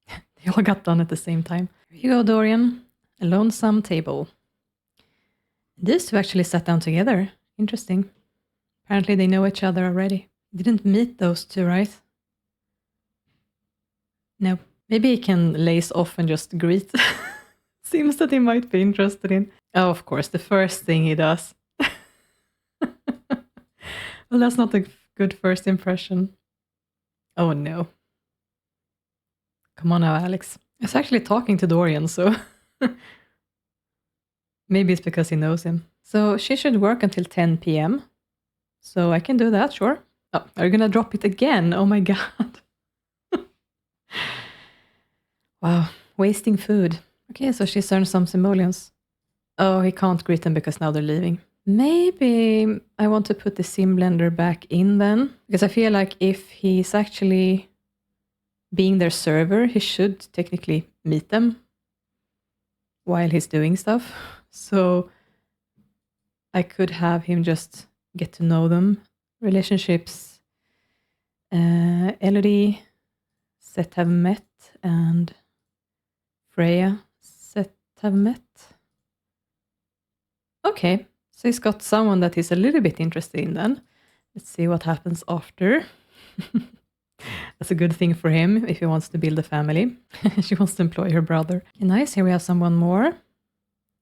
They all got done at the same time. Here you go, Dorian. A lonesome table. These two actually sat down together. Interesting. Apparently they know each other already. Didn't meet those two, right? No. Maybe he can lace off and just greet. Seems that he might be interested in. Oh, of course, the first thing he does. Well, that's not a good first impression. Oh no. Come on now, Alex. I was actually talking to Dorian, so maybe it's because he knows him. So she should work until 10 p.m. So I can do that, sure. Oh, are you gonna drop it again? Oh my god. Wow, wasting food. Okay, so she's earned some simoleons. Oh, he can't greet them because now they're leaving. Maybe I want to put the sim blender back in then. Because I feel like if he's actually being their server, he should technically meet them while he's doing stuff. So I could have him just get to know them. Relationships. Elodie, Seth have met, and Freya, Seth have met. Okay, so he's got someone that he's a little bit interested in then. Let's see what happens after. That's a good thing for him if he wants to build a family. She wants to employ her brother. Okay, nice, here we have someone more.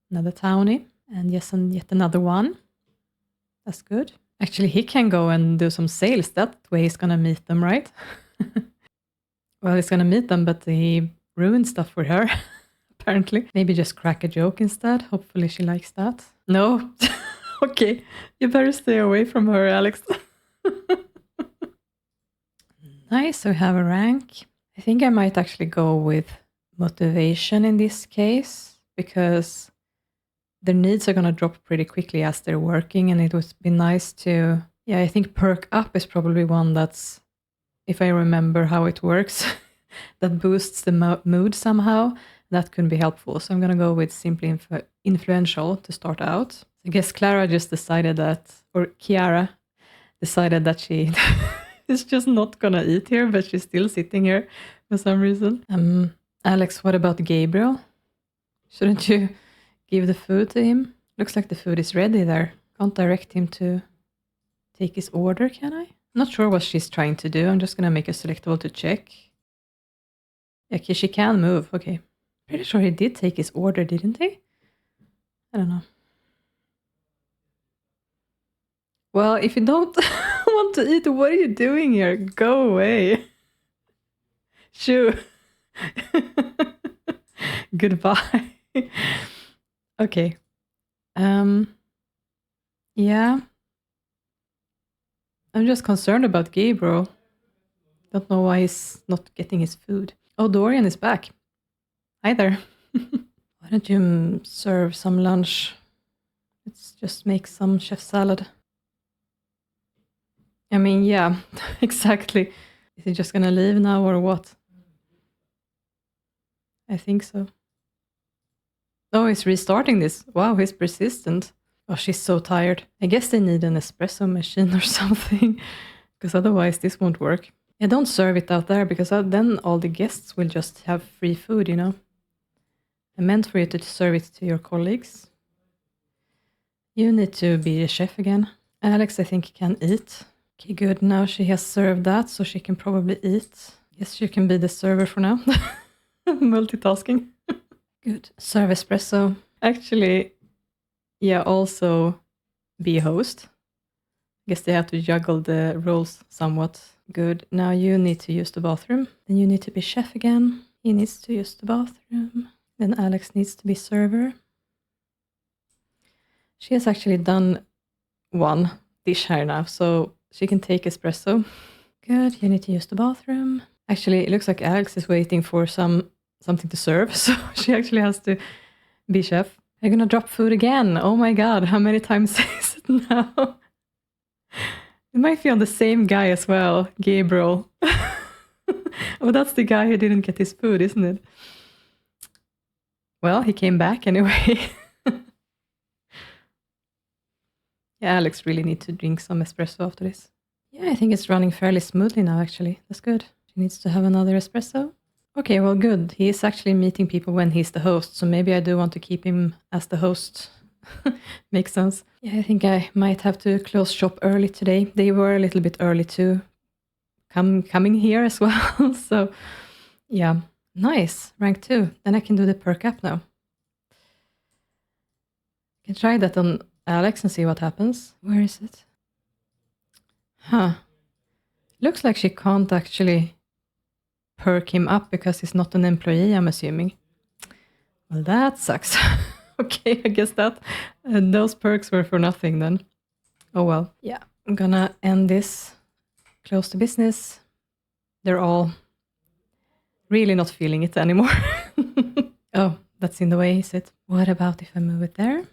Another townie. And yes, and yet another one. That's good. Actually, he can go and do some sales. That way he's gonna meet them, right? Well, he's gonna meet them, but he ruined stuff for her, apparently. Maybe just crack a joke instead. Hopefully she likes that. No? Okay, you better stay away from her, Alex. Nice, so we have a rank. I think I might actually go with motivation in this case, because their needs are going to drop pretty quickly as they're working, and it would be nice to... Yeah, I think perk up is probably one that's, if I remember how it works, that boosts the mood somehow. That could be helpful. So I'm going to go with simply influential to start out. I guess Clara just decided that, or Kiara decided that she is just not going to eat here, but she's still sitting here for some reason. Alex, what about Gabriel? Shouldn't you give the food to him? Looks like the food is ready there. Can't direct him to take his order, can I? Not sure what she's trying to do. I'm just going to make a selectable to check. Okay, she can move. Okay. Pretty sure he did take his order, didn't he? I don't know. Well, if you don't want to eat, what are you doing here? Go away. Shoo. Goodbye. Okay. Yeah. I'm just concerned about Gabriel. Don't know why he's not getting his food. Oh, Dorian is back. Hi there. Why don't you serve some lunch? Let's just make some chef salad. I mean, yeah, exactly. Is he just gonna leave now or what? I think so. Oh, he's restarting this. Wow, he's persistent. Oh, she's so tired. I guess they need an espresso machine or something, because otherwise this won't work. Yeah, don't serve it out there, because then all the guests will just have free food, you know. I meant for you to serve it to your colleagues. You need to be a chef again. Alex, I think, can eat. Okay, good. Now she has served that, so she can probably eat. Yes, she can be the server for now. Multitasking. Good. Serve espresso. Actually, yeah, also be a host. Guess they have to juggle the roles somewhat. Good. Now you need to use the bathroom. Then you need to be chef again. He needs to use the bathroom. Then Alex needs to be server. She has actually done one dish here now, so she can take espresso. Good. You need to use the bathroom. Actually, it looks like Alex is waiting for something to serve, so she actually has to be chef. I'm gonna drop food again. Oh my god, how many times is it now? It might be on the same guy as well, Gabriel. Oh, that's the guy who didn't get his food, isn't it? Well, he came back anyway. Yeah, Alex really needs to drink some espresso after this. Yeah, I think it's running fairly smoothly now, actually. That's good. She needs to have another espresso. Okay, well, good. He is actually meeting people when he's the host, so maybe I do want to keep him as the host. Makes sense. Yeah, I think I might have to close shop early today. They were a little bit early too, coming here as well. So, yeah, nice. Rank 2. Then I can do the perk app now. I can try that on Alex and see what happens. Where is it? Huh. Looks like she can't actually perk him up because he's not an employee, I'm assuming. Well, that sucks. Okay, I guess that those perks were for nothing then. Oh well. Yeah, I'm gonna end this. Close the business. They're all really not feeling it anymore. Oh, that's in the way, is it? What about if I move it there?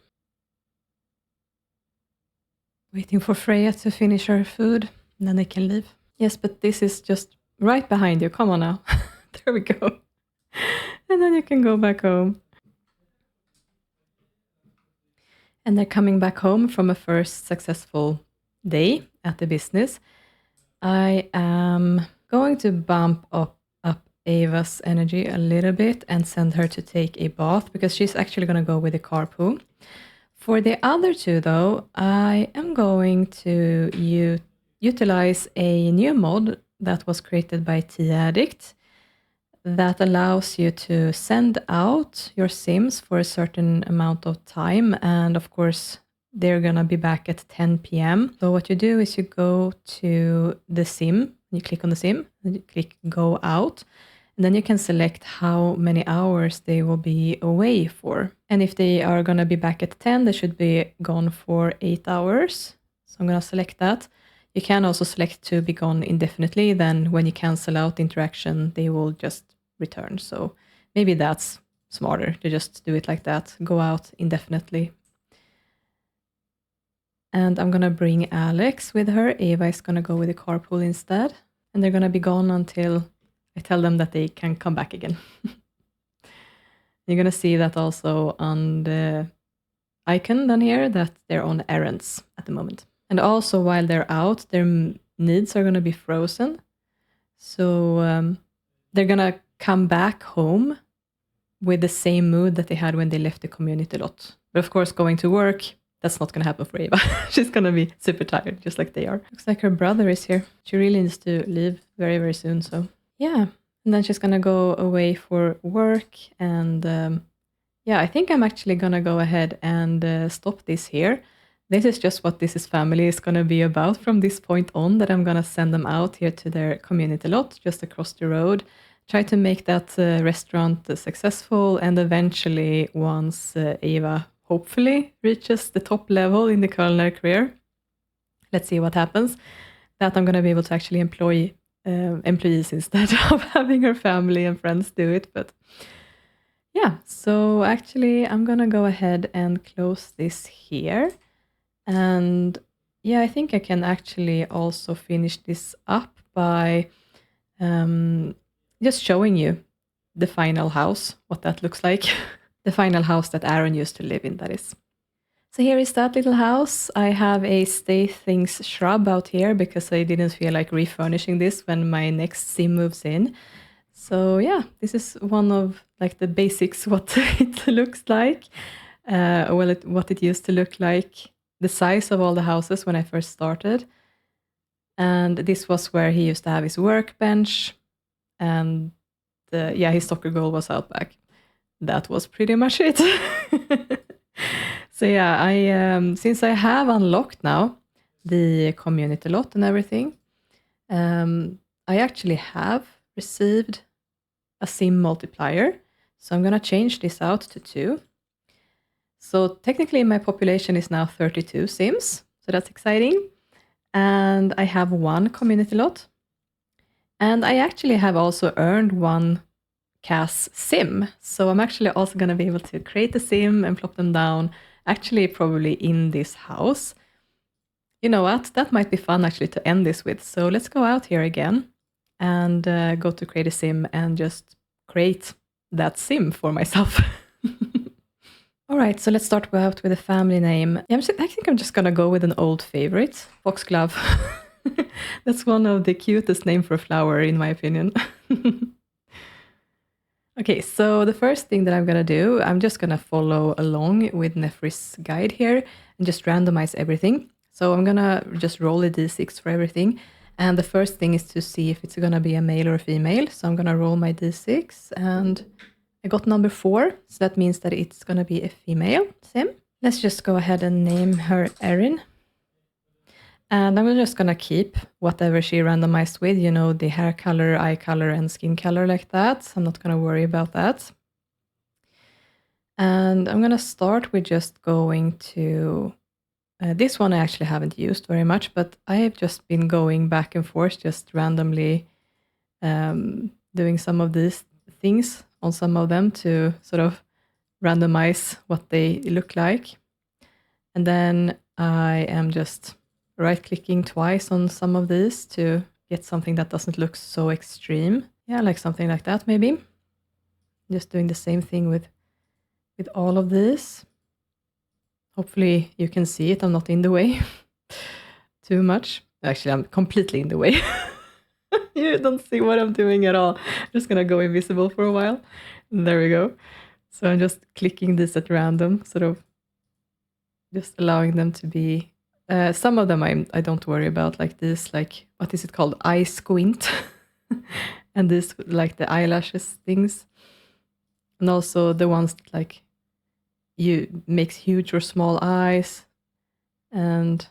Waiting for Freya to finish her food, and then they can leave. Yes, but this is just right behind you. Come on now. There we go. And then you can go back home. And they're coming back home from a first successful day at the business. I am going to bump up Ava's energy a little bit and send her to take a bath because she's actually going to go with the carpool. For the other two, though, I am going to utilize a new mod that was created by T-Addict that allows you to send out your sims for a certain amount of time. And of course, they're going to be back at 10 p.m. So what you do is you go to the sim, you click on the sim, and you click go out. And then you can select how many hours they will be away for. And if they are going to be back at 10, they should be gone for 8 hours. So I'm going to select that. You can also select to be gone indefinitely. Then when you cancel out the interaction, they will just return. So maybe that's smarter to just do it like that. Go out indefinitely. And I'm going to bring Alex with her. Ava is going to go with the carpool instead. And they're going to be gone until I tell them that they can come back again. You're going to see that also on the icon down here that they're on errands at the moment. And also while they're out, their needs are going to be frozen. So they're going to come back home with the same mood that they had when they left the community lot. But of course, going to work, that's not going to happen for Eva. She's going to be super tired, just like they are. Looks like her brother is here. She really needs to leave very, very soon. So yeah, and then she's going to go away for work. And yeah, I think I'm actually going to go ahead and stop this here. This is just what This Is Family is going to be about from this point on, that I'm going to send them out here to their community lot just across the road. Try to make that restaurant successful, and eventually once Eva hopefully reaches the top level in the culinary career, let's see what happens, that I'm going to be able to actually employ employees instead of having her family and friends do it. But yeah, so actually I'm going to go ahead and close this here. And yeah, I think I can actually also finish this up by just showing you the final house, what that looks like. The final house that Aaron used to live in, that is. So here is that little house. I have a Stay Things shrub out here because I didn't feel like refurnishing this when my next sim moves in. So yeah, this is one of like the basics, what it looks like. What it used to look like, the size of all the houses when I first started. And this was where he used to have his workbench, and his soccer goal was out back. That was pretty much it. So yeah, I since I have unlocked now the community lot and everything, I actually have received a sim multiplier. So I'm gonna change this out to 2. So technically my population is now 32 sims, so that's exciting. And I have 1 community lot. And I actually have also earned 1 CAS sim. So I'm actually also going to be able to create a sim and plop them down, actually probably in this house. You know what? That might be fun actually to end this with. So let's go out here again and go to create a sim and just create that sim for myself. All right, so let's start out with a family name. I think I'm just gonna go with an old favorite, foxglove. That's one of the cutest name for a flower, in my opinion. Okay, so the first thing that I'm gonna do, I'm just gonna follow along with Nefri's guide here and just randomize everything. So I'm gonna just roll a d6 for everything. And the first thing is to see if it's gonna be a male or a female. So I'm gonna roll my d6 and I got number 4. So that means that it's gonna be a female sim. Let's just go ahead and name her Erin. And I'm just gonna keep whatever she randomized with, you know, the hair color, eye color, and skin color like that. I'm not gonna worry about that. And I'm gonna start with just going to, this one I actually haven't used very much, but I have just been going back and forth, just randomly doing some of these things on some of them to sort of randomize what they look like. And then I am just right-clicking twice on some of these to get something that doesn't look so extreme. Yeah, like something like that maybe. Just doing the same thing with all of this. Hopefully you can see it. I'm not in the way too much. Actually, I'm completely in the way. You don't see what I'm doing at all. I'm just gonna go invisible for a while. And there we go. So I'm just clicking this at random, sort of just allowing them to be. Some of them I don't worry about, like this, like, what is it called? Eye squint. And this, like the eyelashes things. And also the ones that, like, you makes huge or small eyes. And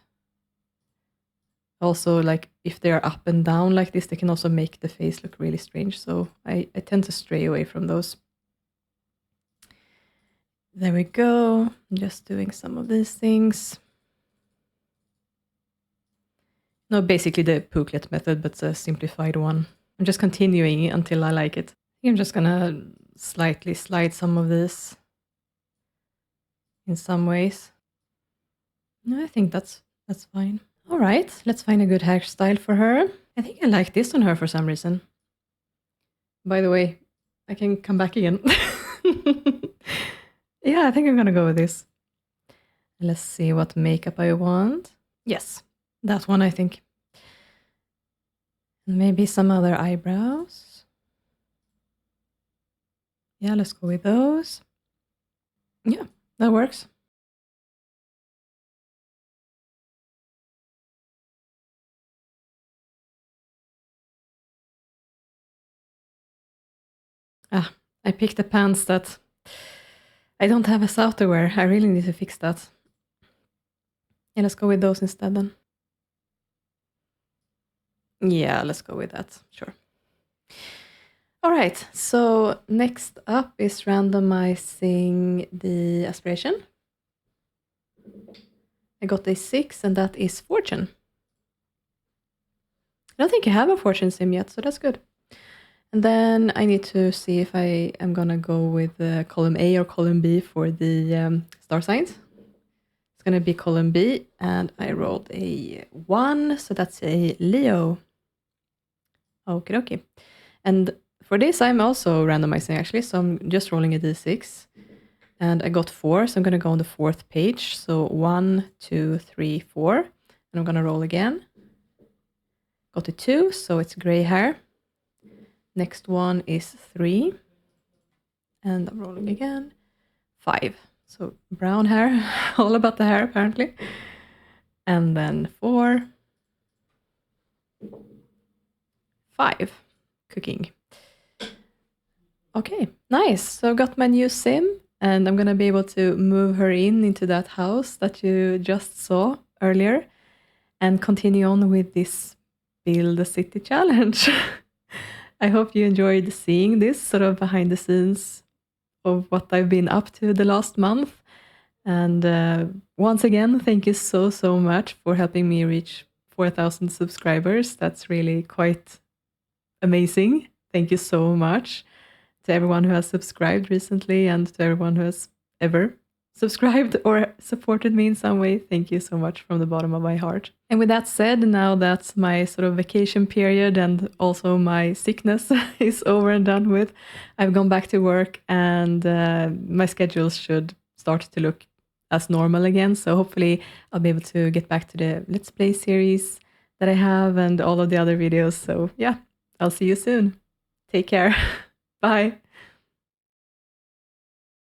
also, like, if they're up and down like this, they can also make the face look really strange. So I tend to stray away from those. There we go. I'm just doing some of these things. No, basically the Pooklet method, but a simplified one. I'm just continuing until I like it. I'm just gonna slightly slide some of this in some ways. No, I think that's fine. All right, let's find a good hairstyle for her. I think I like this on her for some reason. By the way, I can come back again. Yeah, I think I'm gonna go with this. Let's see what makeup I want. Yes, that one I think. Maybe some other eyebrows. Yeah, let's go with those. Yeah, that works. Ah, I picked the pants that I don't have as outerwear. I really need to fix that. Yeah, let's go with those instead then. Yeah, let's go with that. Sure. All right, so next up is randomizing the aspiration. I got a 6, and that is fortune. I don't think I have a fortune sim yet, so that's good. And then I need to see if I am gonna go with column A or column B for the star signs. It's gonna be column B, and I rolled a 1, so that's a Leo. Okie dokie. And for this, I'm also randomizing actually, so I'm just rolling a d6. And I got 4, so I'm gonna go on the 4th page. So 1, 2, 3, 4. And I'm gonna roll again. Got a 2, so it's gray hair. Next one is 3. And I'm rolling again. 5. So brown hair, all about the hair apparently. And then 4. 5, cooking. Okay, nice. So I've got my new sim, and I'm gonna be able to move her into that house that you just saw earlier and continue on with this Build a City challenge. I hope you enjoyed seeing this sort of behind the scenes of what I've been up to the last month. And once again, thank you so, so much for helping me reach 4,000 subscribers. That's really quite amazing. Thank you so much to everyone who has subscribed recently and to everyone who has ever subscribed or supported me in some way. Thank you so much from the bottom of my heart. And with that said, now that my sort of vacation period and also my sickness is over and done with, I've gone back to work, and my schedule should start to look as normal again. So hopefully I'll be able to get back to the Let's Play series that I have and all of the other videos. So yeah, I'll see you soon. Take care. Bye.